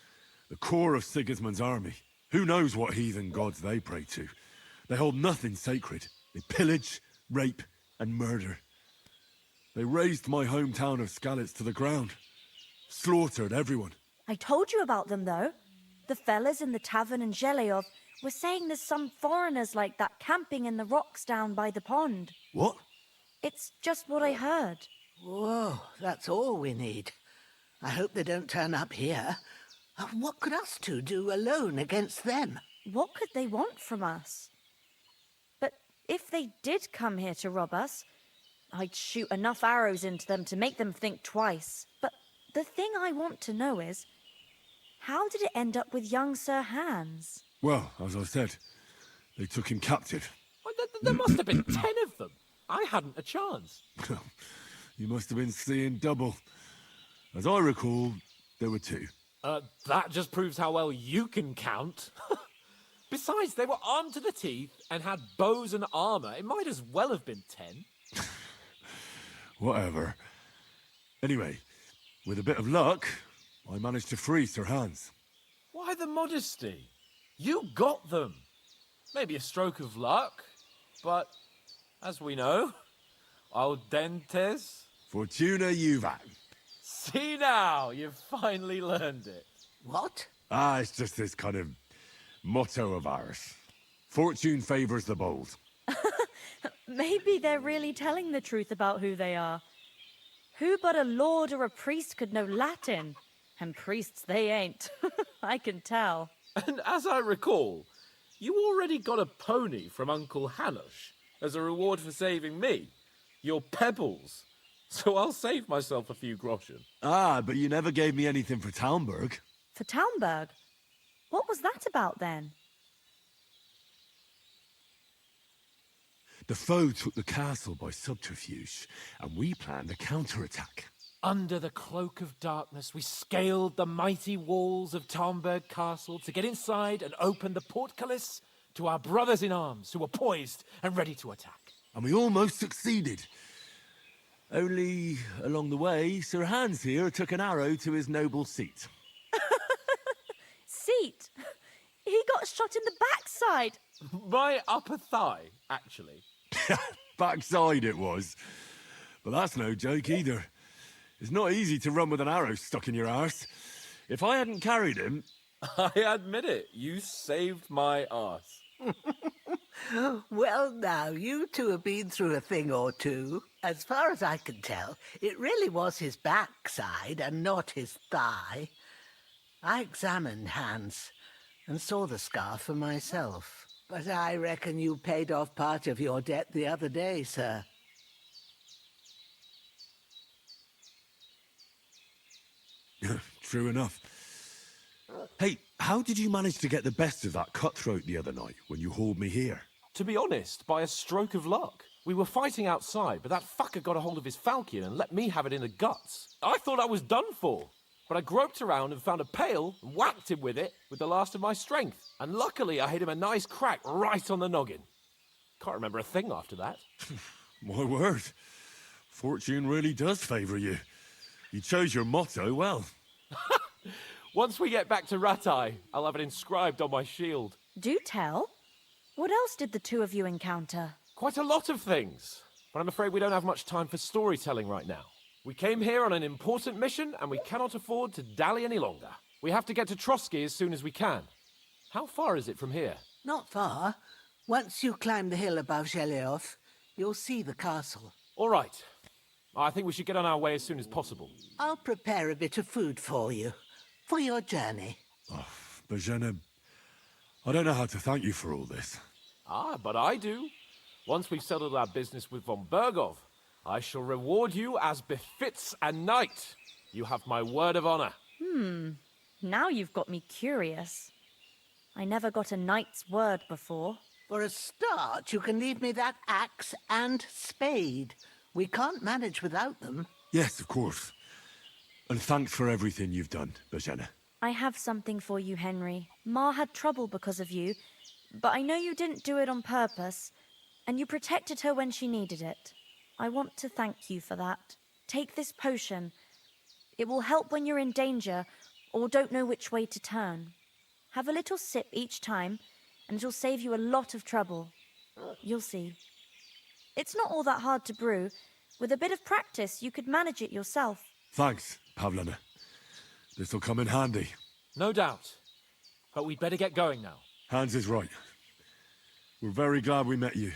The core of Sigismund's army. Who knows what heathen gods they pray to? They hold nothing sacred. They pillage, rape, and murder. They razed my hometown of Skalitz to the ground. Slaughtered everyone. I told you about them, though. The fellas in the tavern in Zheleov were saying there's some foreigners like that camping in the rocks down by the pond. What? It's just what I heard. Whoa, that's all we need. I hope they don't turn up here. What could us two do alone against them? What could they want from us? But if they did come here to rob us, I'd shoot enough arrows into them to make them think twice. But the thing I want to know is, how did it end up with young Sir Hans? Well, as I said, they took him captive. Well, there must have been 10 of them. I hadn't a chance. You must have been seeing double. As I recall, there were 2. That just proves how well you can count. Besides, they were armed to the teeth and had bows and armor. It might as well have been 10. Whatever. Anyway, with a bit of luck, I managed to free Sir Hans. Why the modesty? You got them. Maybe a stroke of luck, but as we know, al dentes. Fortuna juvat. See now, you've finally learned it. What? It's just this kind of motto of ours. Fortune favors the bold. Maybe they're really telling the truth about who they are. Who but a lord or a priest could know Latin? And priests they ain't. I can tell. And as I recall, you already got a pony from Uncle Hanush as a reward for saving me. Your pebbles. So I'll save myself a few groschen. But you never gave me anything for Talmberg. For Talmberg? What was that about then? The foe took the castle by subterfuge, and we planned a counterattack. Under the cloak of darkness, we scaled the mighty walls of Talmberg Castle to get inside and open the portcullis to our brothers in arms who were poised and ready to attack. And we almost succeeded. Only, along the way, Sir Hans here took an arrow to his noble seat. Seat? He got shot in the backside. My upper thigh, actually. Backside it was. But that's no joke either. It's not easy to run with an arrow stuck in your arse. If I hadn't carried him... I admit it, you saved my arse. Well, now, you two have been through a thing or two. As far as I can tell, it really was his backside and not his thigh. I examined Hans and saw the scar for myself. But I reckon you paid off part of your debt the other day, sir. True enough. Hey, how did you manage to get the best of that cutthroat the other night when you hauled me here? To be honest, by a stroke of luck. We were fighting outside, but that fucker got a hold of his falchion and let me have it in the guts. I thought I was done for. But I groped around and found a pail and whacked him with it with the last of my strength. And luckily I hit him a nice crack right on the noggin. Can't remember a thing after that. My word. Fortune really does favour you. You chose your motto well. Once we get back to Rattay, I'll have it inscribed on my shield. Do tell. What else did the two of you encounter? Quite a lot of things, but I'm afraid we don't have much time for storytelling right now. We came here on an important mission, and we cannot afford to dally any longer. We have to get to Trotsky as soon as we can. How far is it from here? Not far. Once you climb the hill above Geleoth, you'll see the castle. All right. I think we should get on our way as soon as possible. I'll prepare a bit of food for you, for your journey. Bozhena, I don't know how to thank you for all this. Ah, but I do. Once we've settled our business with von Bergov, I shall reward you as befits a knight. You have my word of honor. Now you've got me curious. I never got a knight's word before. For a start, you can leave me that axe and spade. We can't manage without them. Yes, of course. And thanks for everything you've done, Bozhena. I have something for you, Henry. Ma had trouble because of you, but I know you didn't do it on purpose, and you protected her when she needed it. I want to thank you for that. Take this potion. It will help when you're in danger or don't know which way to turn. Have a little sip each time, and it'll save you a lot of trouble. You'll see. It's not all that hard to brew. With a bit of practice, you could manage it yourself. Thanks, Pavlana. This'll come in handy. No doubt. But we'd better get going now. Hans is right. We're very glad we met you.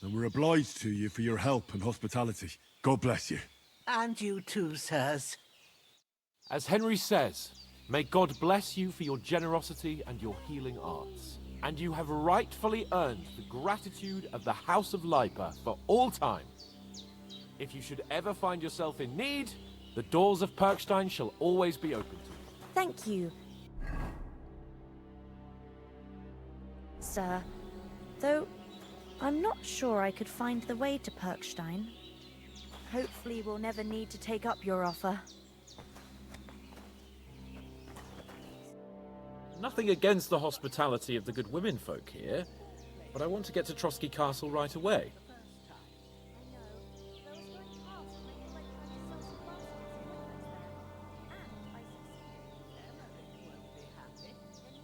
And we're obliged to you for your help and hospitality. God bless you. And you too, sirs. As Henry says, may God bless you for your generosity and your healing arts. And you have rightfully earned the gratitude of the House of Lipa for all time. If you should ever find yourself in need, the doors of Perkstein shall always be open to you. Thank you, sir. Though, I'm not sure I could find the way to Perkstein. Hopefully we'll never need to take up your offer. Nothing against the hospitality of the good women folk here, but I want to get to Trotsky Castle right away.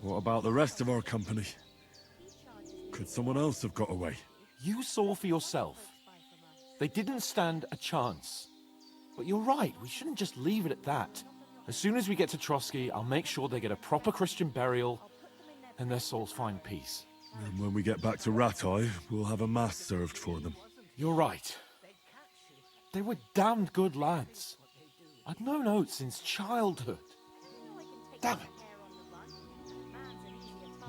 What about the rest of our company? Could someone else have got away? You saw for yourself. They didn't stand a chance. But you're right, we shouldn't just leave it at that. As soon as we get to Trotsky, I'll make sure they get a proper Christian burial and their souls find peace. And when we get back to Rattay, we'll have a mass served for them. You're right. They were damned good lads. I'd known Oates since childhood. Damn it.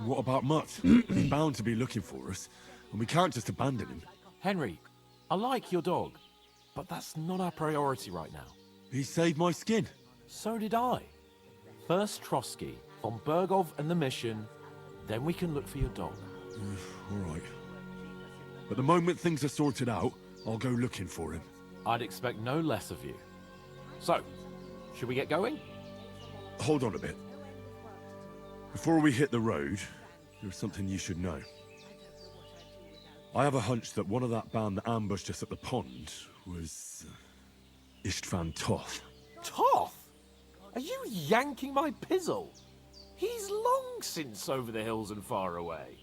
What about Mutt? He's bound to be looking for us, and we can't just abandon him. Henry, I like your dog, but that's not our priority right now. He saved my skin. So did I. First Trotsky, von Bergov and the mission, then we can look for your dog. All right. But the moment things are sorted out, I'll go looking for him. I'd expect no less of you. So, should we get going? Hold on a bit. Before we hit the road, there's something you should know. I have a hunch that one of that band that ambushed us at the pond was Istvan Toth. Toth? Are you yanking my pizzle? He's long since over the hills and far away.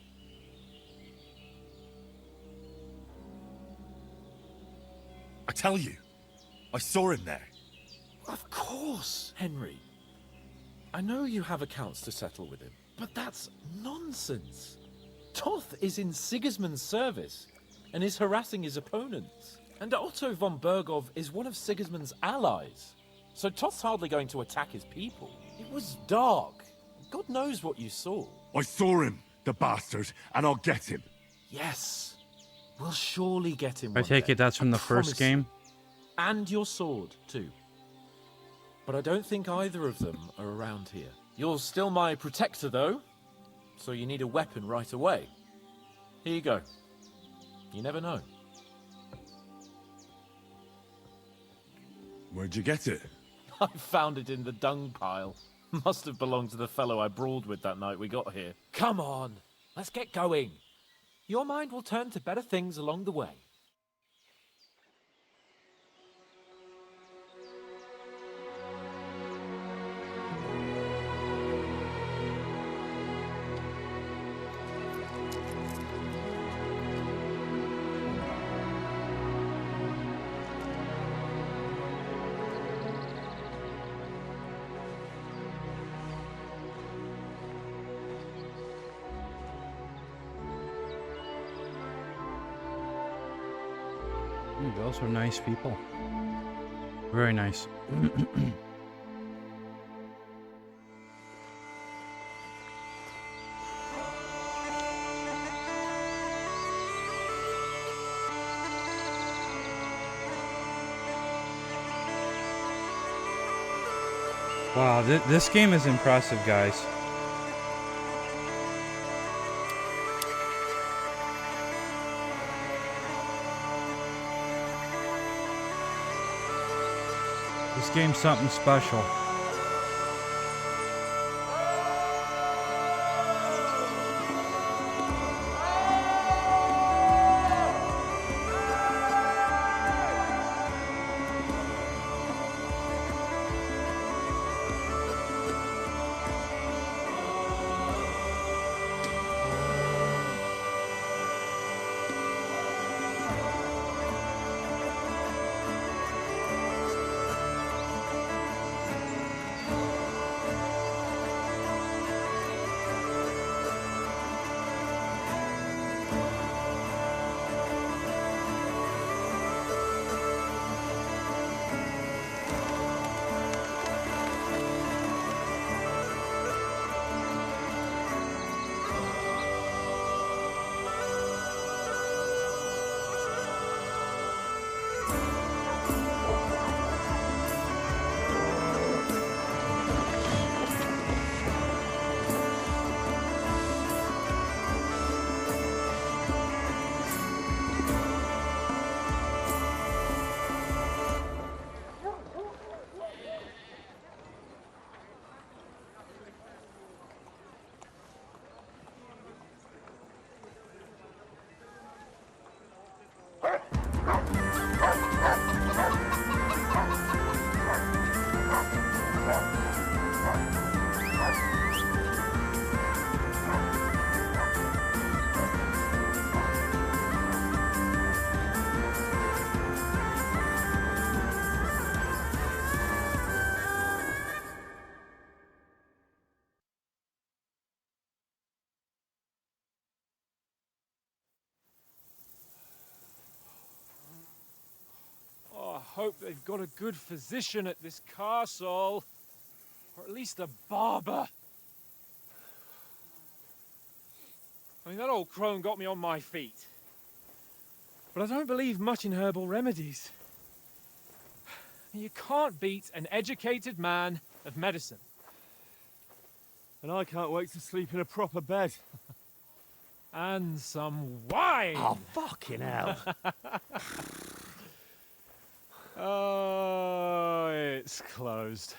I tell you, I saw him there. Of course, Henry. I know you have accounts to settle with him, but that's nonsense. Toth is in Sigismund's service and is harassing his opponents. And Otto von Bergov is one of Sigismund's allies. So Toth's hardly going to attack his people. It was dark. God knows what you saw. I saw him, the bastard, and I'll get him. Yes. We'll surely get him I one take day. it that's from the first promise you. game? And your sword, too. But I don't think either of them are around here. You're still my protector, though, so you need a weapon right away. Here you go. You never know. Where'd you get it? I found it in the dung pile. Must have belonged to the fellow I brawled with that night we got here. Come on, let's get going. Your mind will turn to better things along the way. Those are nice people. Very nice. Wow, this game is impressive, guys. This game's something special. Oh, I hope they've got a good physician at this castle. Or at least a barber. I mean, that old crone got me on my feet. But I don't believe much in herbal remedies. You can't beat an educated man of medicine. And I can't wait to sleep in a proper bed. And some wine! Oh, fucking hell. Oh, it's closed.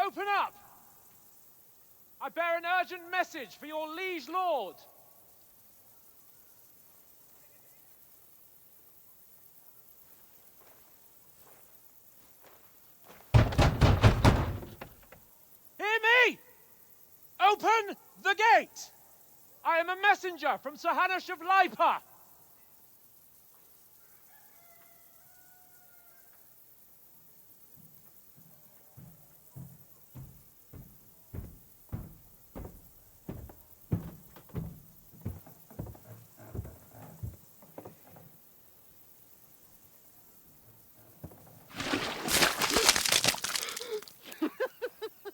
Open up! I bear an urgent message for your liege lord. Hear me! Open the gate! I am a messenger from Sir Hanush of Lipa.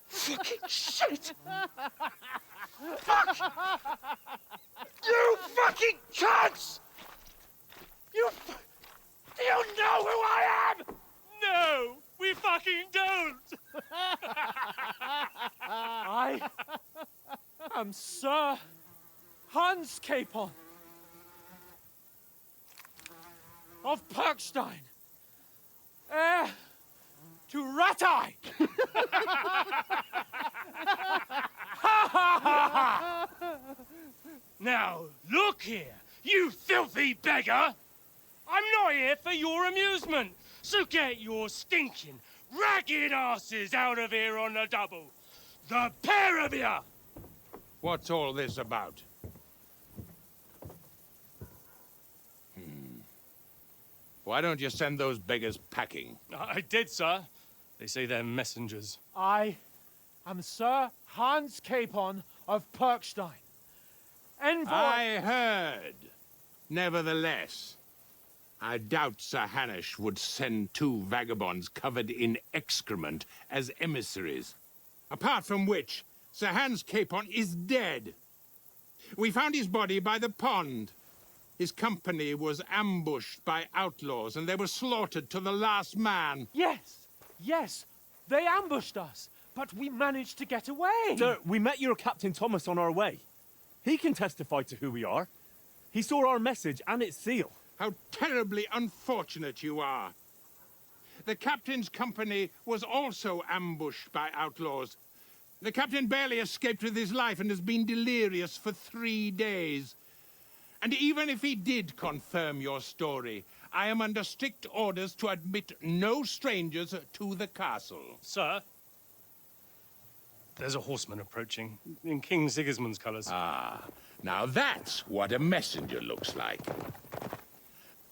Fucking shit! Fuck! You fucking cunts! Do you know who I am? No, we fucking don't! I am Sir Hans Capon of Perkstein, heir to Ratai! Now, look here, you filthy beggar! I'm not here for your amusement, so get your stinking, ragged asses out of here on the double. The pair of you! What's all this about? Why don't you send those beggars packing? I did, sir. They say they're messengers. I am Sir Hans Capon of Perkstein. Envoy... I heard. Nevertheless, I doubt Sir Hanush would send 2 vagabonds covered in excrement as emissaries. Apart from which, Sir Hans Capon is dead. We found his body by the pond. His company was ambushed by outlaws, and they were slaughtered to the last man. Yes, yes, they ambushed us, but we managed to get away. Sir, we met your Captain Thomas on our way. He can testify to who we are. He saw our message and its seal. How terribly unfortunate you are. The captain's company was also ambushed by outlaws. The captain barely escaped with his life and has been delirious for 3 days. And even if he did confirm your story, I am under strict orders to admit no strangers to the castle. Sir, there's a horseman approaching in King Sigismund's colours. Ah, now that's what a messenger looks like.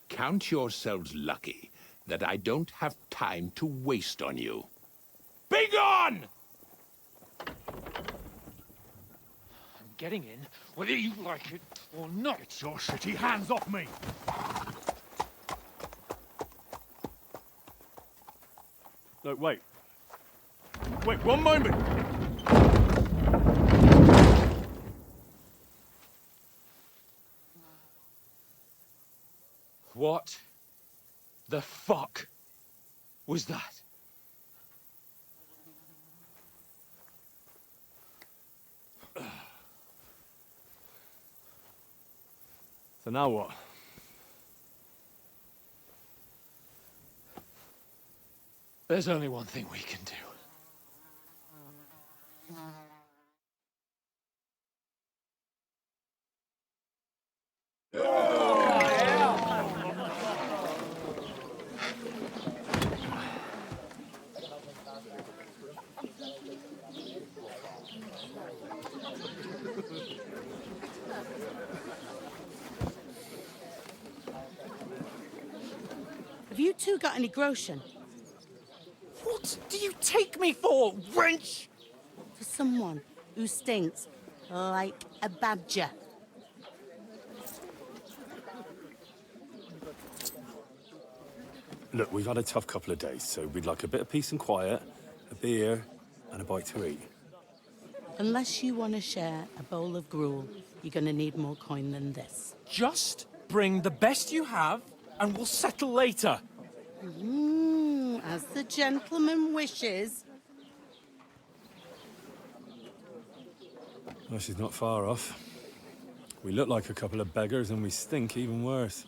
Count yourselves lucky that I don't have time to waste on you. Be gone! I'm getting in, whether you like it or not. Your shitty hands off me! No, wait. Wait, one moment! What the fuck was that? So now what? There's only one thing we can do. Have you two got any groschen? What do you take me for, wench? For someone who stinks like a badger. Look, we've had a tough couple of days, so we'd like a bit of peace and quiet, a beer, and a bite to eat. Unless you want to share a bowl of gruel, you're going to need more coin than this. Just bring the best you have, and we'll settle later. As the gentleman wishes. Well, she's not far off. We look like a couple of beggars, and we stink even worse.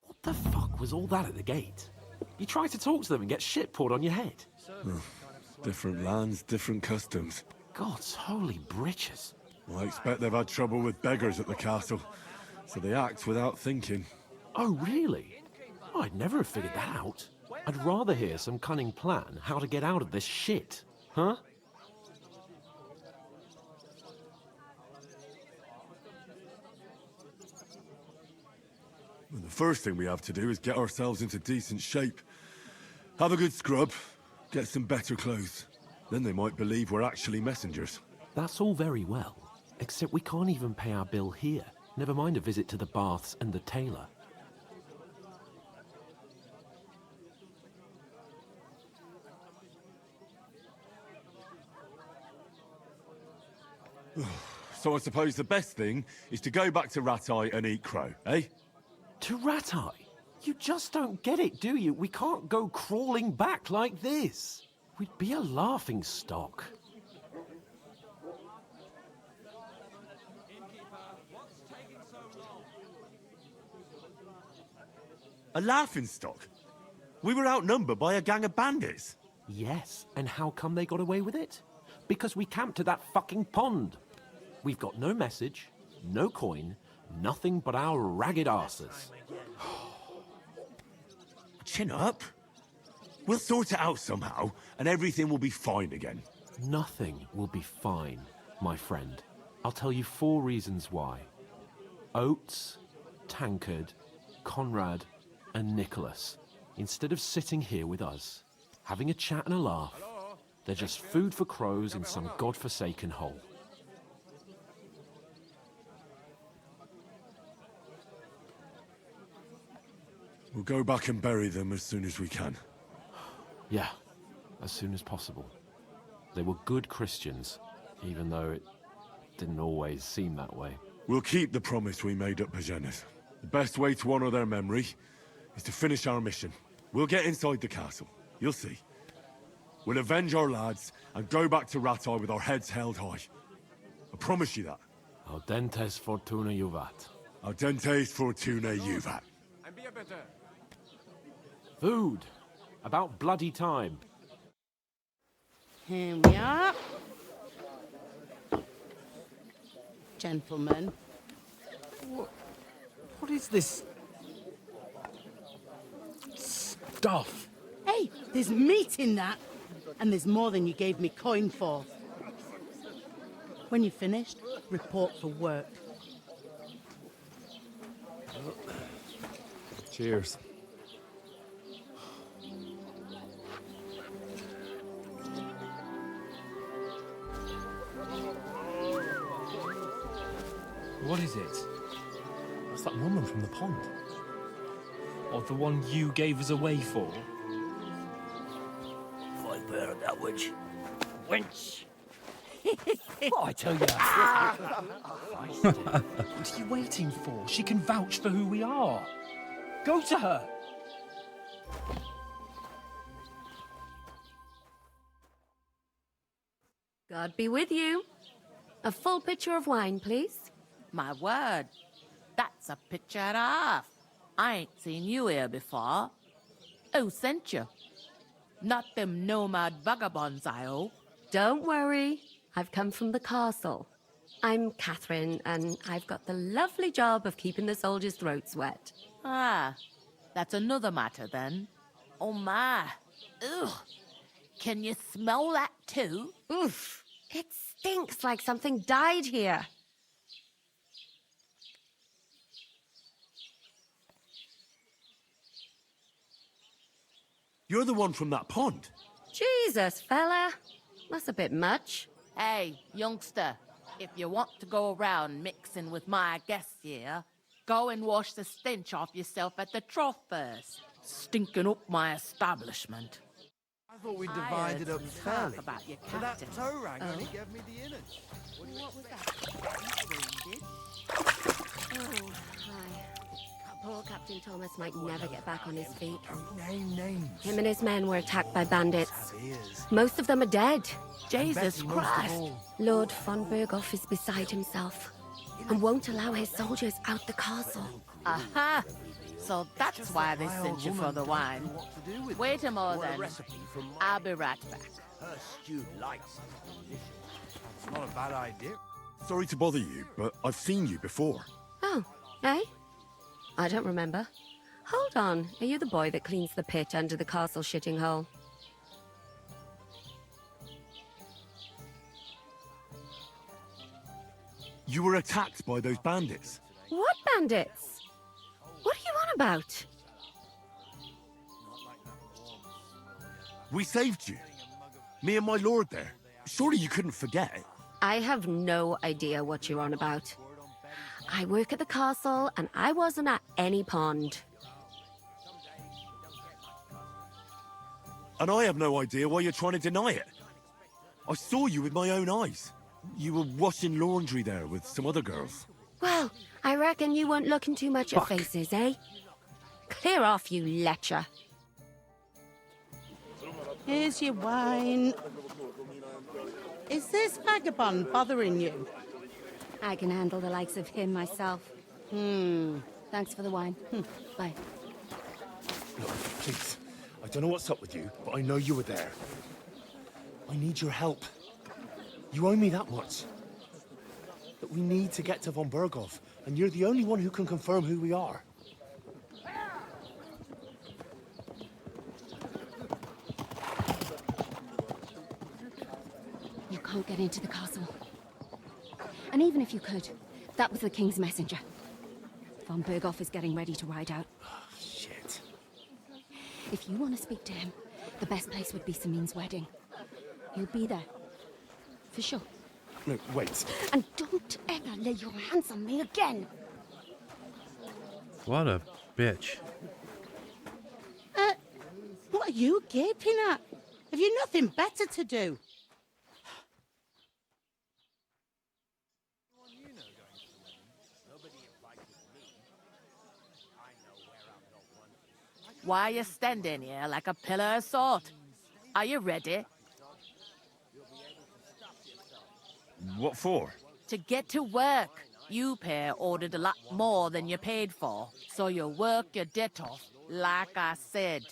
What the fuck was all that at the gate? You try to talk to them and get shit poured on your head. Different lands, different customs. God's holy britches. I expect they've had trouble with beggars at the castle, so they act without thinking. Oh, really? I'd never have figured that out. I'd rather hear some cunning plan how to get out of this shit. Huh? Well, the first thing we have to do is get ourselves into decent shape. Have a good scrub, get some better clothes. Then they might believe we're actually messengers. That's all very well, except we can't even pay our bill here. Never mind a visit to the baths and the tailor. So I suppose the best thing is to go back to Rattay and eat crow, eh? To Rattay? You just don't get it, do you? We can't go crawling back like this. We'd be a laughing stock. A laughingstock? We were outnumbered by a gang of bandits. Yes, and how come they got away with it? Because we camped at that fucking pond. We've got no message, no coin, nothing but our ragged arses. Chin up. We'll sort it out somehow, and everything will be fine again. Nothing will be fine, my friend. I'll tell you 4 reasons why. Oates, Tankard, Conrad, and Nicholas, instead of sitting here with us, having a chat and a laugh, they're just food for crows in some godforsaken hole. We'll go back and bury them as soon as we can. Yeah, as soon as possible. They were good Christians, even though it didn't always seem that way. We'll keep the promise we made at Pagenes. The best way to honor their memory is to finish our mission. We'll get inside the castle. You'll see. We'll avenge our lads and go back to Rattay with our heads held high. I promise you that. Audentes fortuna juvat. Audentes fortuna juvat. Food. About bloody time. Here we are. Gentlemen. What is this stuff? Hey, there's meat in that. And there's more than you gave me coin for. When you're finished, report for work. Cheers. What is it? What's that woman from the pond? Or the one you gave us away for? I've heard that witch. Wench! Oh, I tell you. What are you waiting for? She can vouch for who we are. Go to her. God be with you. A full pitcher of wine, please. My word, that's a picture and a half. I ain't seen you here before. Who sent you? Not them nomad vagabonds, I hope. Don't worry. I've come from the castle. I'm Catherine, and I've got the lovely job of keeping the soldiers' throats wet. Ah, that's another matter then. Oh my. Ugh. Can you smell that too? Oof. It stinks like something died here. You're the one from that pond. Jesus, fella. That's a bit much. Hey, youngster, if you want to go around mixing with my guests here, go and wash the stench off yourself at the trough first. Stinking up my establishment. I thought we divided up fairly. About your But that captain. toe rag Oh? only gave me the innards. What was that? Oh, hi. Poor Captain Thomas might never get back on his feet. Name names. Him and his men were attacked by bandits. Most of them are dead. Jesus Christ! Lord von Berghoff is beside himself and won't allow his soldiers out the castle. Aha! So that's why they sent you for the wine. Wait a moment then. I'll be right back. Her stewed lights. It's not a bad idea. Sorry to bother you, but I've seen you before. Oh, eh? I don't remember. Hold on, are you the boy that cleans the pit under the castle shitting hole? You were attacked by those bandits. What bandits? What are you on about? We saved you. Me and my lord there. Surely you couldn't forget. I have no idea what you're on about. I work at the castle, and I wasn't at any pond. And I have no idea why you're trying to deny it. I saw you with my own eyes. You were washing laundry there with some other girls. Well, I reckon you weren't looking too much at faces, eh? Clear off, you lecher. Here's your wine. Is this vagabond bothering you? I can handle the likes of him myself. Thanks for the wine. Bye. Look, please. I don't know what's up with you, but I know you were there. I need your help. You owe me that much. But we need to get to von Berghoff, and you're the only one who can confirm who we are. You can't get into the castle. And even if you could, that was the king's messenger. Von Berghoff is getting ready to ride out. Shit. If you want to speak to him, the best place would be Samin's wedding. He'll be there. For sure. No, wait. And don't ever lay your hands on me again! What a bitch. What are you gaping at? Have you nothing better to do? Why you standing here like a pillar of salt? Are you ready? What for? To get to work. You pair ordered a lot more than you paid for, so you work your debt off, like I said.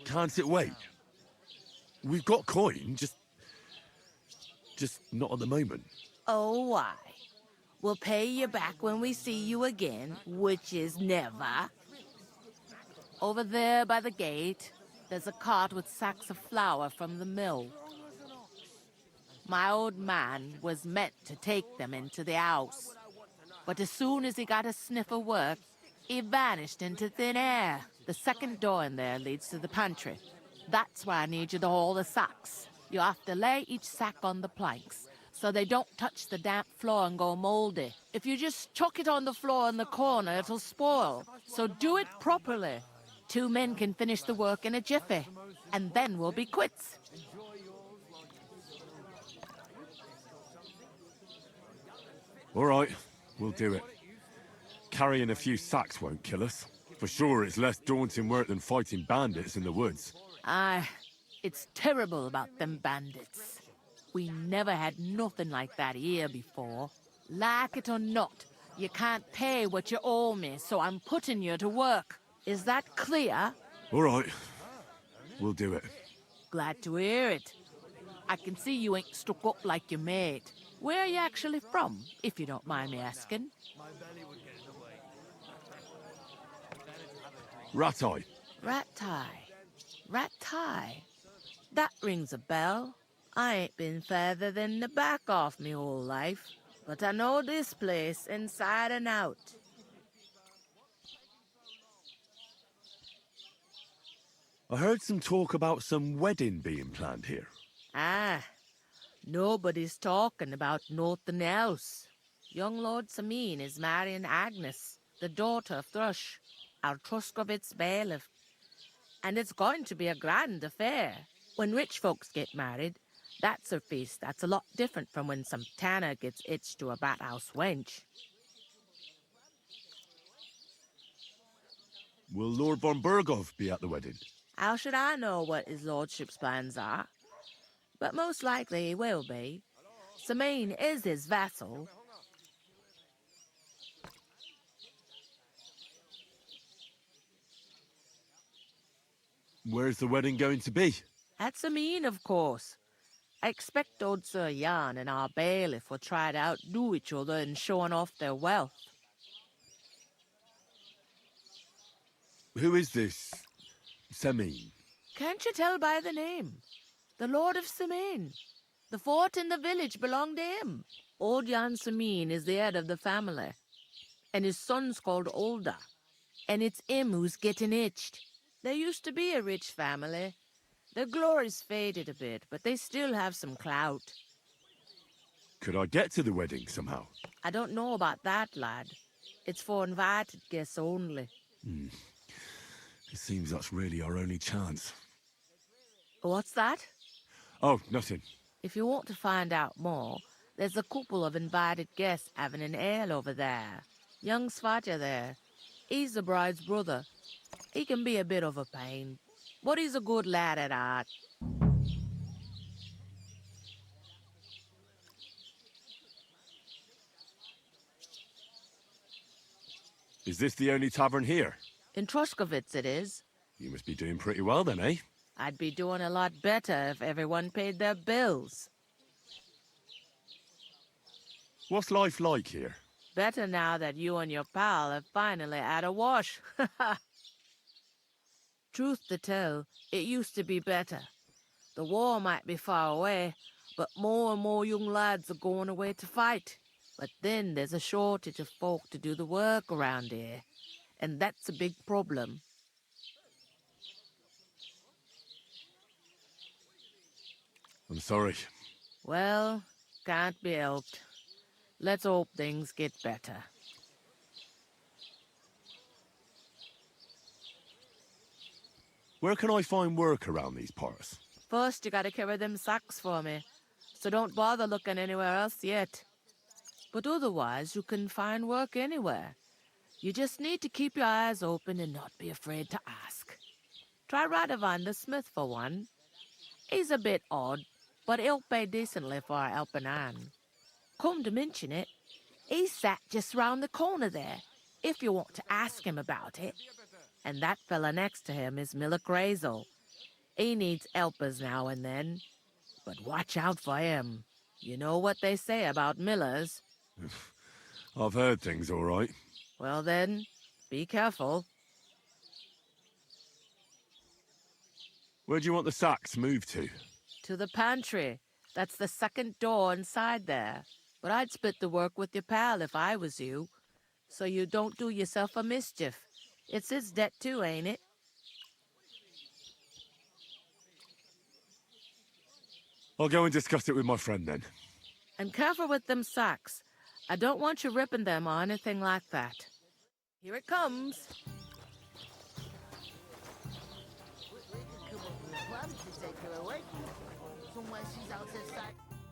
Can't it wait? We've got coin, just not at the moment. Oh, why? We'll pay you back when we see you again, which is never. Over there by the gate, there's a cart with sacks of flour from the mill. My old man was meant to take them into the house. But as soon as he got a sniff of work, he vanished into thin air. The second door in there leads to the pantry. That's why I need you to haul the sacks. You have to lay each sack on the planks, so they don't touch the damp floor and go moldy. If you just chuck it on the floor in the corner, it'll spoil. So do it properly. 2 men can finish the work in a jiffy, and then we'll be quits. All right, we'll do it. Carrying a few sacks won't kill us. For sure, it's less daunting work than fighting bandits in the woods. Aye, it's terrible about them bandits. We never had nothing like that here before. Like it or not, you can't pay what you owe me, so I'm putting you to work. Is that clear? All right, we'll do it. Glad to hear it. I can see you ain't stuck up like your mate. Where are you actually from, if you don't mind me asking? Ratai. Ratai. Ratai. That rings a bell. I ain't been further than the back off me whole life, but I know this place inside and out. I heard some talk about some wedding being planned here. Ah, nobody's talking about nothing else. Young Lord Samin is marrying Agnes, the daughter of Thrush, our Truskovitz bailiff. And it's going to be a grand affair. When rich folks get married, that's a feast that's a lot different from when some tanner gets hitched to a bat-house wench. Will Lord von Berghoff be at the wedding? How should I know what his lordship's plans are? But most likely he will be. Samin is his vassal. Where's the wedding going to be? At Samin, of course. I expect old Sir Jan and our bailiff will try to outdo each other in showing off their wealth. Who is this Samin? Can't you tell by the name? The Lord of Samin. The fort and the village belong to him. Old Jan Samin is the head of the family. And his son's called Olda. And it's him who's getting itched. There used to be a rich family. Their glory's faded a bit, but they still have some clout. Could I get to the wedding somehow? I don't know about that, lad. It's for invited guests only. It seems that's really our only chance. What's that? Oh, nothing. If you want to find out more, there's a couple of invited guests having an ale over there. Young Svatja there. He's the bride's brother. He can be a bit of a pain, but he's a good lad at heart. Is this the only tavern here? In Truskovitz it is. You must be doing pretty well then, eh? I'd be doing a lot better if everyone paid their bills. What's life like here? Better now that you and your pal have finally had a wash. Truth to tell, it used to be better. The war might be far away, but more and more young lads are going away to fight. But then there's a shortage of folk to do the work around here, and that's a big problem. I'm sorry. Well, can't be helped. Let's hope things get better. Where can I find work around these parts? First, you gotta carry them sacks for me, so don't bother looking anywhere else yet. But otherwise, you can find work anywhere. You just need to keep your eyes open and not be afraid to ask. Try Radovan the smith for one. He's a bit odd, but he'll pay decently for a helping hand. Come to mention it, he's sat just round the corner there, if you want to ask him about it. And that fella next to him is Miller Crazel. He needs helpers now and then, but watch out for him. You know what they say about Millers. I've heard things all right. Well then, be careful. Where do you want the sacks moved to? To the pantry. That's the second door inside there. But I'd split the work with your pal if I was you, so you don't do yourself a mischief. It's his debt too, ain't it? I'll go and discuss it with my friend then. And careful with them sacks. I don't want you ripping them or anything like that. Here it comes.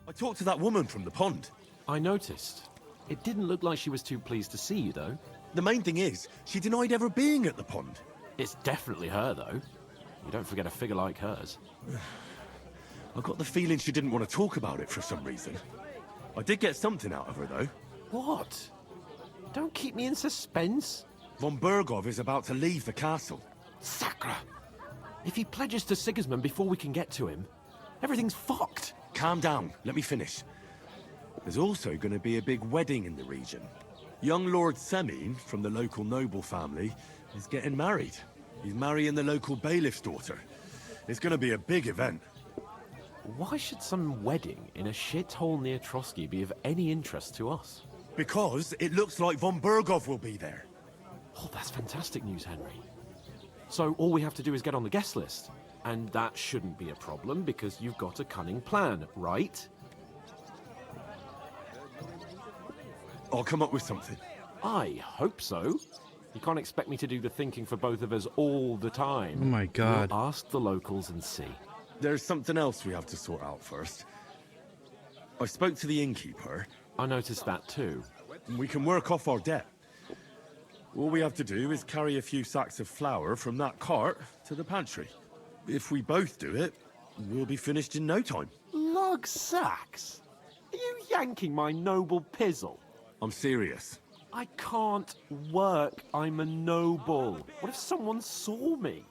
I talked to that woman from the pond. I noticed. It didn't look like she was too pleased to see you, though. The main thing is, she denied ever being at the pond. It's definitely her, though. You don't forget a figure like hers. I got the feeling she didn't want to talk about it for some reason. I did get something out of her, though. What? Don't keep me in suspense. Von Bergov is about to leave the castle. Sacra! If he pledges to Sigismund before we can get to him, everything's fucked. Calm down. Let me finish. There's also going to be a big wedding in the region. Young Lord Semin, from the local noble family, is getting married. He's marrying the local bailiff's daughter. It's going to be a big event. Why should some wedding in a shithole near Trotsky be of any interest to us? Because it looks like Von Bergov will be there. Oh, that's fantastic news, Henry. So all we have to do is get on the guest list. And that shouldn't be a problem because you've got a cunning plan, right? I'll come up with something. I hope so. You can't expect me to do the thinking for both of us all the time. Oh my God. We'll ask the locals and see. There's something else we have to sort out first. I spoke to the innkeeper. I noticed that too. We can work off our debt. All we have to do is carry a few sacks of flour from that cart to the pantry. If we both do it, we'll be finished in no time. Lug sacks? Are you yanking my noble pizzle? I'm serious. I can't work. I'm a noble. What if someone saw me?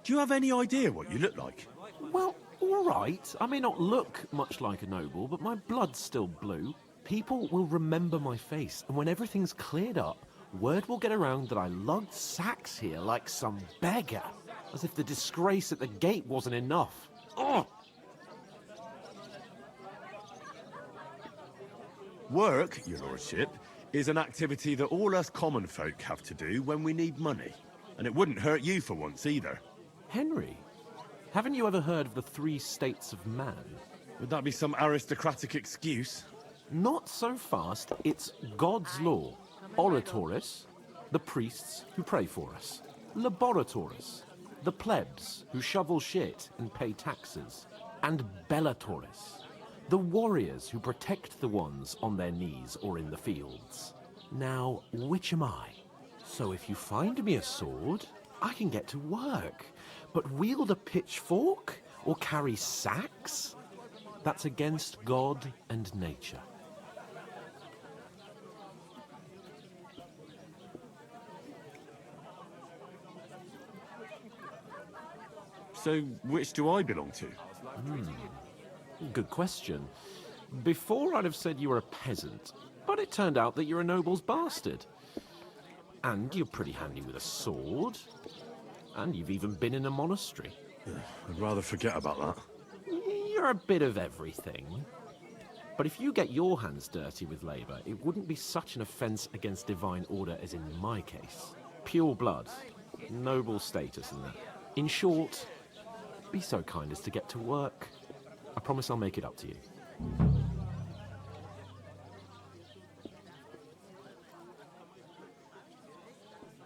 Do you have any idea what you look like? Well, all right. I may not look much like a noble, but my blood's still blue. People will remember my face, and when everything's cleared up, word will get around that I lugged sacks here like some beggar. As if the disgrace at the gate wasn't enough. Oh! Work, your lordship, is an activity that all us common folk have to do when we need money. And it wouldn't hurt you for once either. Henry, haven't you ever heard of the 3 states of man? Would that be some aristocratic excuse? Not so fast. It's God's law. Oratoris, the priests who pray for us. Laboratoris, the plebs who shovel shit and pay taxes. And Bellatoris, the warriors who protect the ones on their knees or in the fields. Now, which am I? So if you find me a sword, I can get to work. But wield a pitchfork or carry sacks? That's against God and nature. So, which do I belong to? Good question. Before I'd have said you were a peasant, but it turned out that you're a noble's bastard. And you're pretty handy with a sword. And you've even been in a monastery. I'd rather forget about that. You're a bit of everything. But if you get your hands dirty with labor, it wouldn't be such an offense against divine order as in my case. Pure blood, noble status and that. In short, be so kind as to get to work. I promise I'll make it up to you.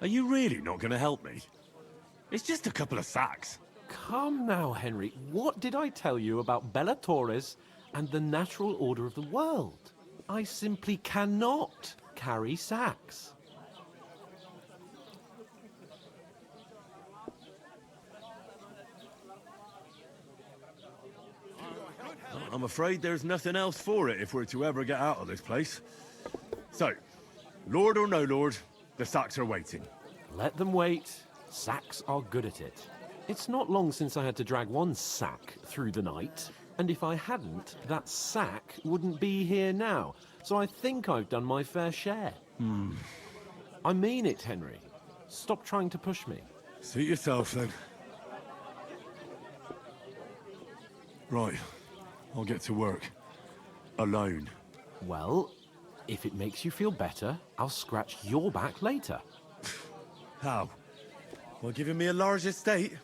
Are you really not going to help me? It's just a couple of sacks. Come now, Henry. What did I tell you about Bella Torres and the natural order of the world? I simply cannot carry sacks. I'm afraid there's nothing else for it if we're to ever get out of this place. So, lord or no lord, the sacks are waiting. Let them wait. Sacks are good at it. It's not long since I had to drag one sack through the night, and if I hadn't, that sack wouldn't be here now. So I think I've done my fair share. I mean it, Henry. Stop trying to push me. Suit yourself, then. Right. I'll get to work. Alone. Well, if it makes you feel better, I'll scratch your back later. How? Well, giving me a large estate?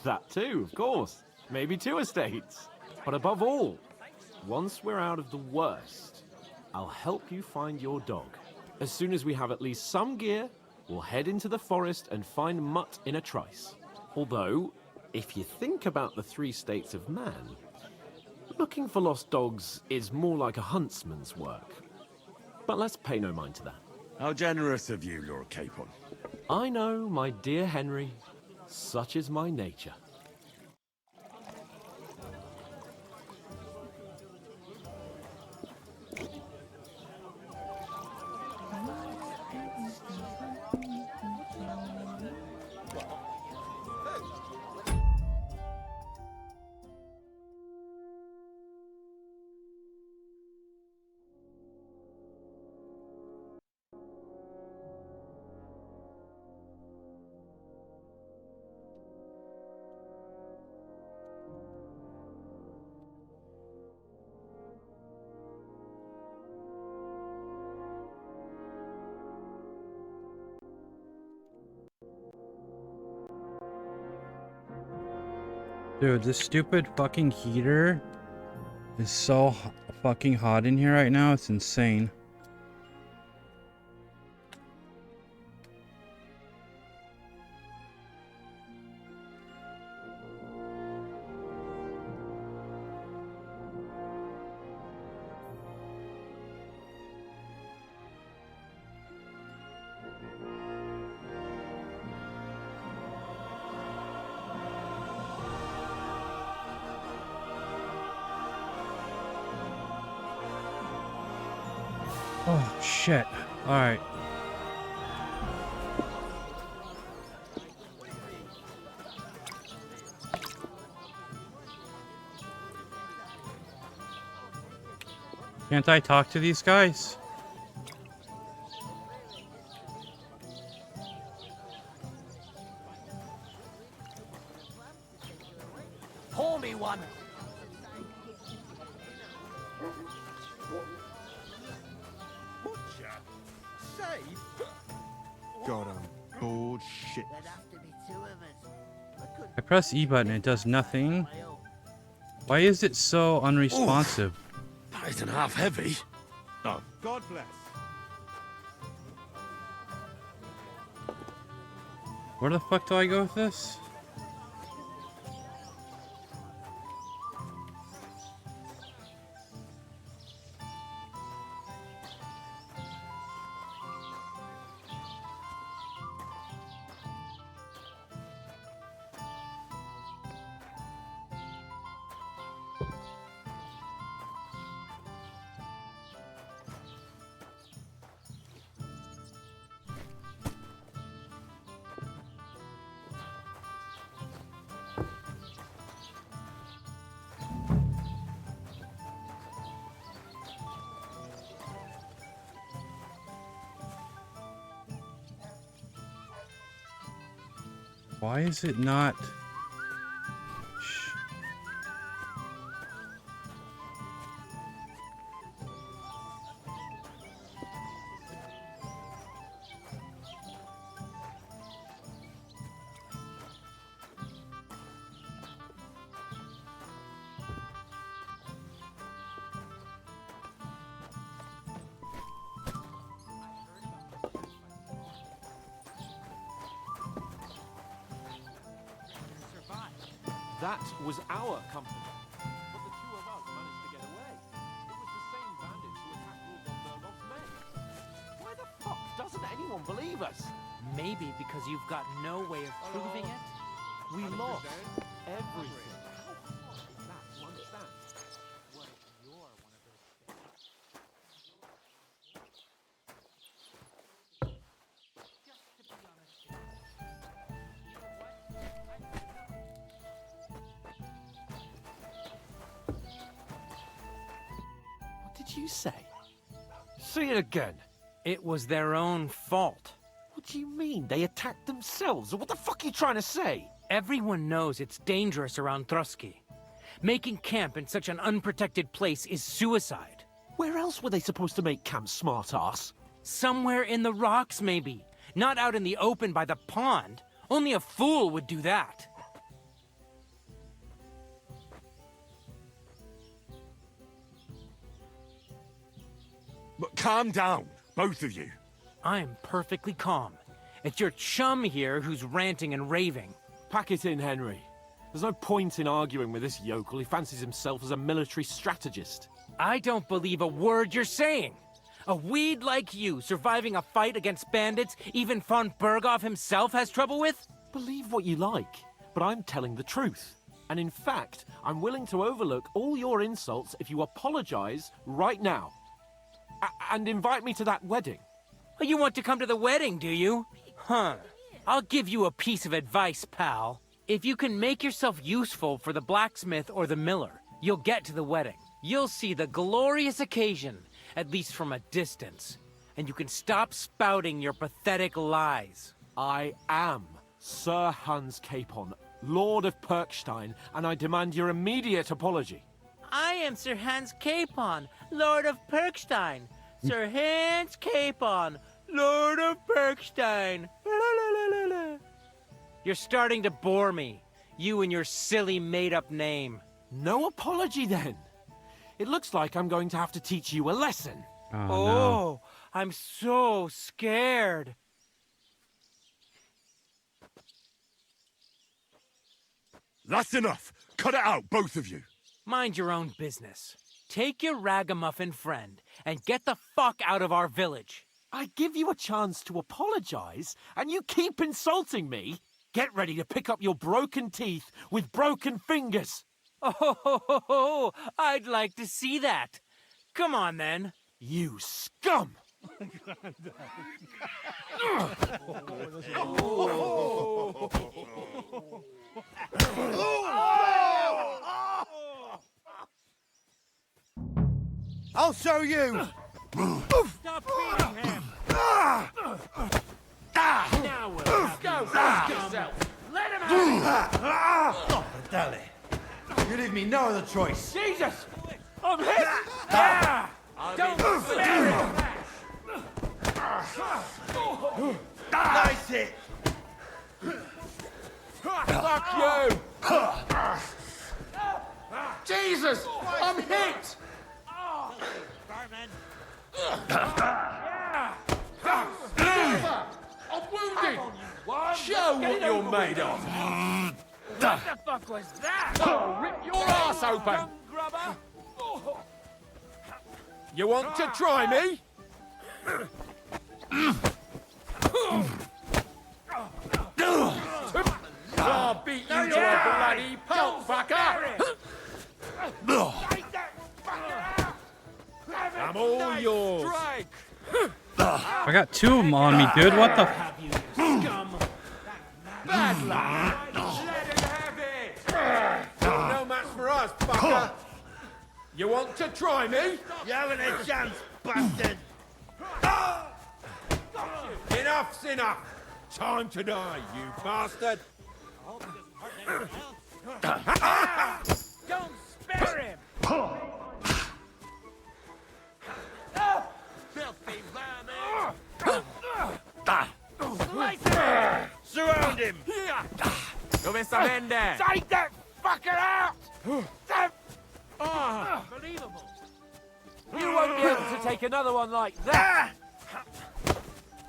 That too, of course. Maybe 2 estates. But above all, once we're out of the worst, I'll help you find your dog. As soon as we have at least some gear, we'll head into the forest and find Mutt in a trice. Although, if you think about the 3 states of man, looking for lost dogs is more like a huntsman's work. But let's pay no mind to that. How generous of you, Lord Capon. I know, my dear Henry. Such is my nature. Dude, this stupid fucking heater is so fucking hot in here right now. It's insane. Oh, shit. Alright. Can't I talk to these guys? Pour me one. God, I'm bored shit. I press E button, it does nothing. Why is it so unresponsive? That isn't half heavy. Oh, God bless. Where the fuck do I go with this? Why is it not? That was our company. But the two of us managed to get away. It was the same bandits who attacked Lord von Bergov's men. Why the fuck doesn't anyone believe us? Maybe because you've got no way of proving it. We lost everything. How hard is that to understand? Well, you're one of those What did you say? Say it again. It was their own fault. What do you mean? They attacked themselves? What the fuck are you trying to say? Everyone knows it's dangerous around Trotsky. Making camp in such an unprotected place is suicide. Where else were they supposed to make camp, smart-ass? Somewhere in the rocks, maybe. Not out in the open by the pond. Only a fool would do that. But calm down, both of you. I'm perfectly calm. It's your chum here who's ranting and raving. Pack it in, Henry. There's no point in arguing with this yokel. He fancies himself as a military strategist. I don't believe a word you're saying. A weed like you surviving a fight against bandits even von Berghoff himself has trouble with? Believe what you like, but I'm telling the truth. And in fact, I'm willing to overlook all your insults if you apologize right now. And invite me to that wedding. Oh, you want to come to the wedding, do you? Huh. I'll give you a piece of advice, pal. If you can make yourself useful for the blacksmith or the miller, you'll get to the wedding. You'll see the glorious occasion, at least from a distance. And you can stop spouting your pathetic lies. I am Sir Hans Capon, Lord of Perkstein, and I demand your immediate apology. I am Sir Hans Capon, Lord of Perkstein. Sir Hans Capon, Lord of Perkstein. You're starting to bore me. You and your silly made-up name. No apology, then. It looks like I'm going to have to teach you a lesson. Oh, Oh, no. I'm so scared. That's enough. Cut it out, both of you. Mind your own business. Take your ragamuffin friend and get the fuck out of our village. I give you a chance to apologize, and you keep insulting me. Get ready to pick up your broken teeth with broken fingers. Oh, I'd like to see that. Come on, then. You scum! I'll show you! Stop beating him! Now we'll have Go, you, yourself! Let him out! Oh, Dally. You leave me no other choice. Jesus! I'm hit! Ah! Don't spare him! Nice hit! Fuck you! Jesus! I'm hit! I'm wounded! Show what you're made of! What the fuck was that? Oh, rip your ass open! Grubber! You want to try me? I'll beat you to a bloody pulp, fucker! I'm all yours. I got two of them on me, dude. What the? Bad luck. Let him have it. No match for us, fucker. You want to try me? You haven't a chance, bastard! Enough's enough. Time to die, you bastard. Don't spare him! Filthy vermin! Surround him! Mende! Take that fucker out! Unbelievable! You won't be able to take another one like that!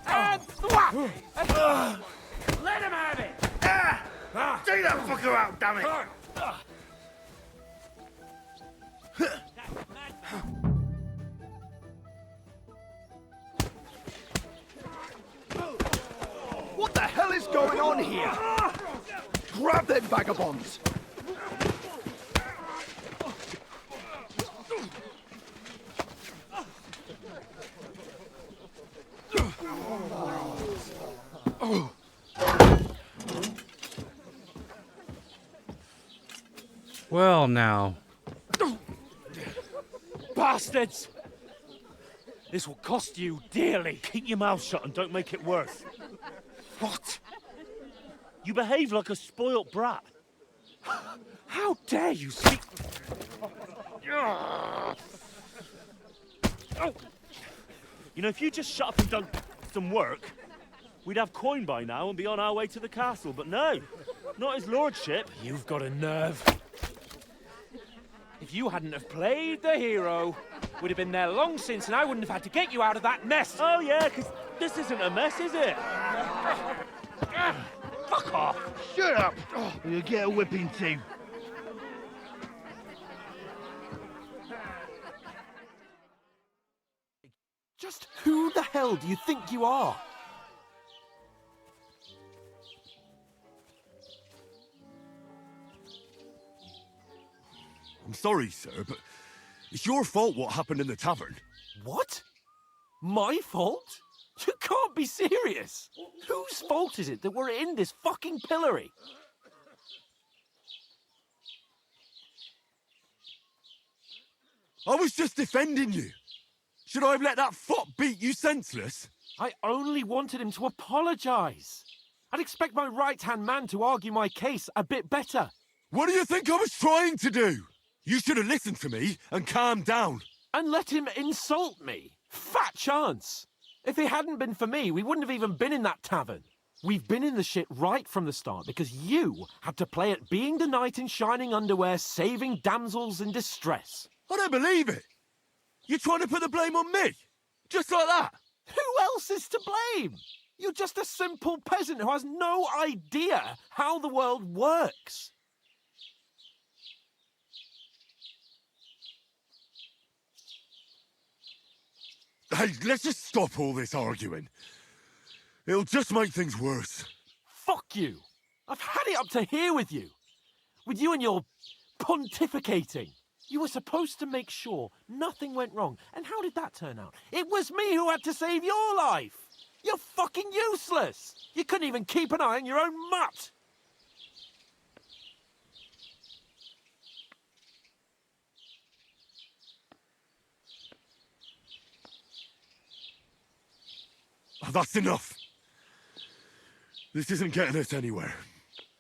And thwack! Let him have it! Take that fucker out, damn it! What the hell is going on here? Grab them vagabonds! Well, now. Bastards! This will cost you dearly. Keep your mouth shut and don't make it worse. What? You behave like a spoilt brat. How dare you speak... You know, if you just shut up and done some work, we'd have coin by now and be on our way to the castle. But no, not his lordship. You've got a nerve. If you hadn't have played the hero, we'd have been there long since and I wouldn't have had to get you out of that mess. Oh yeah, because this isn't a mess, is it? Fuck off. Shut up! Or you'll get a whipping too. Just who the hell do you think you are? I'm sorry, sir, but it's your fault what happened in the tavern. What? My fault? You can't be serious. Whose fault is it that we're in this fucking pillory? I was just defending you. Should I have let that fop beat you senseless? I only wanted him to apologise. I'd expect my right-hand man to argue my case a bit better. What do you think I was trying to do? You should have listened to me and calmed down. And let him insult me. Fat chance. If it hadn't been for me, we wouldn't have even been in that tavern. We've been in the shit right from the start because you had to play at being the knight in shining underwear, saving damsels in distress. I don't believe it. You're trying to put the blame on me? Just like that? Who else is to blame? You're just a simple peasant who has no idea how the world works. Hey, let's just stop all this arguing. It'll just make things worse. Fuck you. I've had it up to here with you. With you and your pontificating. You were supposed to make sure nothing went wrong. And how did that turn out? It was me who had to save your life. You're fucking useless. You couldn't even keep an eye on your own mutt. Oh, that's enough. This isn't getting us anywhere.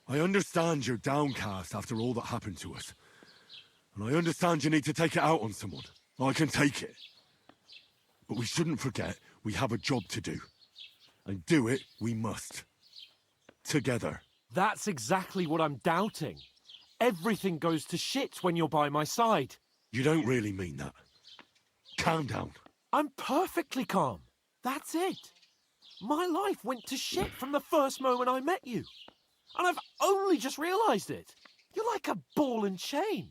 I understand you're downcast after all that happened to us. And I understand you need to take it out on someone. I can take it. But we shouldn't forget we have a job to do. And do it we must. Together. That's exactly what I'm doubting. Everything goes to shit when you're by my side. You don't really mean that. Calm down. I'm perfectly calm. That's it. My life went to shit from the first moment I met you. And I've only just realised it. You're like a ball and chain.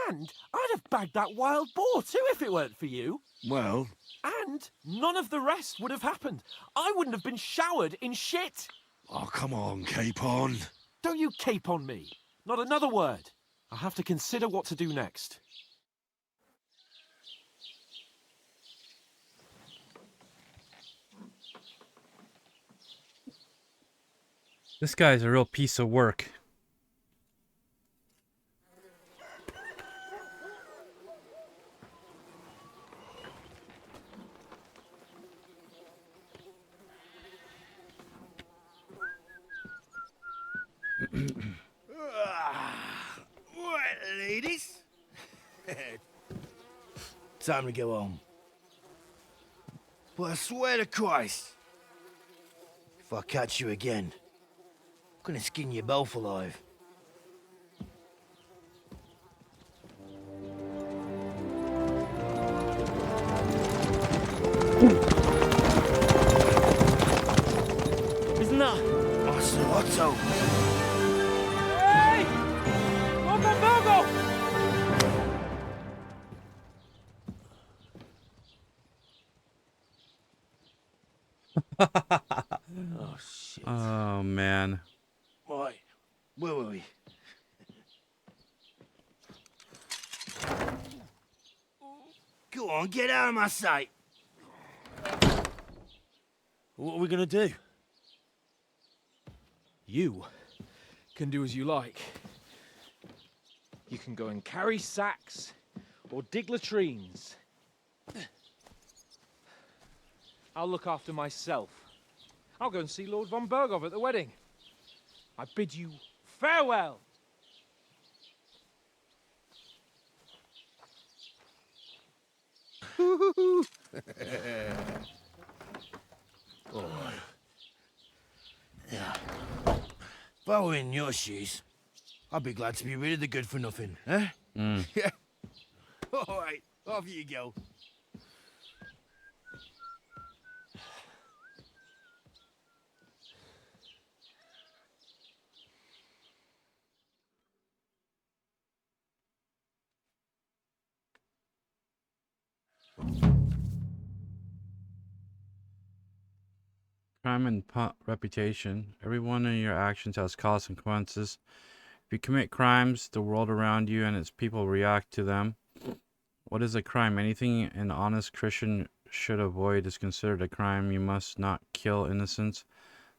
And I'd have bagged that wild boar too if it weren't for you. Well... And none of the rest would have happened. I wouldn't have been showered in shit. Oh, come on, Capon. Don't you cape on me. Not another word. I have to consider what to do next. This guy's a real piece of work. ladies. Time to go home. But I swear to Christ, if I catch you again, I'm gonna skin you both alive. Isn't that? Otto. Hey! Lord von Burgov! Oh, shit. Oh, man. Right, where were we? Go on, get out of my sight. What are we gonna do? You can do as you like. You can go and carry sacks or dig latrines. I'll look after myself. I'll go and see Lord von Burgov at the wedding. I bid you farewell. Oh. Yeah. If I were in your shoes, I'd be glad to be rid of the good for nothing, eh? Yeah. All right, off you go. Crime and reputation. Every one of your actions has consequences. If you commit crimes, the world around you and its people react to them. What is a crime? Anything an honest Christian should avoid is considered a crime. You must not kill innocents,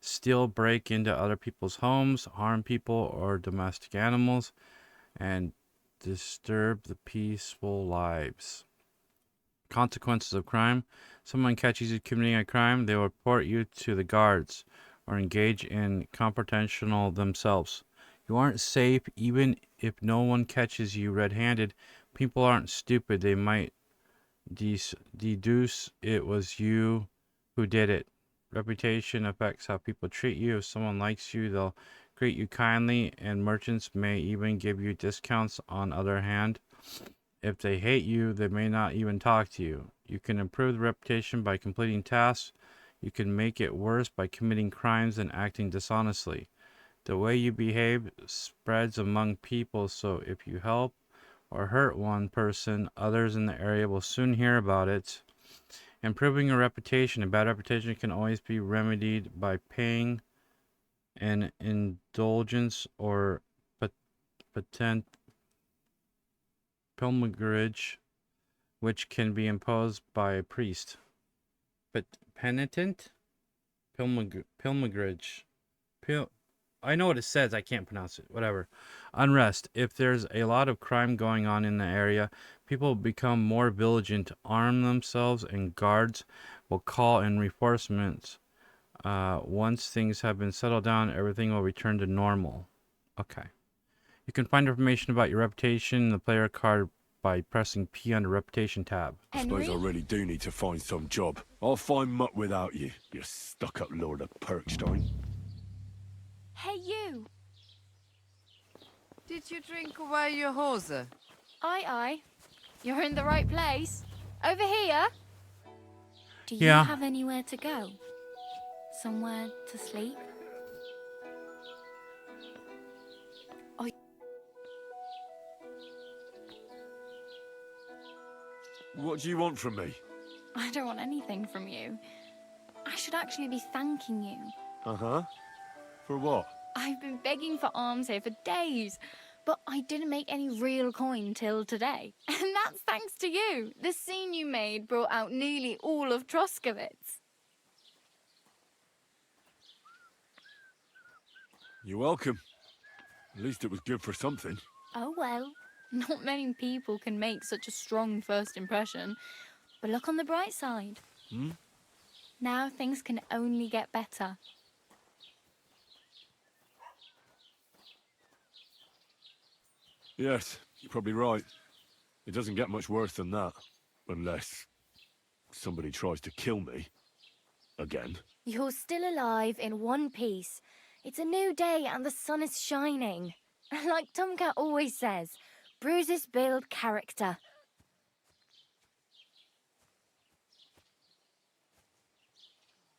steal, break into other people's homes, harm people or domestic animals, and disturb the peaceful lives. Consequences of crime. Someone catches you committing a crime, they will report you to the guards or engage in confrontational themselves. You aren't safe even if no one catches you red-handed. People aren't stupid. They might deduce it was you who did it. Reputation affects how people treat you. If someone likes you, they'll greet you kindly, and merchants may even give you discounts. On the other hand, if they hate you, they may not even talk to you. You can improve the reputation by completing tasks. You can make it worse by committing crimes and acting dishonestly. The way you behave spreads among people, so if you help or hurt one person, others in the area will soon hear about it. Improving a reputation. A bad reputation can always be remedied by paying an indulgence or patent pilgrimage, which can be imposed by a priest. But penitent? Pilgrimage. I know what it says, I can't pronounce it. Whatever. Unrest. If there's a lot of crime going on in the area, people become more vigilant, arm themselves, and guards will call in reinforcements. Once things have been settled down, everything will return to normal. Okay. You can find information about your reputation in the player card by pressing P on the reputation tab. I suppose I really do need to find some job. I'll find muck without you, you stuck-up Lord of Perkstein. Hey, you! Did you drink away your hose? Aye. You're in the right place. Over here. Do you Yeah. have anywhere to go? Somewhere to sleep? What do you want from me? I don't want anything from you. I should actually be thanking you. Uh-huh. For what? I've been begging for alms here for days, but I didn't make any real coin till today. And that's thanks to you. The scene you made brought out nearly all of Troskowitz. You're welcome. At least it was good for something. Oh well, not many people can make such a strong first impression. But look on the bright side. Hmm? Now things can only get better. Yes, You're probably right. It doesn't get much worse than that. Unless somebody tries to kill me. Again. You're still alive in one piece. It's a new day and the sun is shining. Like Tomcat always says, bruises build character.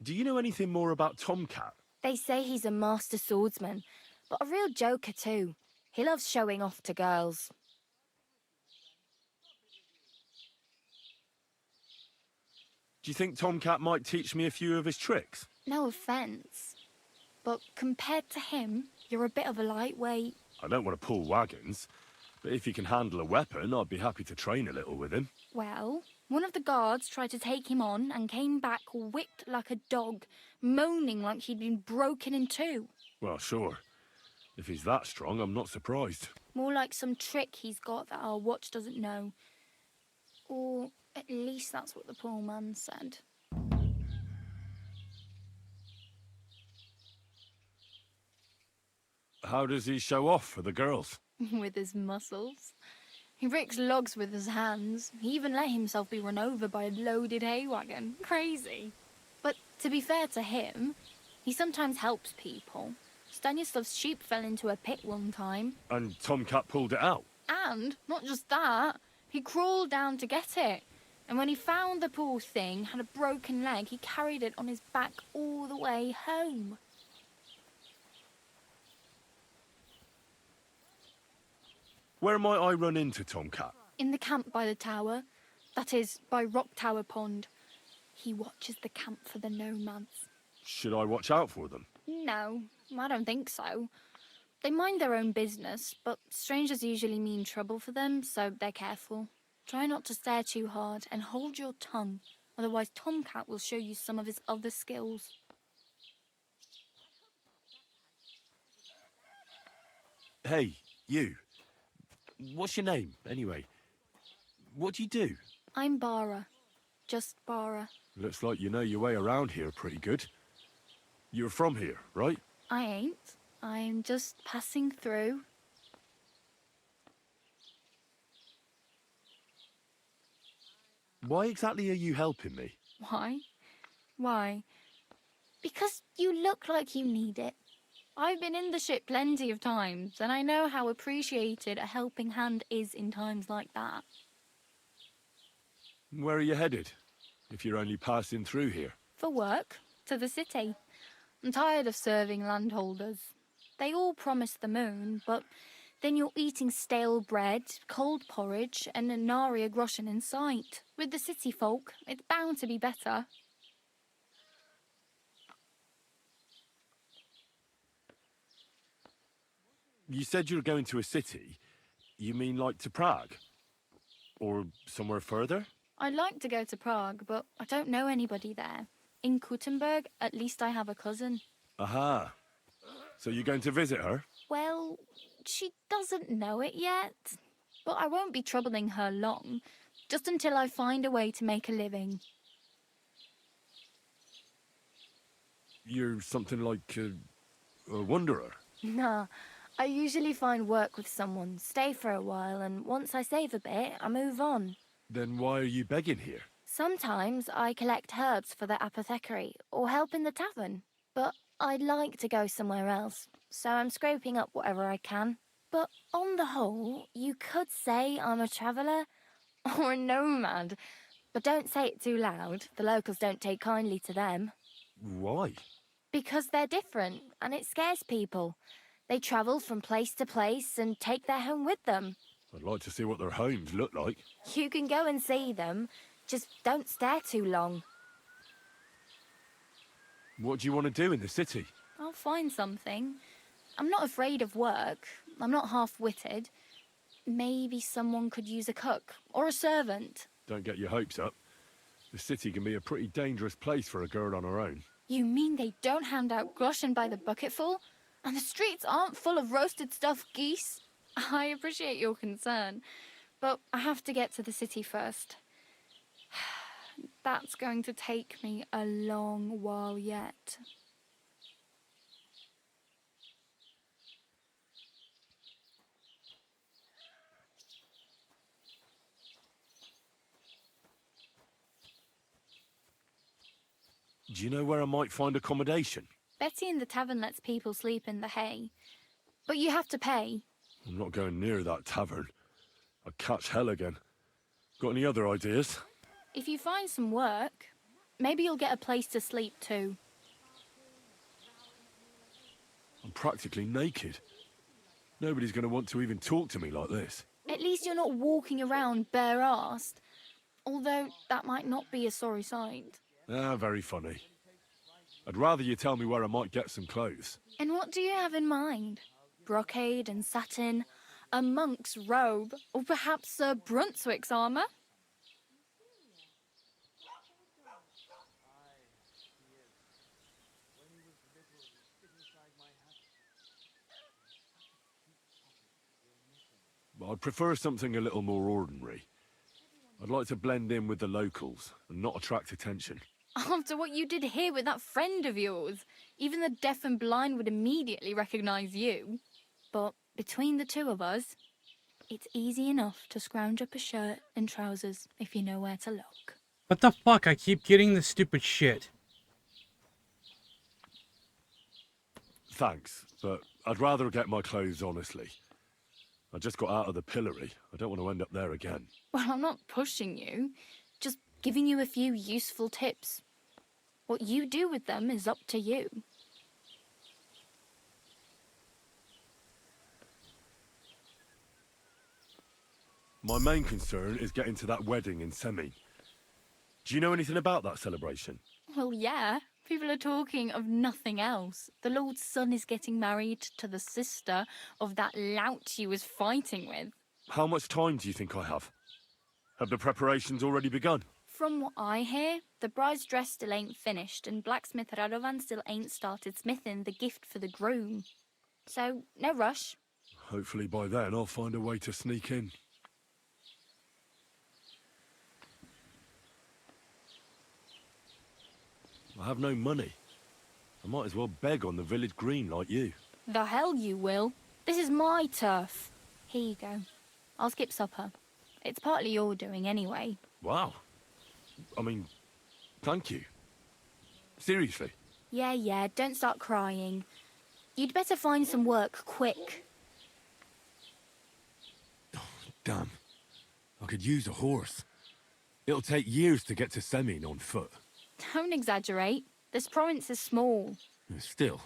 Do you know anything more about Tomcat? They say he's a master swordsman, but a real joker too. He loves showing off to girls. Do you think Tomcat might teach me a few of his tricks? No offence, but compared to him, you're a bit of a lightweight. I don't want to pull wagons, but if he can handle a weapon, I'd be happy to train a little with him. Well, one of the guards tried to take him on and came back whipped like a dog, moaning like he'd been broken in two. Well, sure. If he's that strong, I'm not surprised. More like some trick he's got that our watch doesn't know. Or at least that's what the poor man said. How does he show off for the girls? With his muscles. He ricks logs with his hands. He even let himself be run over by a loaded hay wagon. Crazy. But to be fair to him, he sometimes helps people. Stanislav's sheep fell into a pit one time. And Tomcat pulled it out? And, not just that, he crawled down to get it. And when he found the poor thing had a broken leg, he carried it on his back all the way home. Where might I run into Tomcat? In the camp by the tower. That is, by Rock Tower Pond. He watches the camp for the nomads. Should I watch out for them? No, I don't think so. They mind their own business, but strangers usually mean trouble for them, so they're careful. Try not to stare too hard and hold your tongue, otherwise Tomcat will show you some of his other skills. Hey, you. What's your name, anyway? What do you do? I'm Bara. Just Bara. Looks like you know your way around here pretty good. You're from here, right? I ain't. I'm just passing through. Why exactly are you helping me? Why? Why? Because you look like you need it. I've been in the ship plenty of times, and I know how appreciated a helping hand is in times like that. Where are you headed? If you're only passing through here. For work, to the city. I'm tired of serving landholders. They all promise the moon, but then you're eating stale bread, cold porridge, and a nary a groschen in sight. With the city folk, it's bound to be better. You said you're going to a city. You mean like to Prague? Or somewhere further? I'd like to go to Prague, but I don't know anybody there. In Kuttenberg, at least I have a cousin. Aha. So you're going to visit her? Well, she doesn't know it yet. But I won't be troubling her long, just until I find a way to make a living. You're something like a wanderer? Nah, I usually find work with someone, stay for a while, and once I save a bit, I move on. Then why are you begging here? Sometimes I collect herbs for the apothecary, or help in the tavern. But I'd like to go somewhere else, so I'm scraping up whatever I can. But on the whole, you could say I'm a traveller, or a nomad. But don't say it too loud, the locals don't take kindly to them. Why? Because they're different, and it scares people. They travel from place to place and take their home with them. I'd like to see what their homes look like. You can go and see them, just don't stare too long. What do you want to do in the city? I'll find something. I'm not afraid of work. I'm not half-witted. Maybe someone could use a cook or a servant. Don't get your hopes up. The city can be a pretty dangerous place for a girl on her own. You mean they don't hand out groschen by the bucketful? And the streets aren't full of roasted stuffed geese? I appreciate your concern, but I have to get to the city first. That's going to take me a long while yet. Do you know where I might find accommodation? Betty in the tavern lets people sleep in the hay. But you have to pay. I'm not going near that tavern. I'd catch hell again. Got any other ideas? If you find some work, maybe you'll get a place to sleep too. I'm practically naked. Nobody's going to want to even talk to me like this. At least you're not walking around bare-assed. Although that might not be a sorry sight. Ah, very funny. I'd rather you tell me where I might get some clothes. And what do you have in mind? Brocade and satin, a monk's robe, or perhaps Sir Brunswick's armour? I'd prefer something a little more ordinary. I'd like to blend in with the locals and not attract attention. After what you did here with that friend of yours, even the deaf and blind would immediately recognise you. But between the two of us, it's easy enough to scrounge up a shirt and trousers if you know where to look. What the fuck? I keep getting this stupid shit. Thanks, but I'd rather get my clothes honestly. I just got out of the pillory. I don't want to end up there again. Well, I'm not pushing you, just giving you a few useful tips. What you do with them is up to you. My main concern is getting to that wedding in Semine. Do you know anything about that celebration? Well, yeah. People are talking of nothing else. The Lord's son is getting married to the sister of that lout you was fighting with. How much time do you think I have? Have the preparations already begun? From what I hear, the bride's dress still ain't finished, and blacksmith Radovan still ain't started smithing the gift for the groom. So, no rush. Hopefully by then I'll find a way to sneak in. I have no money. I might as well beg on the village green like you. The hell you will. This is my turf. Here you go. I'll skip supper. It's partly your doing anyway. Wow. I mean, thank you. Seriously. Yeah, don't start crying. You'd better find some work quick. Damn. I could use a horse. It'll take years to get to Semine on foot. Don't exaggerate. This province is small. Still,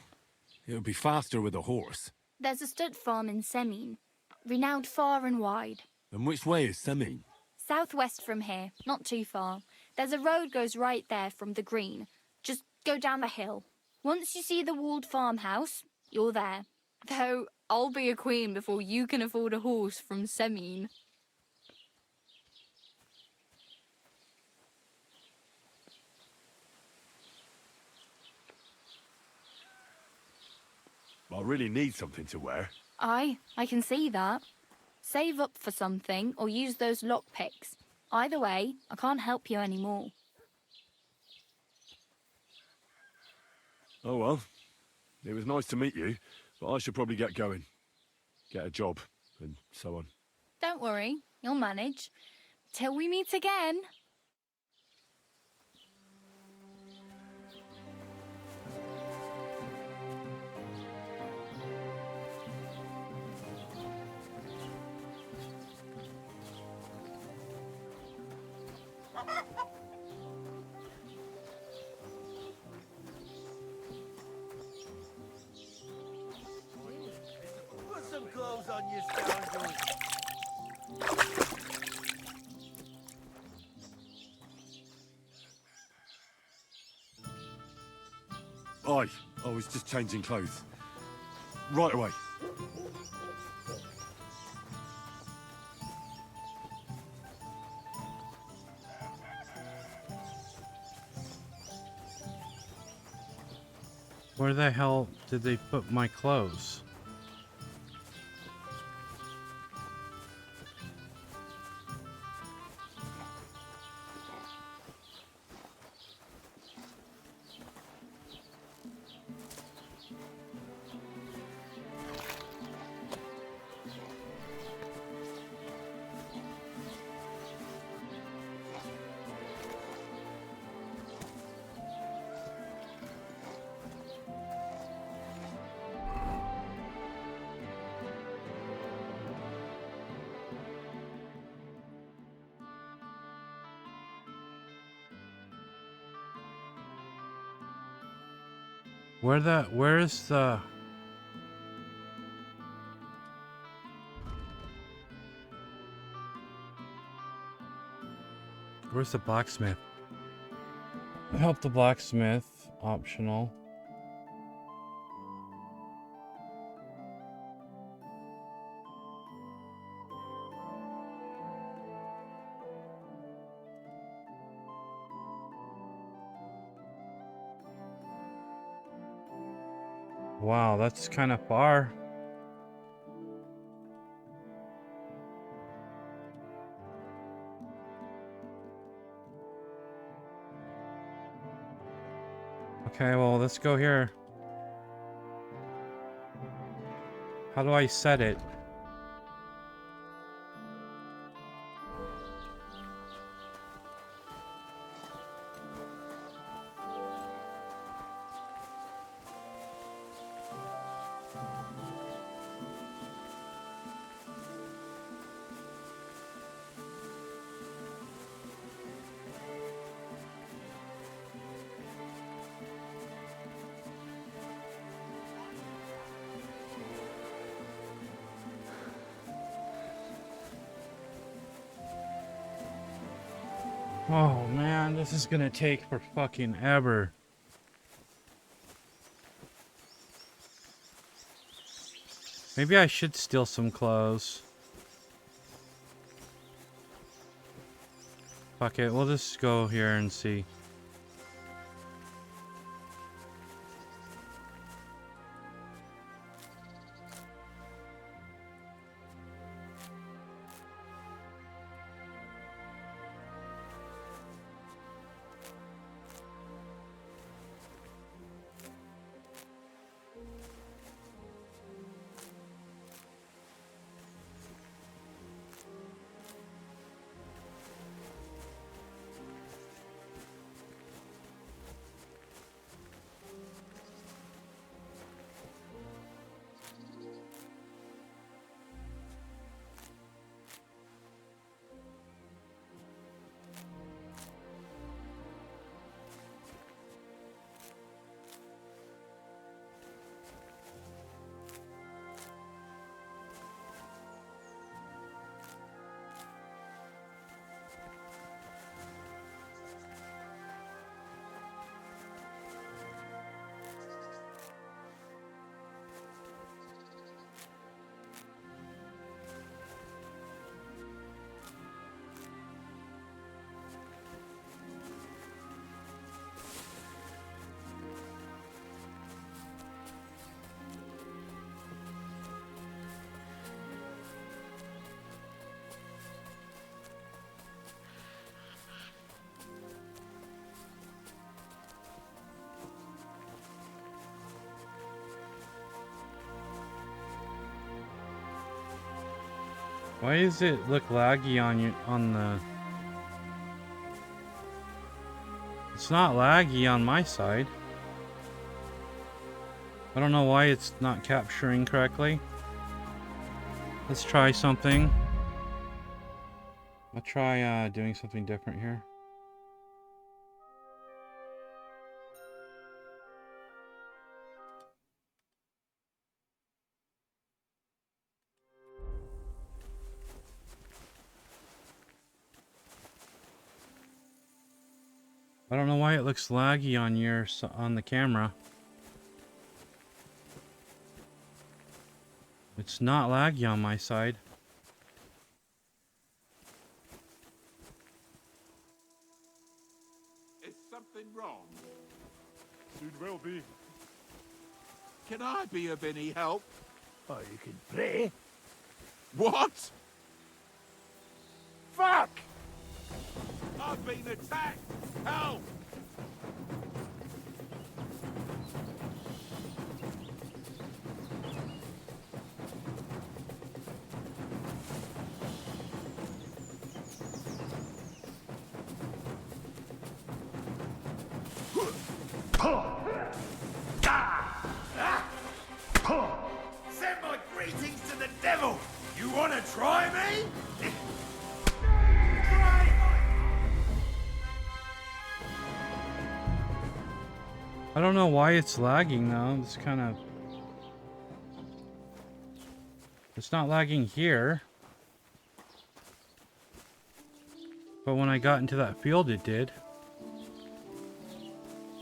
it'll be faster with a horse. There's a stud farm in Semine, renowned far and wide. And which way is Semine? Southwest from here, not too far. There's a road goes right there from the green. Just go down the hill. Once you see the walled farmhouse, you're there. Though I'll be a queen before you can afford a horse from Semine. I really need something to wear. I can see that. Save up for something or use those lockpicks. Either way, I can't help you anymore. Oh well. It was nice to meet you, but I should probably get going. Get a job, and so on. Don't worry, you'll manage. Till we meet again. Put some clothes on you, scoundrel. Aye, I was just changing clothes. Right away. Where the hell did they put my clothes? Where's the... Where's the blacksmith? Help the blacksmith. Optional. Wow, that's kind of far. Okay, well, let's go here. How do I set it? Oh man, this is gonna take for fucking ever. Maybe I should steal some clothes. Fuck it, we'll just go here and see. Why does it look laggy on you on the... It's not laggy on my side. I don't know why it's not capturing correctly. Let's try something. I'll try doing something different here. I don't know why it looks laggy on the camera. It's not laggy on my side. Is something wrong? Soon will be. Can I be of any help? Oh, you can pray. What? Fuck! I've been attacked! Help! Send my greetings to the devil! You wanna try me? I don't know why it's lagging though. It's kind of... It's not lagging here. But when I got into that field, it did.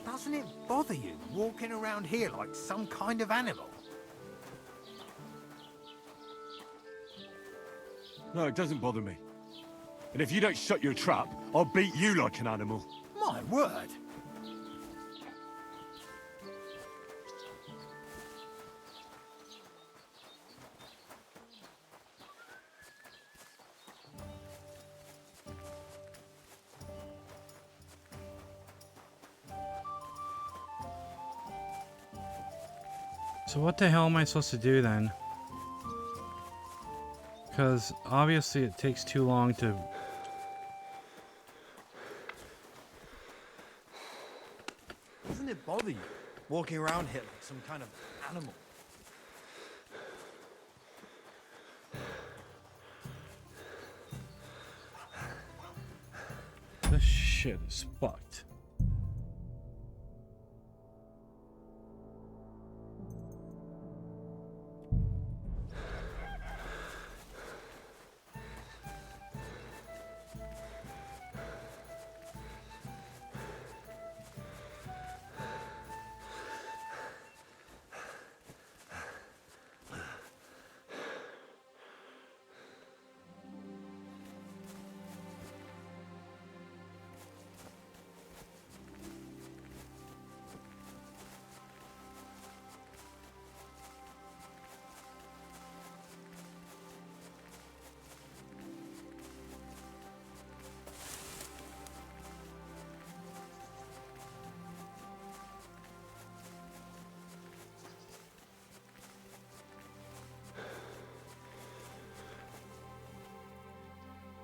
Doesn't it bother you walking around here like some kind of animal? No, it doesn't bother me. And if you don't shut your trap, I'll beat you like an animal. My word! So what the hell am I supposed to do then? Because obviously it takes too long to... Doesn't it bother you walking around here like some kind of animal? This shit is fucked.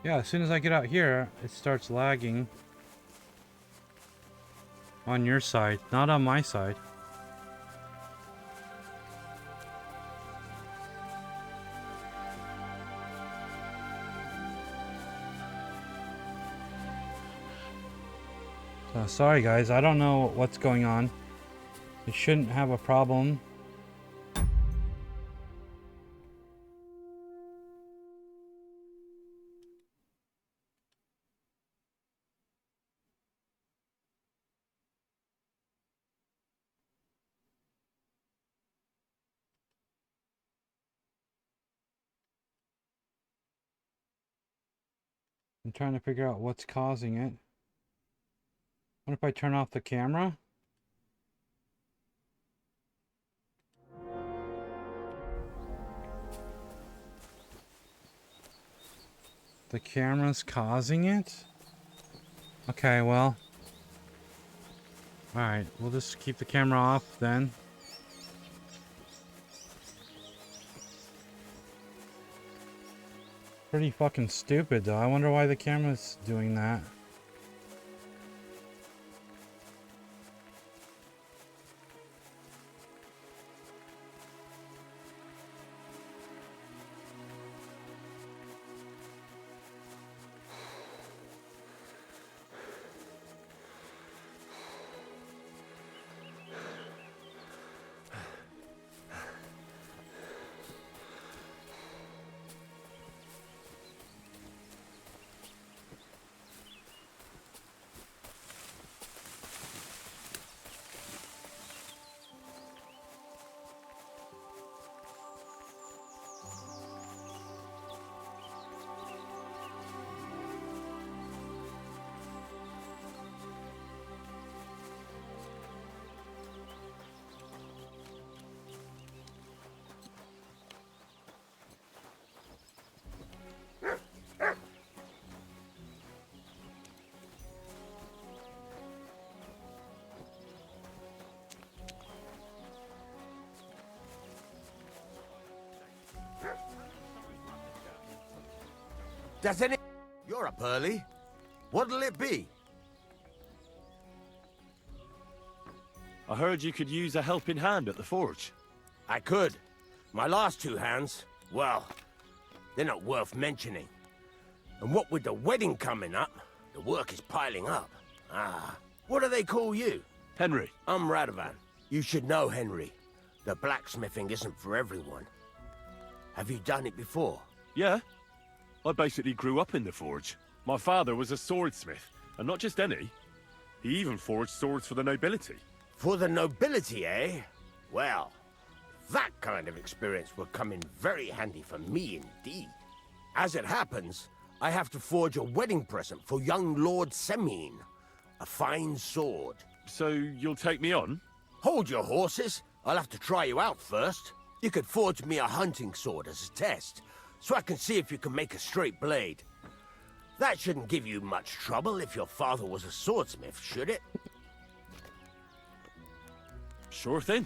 Yeah, as soon as I get out here, it starts lagging. On your side, not on my side. So, sorry guys, I don't know what's going on. It shouldn't have a problem. I'm trying to figure out what's causing it. What if I turn off the camera? The camera's causing it? Okay, well. Alright, we'll just keep the camera off then. Pretty fucking stupid though. I wonder why the camera's doing that. Does any... You're up early. What'll it be? I heard you could use a helping hand at the forge. I could. My last two hands, well, they're not worth mentioning. And what with the wedding coming up, the work is piling up. Ah, what do they call you? Henry. I'm Radovan. You should know, Henry. The blacksmithing isn't for everyone. Have you done it before? Yeah. I basically grew up in the forge. My father was a swordsmith, and not just any. He even forged swords for the nobility. For the nobility, eh? Well, that kind of experience will come in very handy for me indeed. As it happens, I have to forge a wedding present for young Lord Semine. A fine sword. So you'll take me on? Hold your horses. I'll have to try you out first. You could forge me a hunting sword as a test, so I can see if you can make a straight blade. That shouldn't give you much trouble if your father was a swordsmith, should it? Sure thing.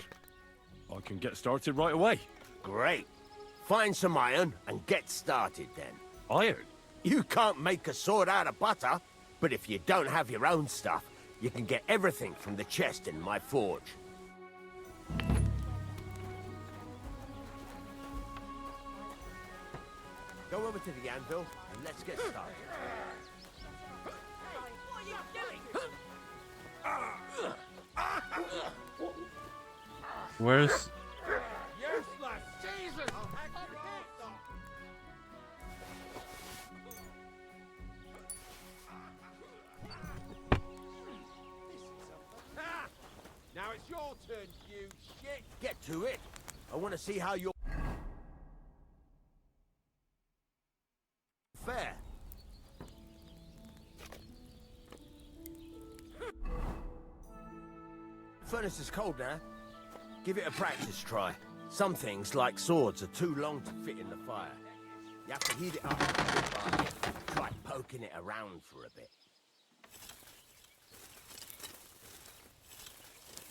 I can get started right away. Great. Find some iron and get started then. Iron? You can't make a sword out of butter, but if you don't have your own stuff, you can get everything from the chest in my forge. Go over to the anvil and let's get started. Where's... Useless! Jesus! Now it's your turn, you shit! Get to it! I want to see how you're... fair. Furnace is cold now. Give it a practice try. Some things, like swords, are too long to fit in the fire. You have to heat it up. Try poking it around for a bit.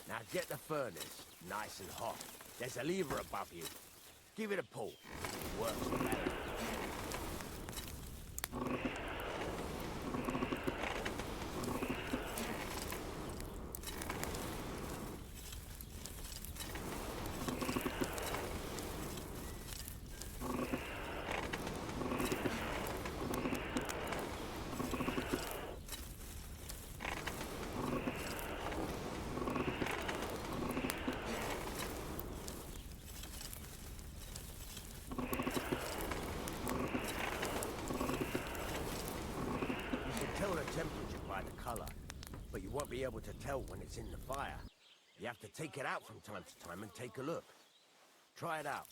Now get the furnace nice and hot. There's a lever above you. Give it a pull. Works better. Temperature by the color, but you won't be able to tell when it's in the fire. You have to take it out from time to time and take a look. Try it out.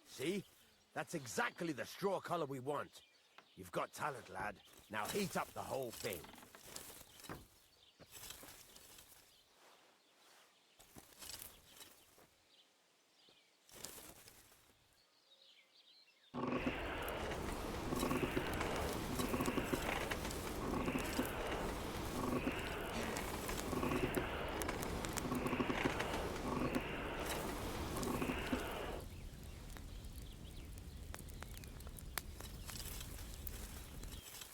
See? That's exactly the straw color we want. You've got talent, lad. Now heat up the whole thing.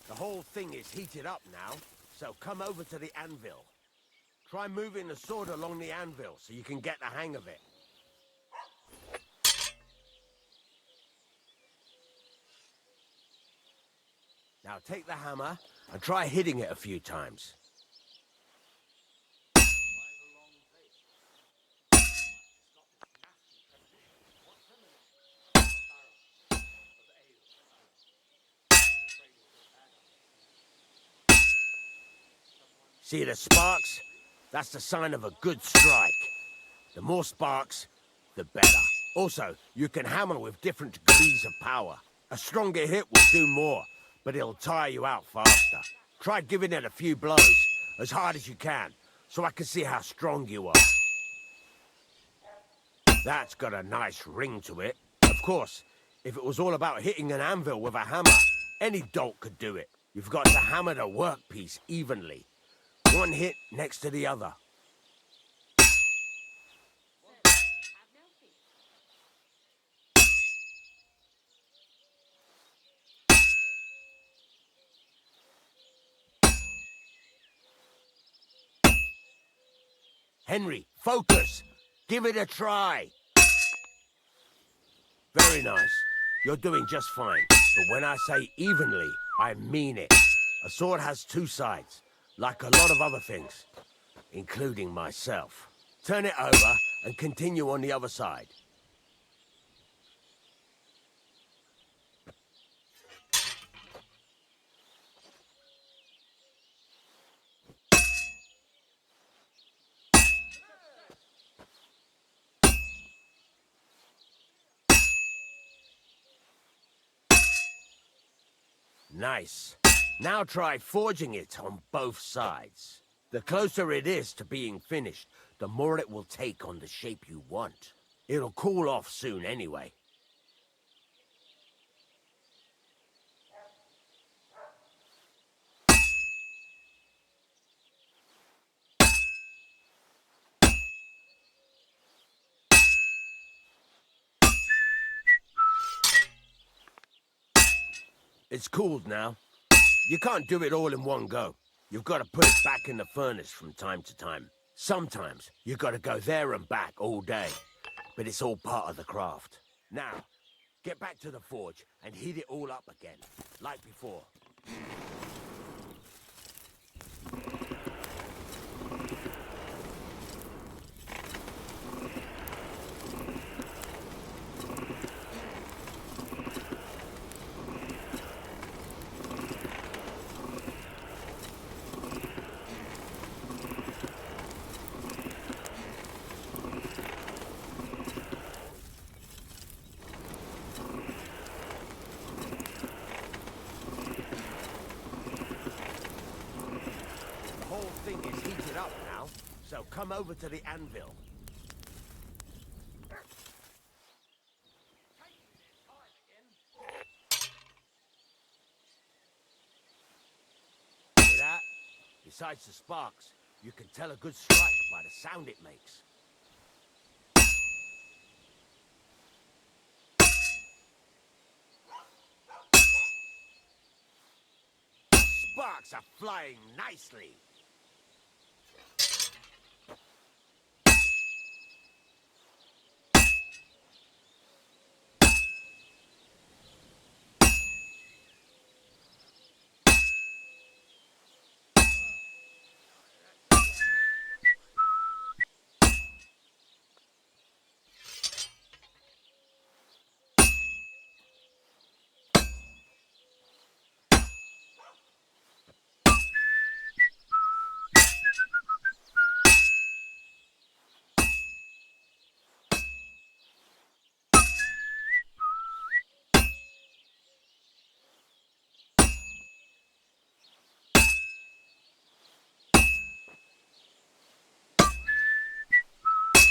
The whole thing is heated up now, so come over to the anvil. Try moving the sword along the anvil so you can get the hang of it. Now take the hammer and try hitting it a few times. See the sparks? That's the sign of a good strike. The more sparks, the better. Also, you can hammer with different degrees of power. A stronger hit will do more, but it'll tire you out faster. Try giving it a few blows, as hard as you can, so I can see how strong you are. That's got a nice ring to it. Of course, if it was all about hitting an anvil with a hammer, any dolt could do it. You've got to hammer the workpiece evenly. One hit next to the other. Henry, focus! Give it a try! Very nice. You're doing just fine. But when I say evenly, I mean it. A sword has two sides. like a lot of other things, including myself. Turn it over and continue on the other side. Nice. Now try forging it on both sides. The closer it is to being finished, the more it will take on the shape you want. It'll cool off soon anyway. It's cooled now. You can't do it all in one go. You've got to put it back in the furnace from time to time. Sometimes you've got to go there and back all day. But it's all part of the craft. Now, get back to the forge and heat it all up again, like before. Thing is heated up now, so come over to the anvil. See that? Besides the sparks, you can tell a good strike by the sound it makes. Sparks are flying nicely.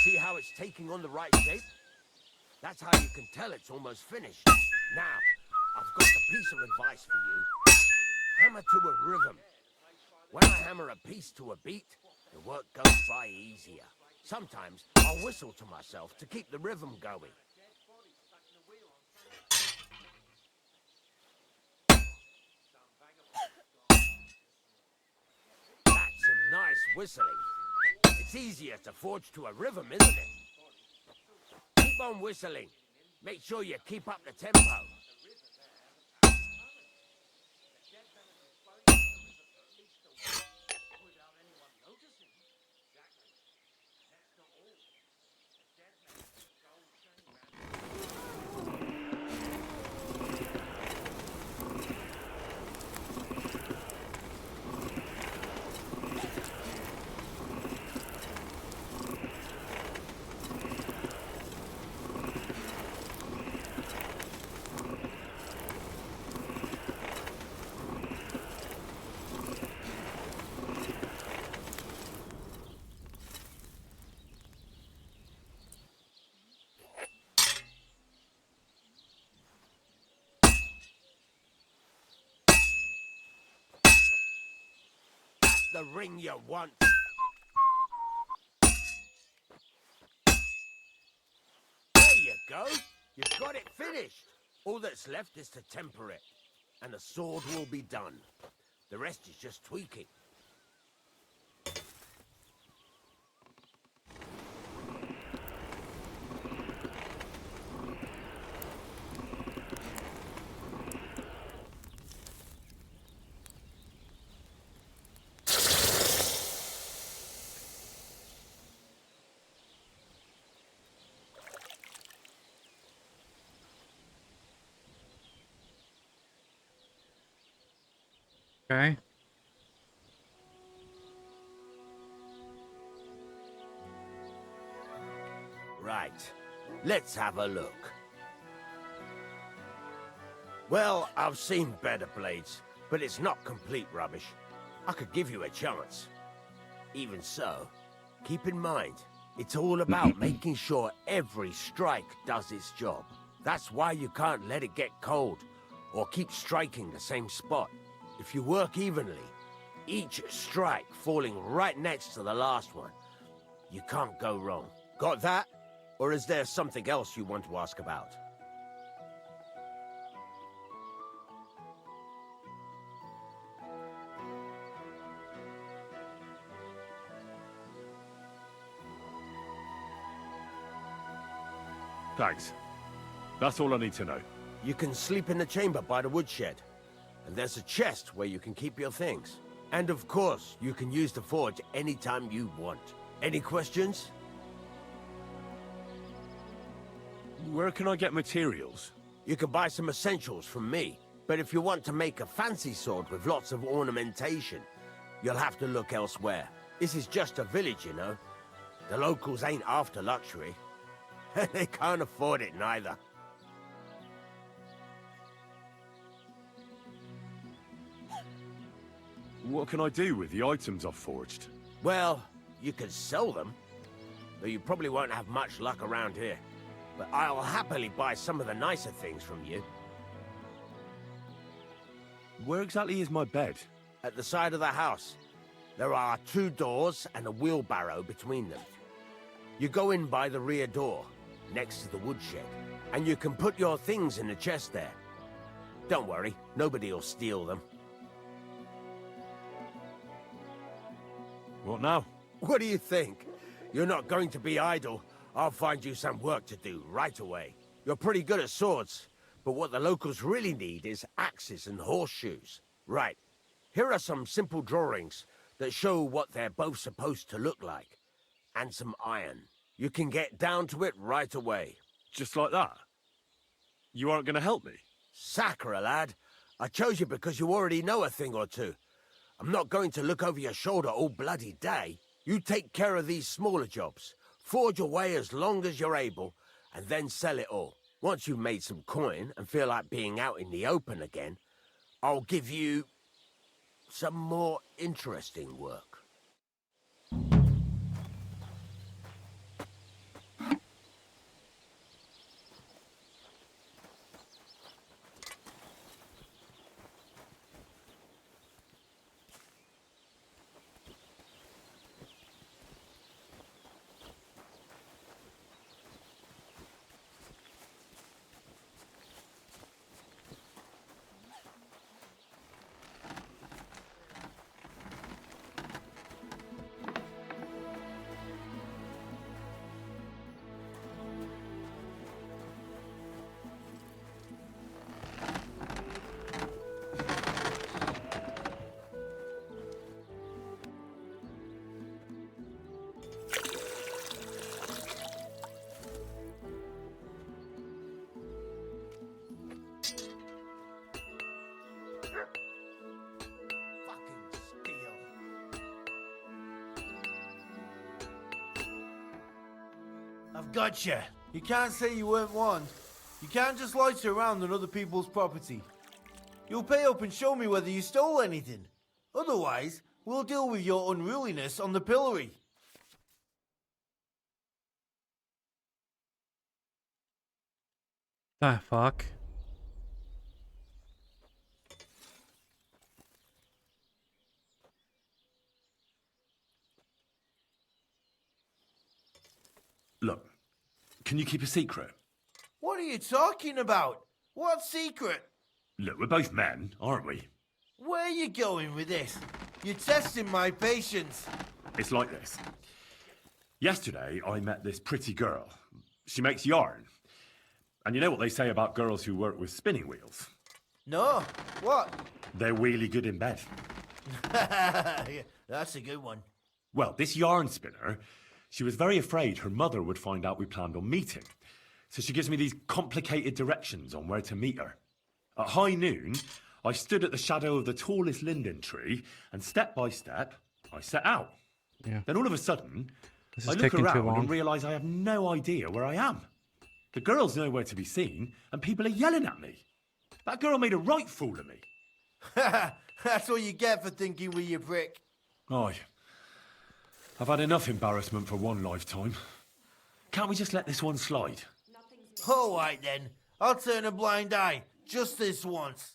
See how it's taking on the right shape? That's how you can tell it's almost finished. Now, I've got a piece of advice for you. Hammer to a rhythm. When I hammer a piece to a beat, the work goes by easier. Sometimes I'll whistle to myself to keep the rhythm going. That's some nice whistling. It's easier to forge to a rhythm, isn't it? Keep on whistling. Make sure you keep up the tempo. The ring you want. There you go. You've got it finished. All that's left is to temper it, and the sword will be done. The rest is just tweaking. Okay. Right. Let's have a look. Well, I've seen better blades, but it's not complete rubbish. I could give you a chance. Even so, keep in mind, it's all about making sure every strike does its job. That's why you can't let it get cold, or keep striking the same spot. If you work evenly, each strike falling right next to the last one, you can't go wrong. Got that? Or is there something else you want to ask about? Thanks. That's all I need to know. You can sleep in the chamber by the woodshed. And there's a chest where you can keep your things. And of course, you can use the forge anytime you want. Any questions? Where can I get materials? You can buy some essentials from me. But if you want to make a fancy sword with lots of ornamentation, you'll have to look elsewhere. This is just a village, you know. The locals ain't after luxury. They can't afford it neither. What can I do with the items I've forged? Well, you could sell them, though you probably won't have much luck around here. But I'll happily buy some of the nicer things from you. Where exactly is my bed? At the side of the house. There are 2 doors and a wheelbarrow between them. You go in by the rear door, next to the woodshed, and you can put your things in the chest there. Don't worry, nobody'll steal them. What now? What do you think? You're not going to be idle. I'll find you some work to do right away. You're pretty good at swords, but what the locals really need is axes and horseshoes. Right, here are some simple drawings that show what they're both supposed to look like. And some iron. You can get down to it right away. Just like that? You aren't going to help me? Sacre, lad. I chose you because you already know a thing or two. I'm not going to look over your shoulder all bloody day. You take care of these smaller jobs. Forge away as long as you're able, and then sell it all. Once you've made some coin and feel like being out in the open again, I'll give you some more interesting work. I've gotcha. You can't say you weren't warned. You can't just loiter around on other people's property. You'll pay up and show me whether you stole anything. Otherwise, we'll deal with your unruliness on the pillory. Ah, fuck. Look, can you keep a secret? What are you talking about? What secret? Look, we're both men, aren't we? Where are you going with this? You're testing my patience. It's like this. Yesterday, I met this pretty girl. She makes yarn. And you know what they say about girls who work with spinning wheels? No. What? They're really good in bed. Yeah, that's a good one. Well, this yarn spinner, she was very afraid her mother would find out we planned on meeting. So she gives me these complicated directions on where to meet her. At high noon, I stood at the shadow of the tallest linden tree, and step by step, I set out. Yeah. Then all of a sudden, This I is look taking too around long. and realise I have no idea where I am. The girl's nowhere to be seen, and people are yelling at me. That girl made a right fool of me. That's what you get for thinking with your prick. Aye. I've had enough embarrassment for one lifetime. Can't we just let this one slide? All right then. I'll turn a blind eye. Just this once.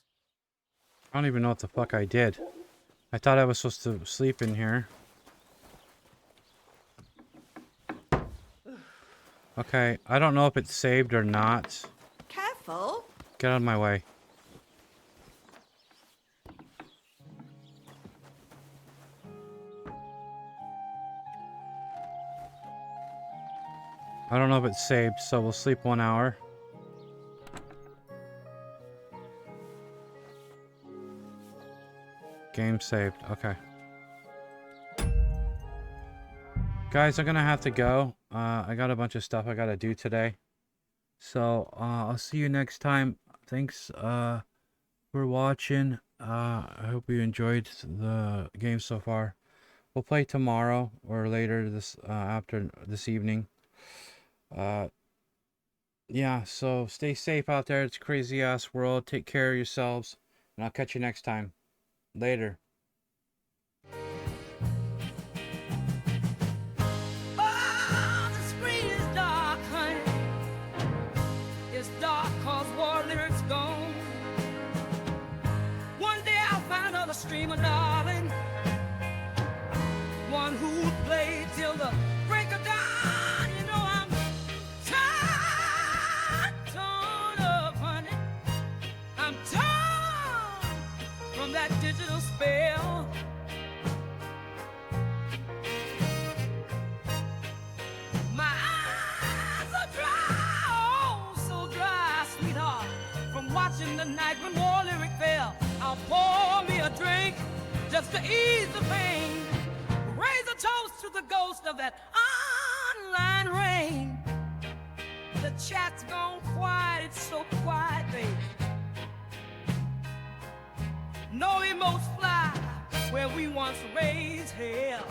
I don't even know what the fuck I did. I thought I was supposed to sleep in here. Okay, I don't know if it's saved or not. Careful. Get out of my way. I don't know if it's saved, so we'll sleep 1 hour. Game saved. Okay. Guys, I'm gonna have to go. I got a bunch of stuff I gotta do today. So, I'll see you next time. Thanks, for watching. I hope you enjoyed the game so far. We'll play tomorrow or later this, after this evening. Yeah, so stay safe out there. It's a crazy ass world. Take care of yourselves. And I'll catch you next time. Later. The screen is dark, honey. It's dark 'cause war lyrics gone. One day I'll find another streamer, darling. One who'll play till the break of dawn. You know I'm torn up, honey. I'm torn from that digital spell. My eyes are dry, oh, so dry, sweetheart. From watching the night when war lyric fell, I'll pour me a drink just to ease the pain. Raise a toast to the ghost of that online rain. The chat's gone quiet, it's so quiet, baby. No emotes fly where we once raised hell.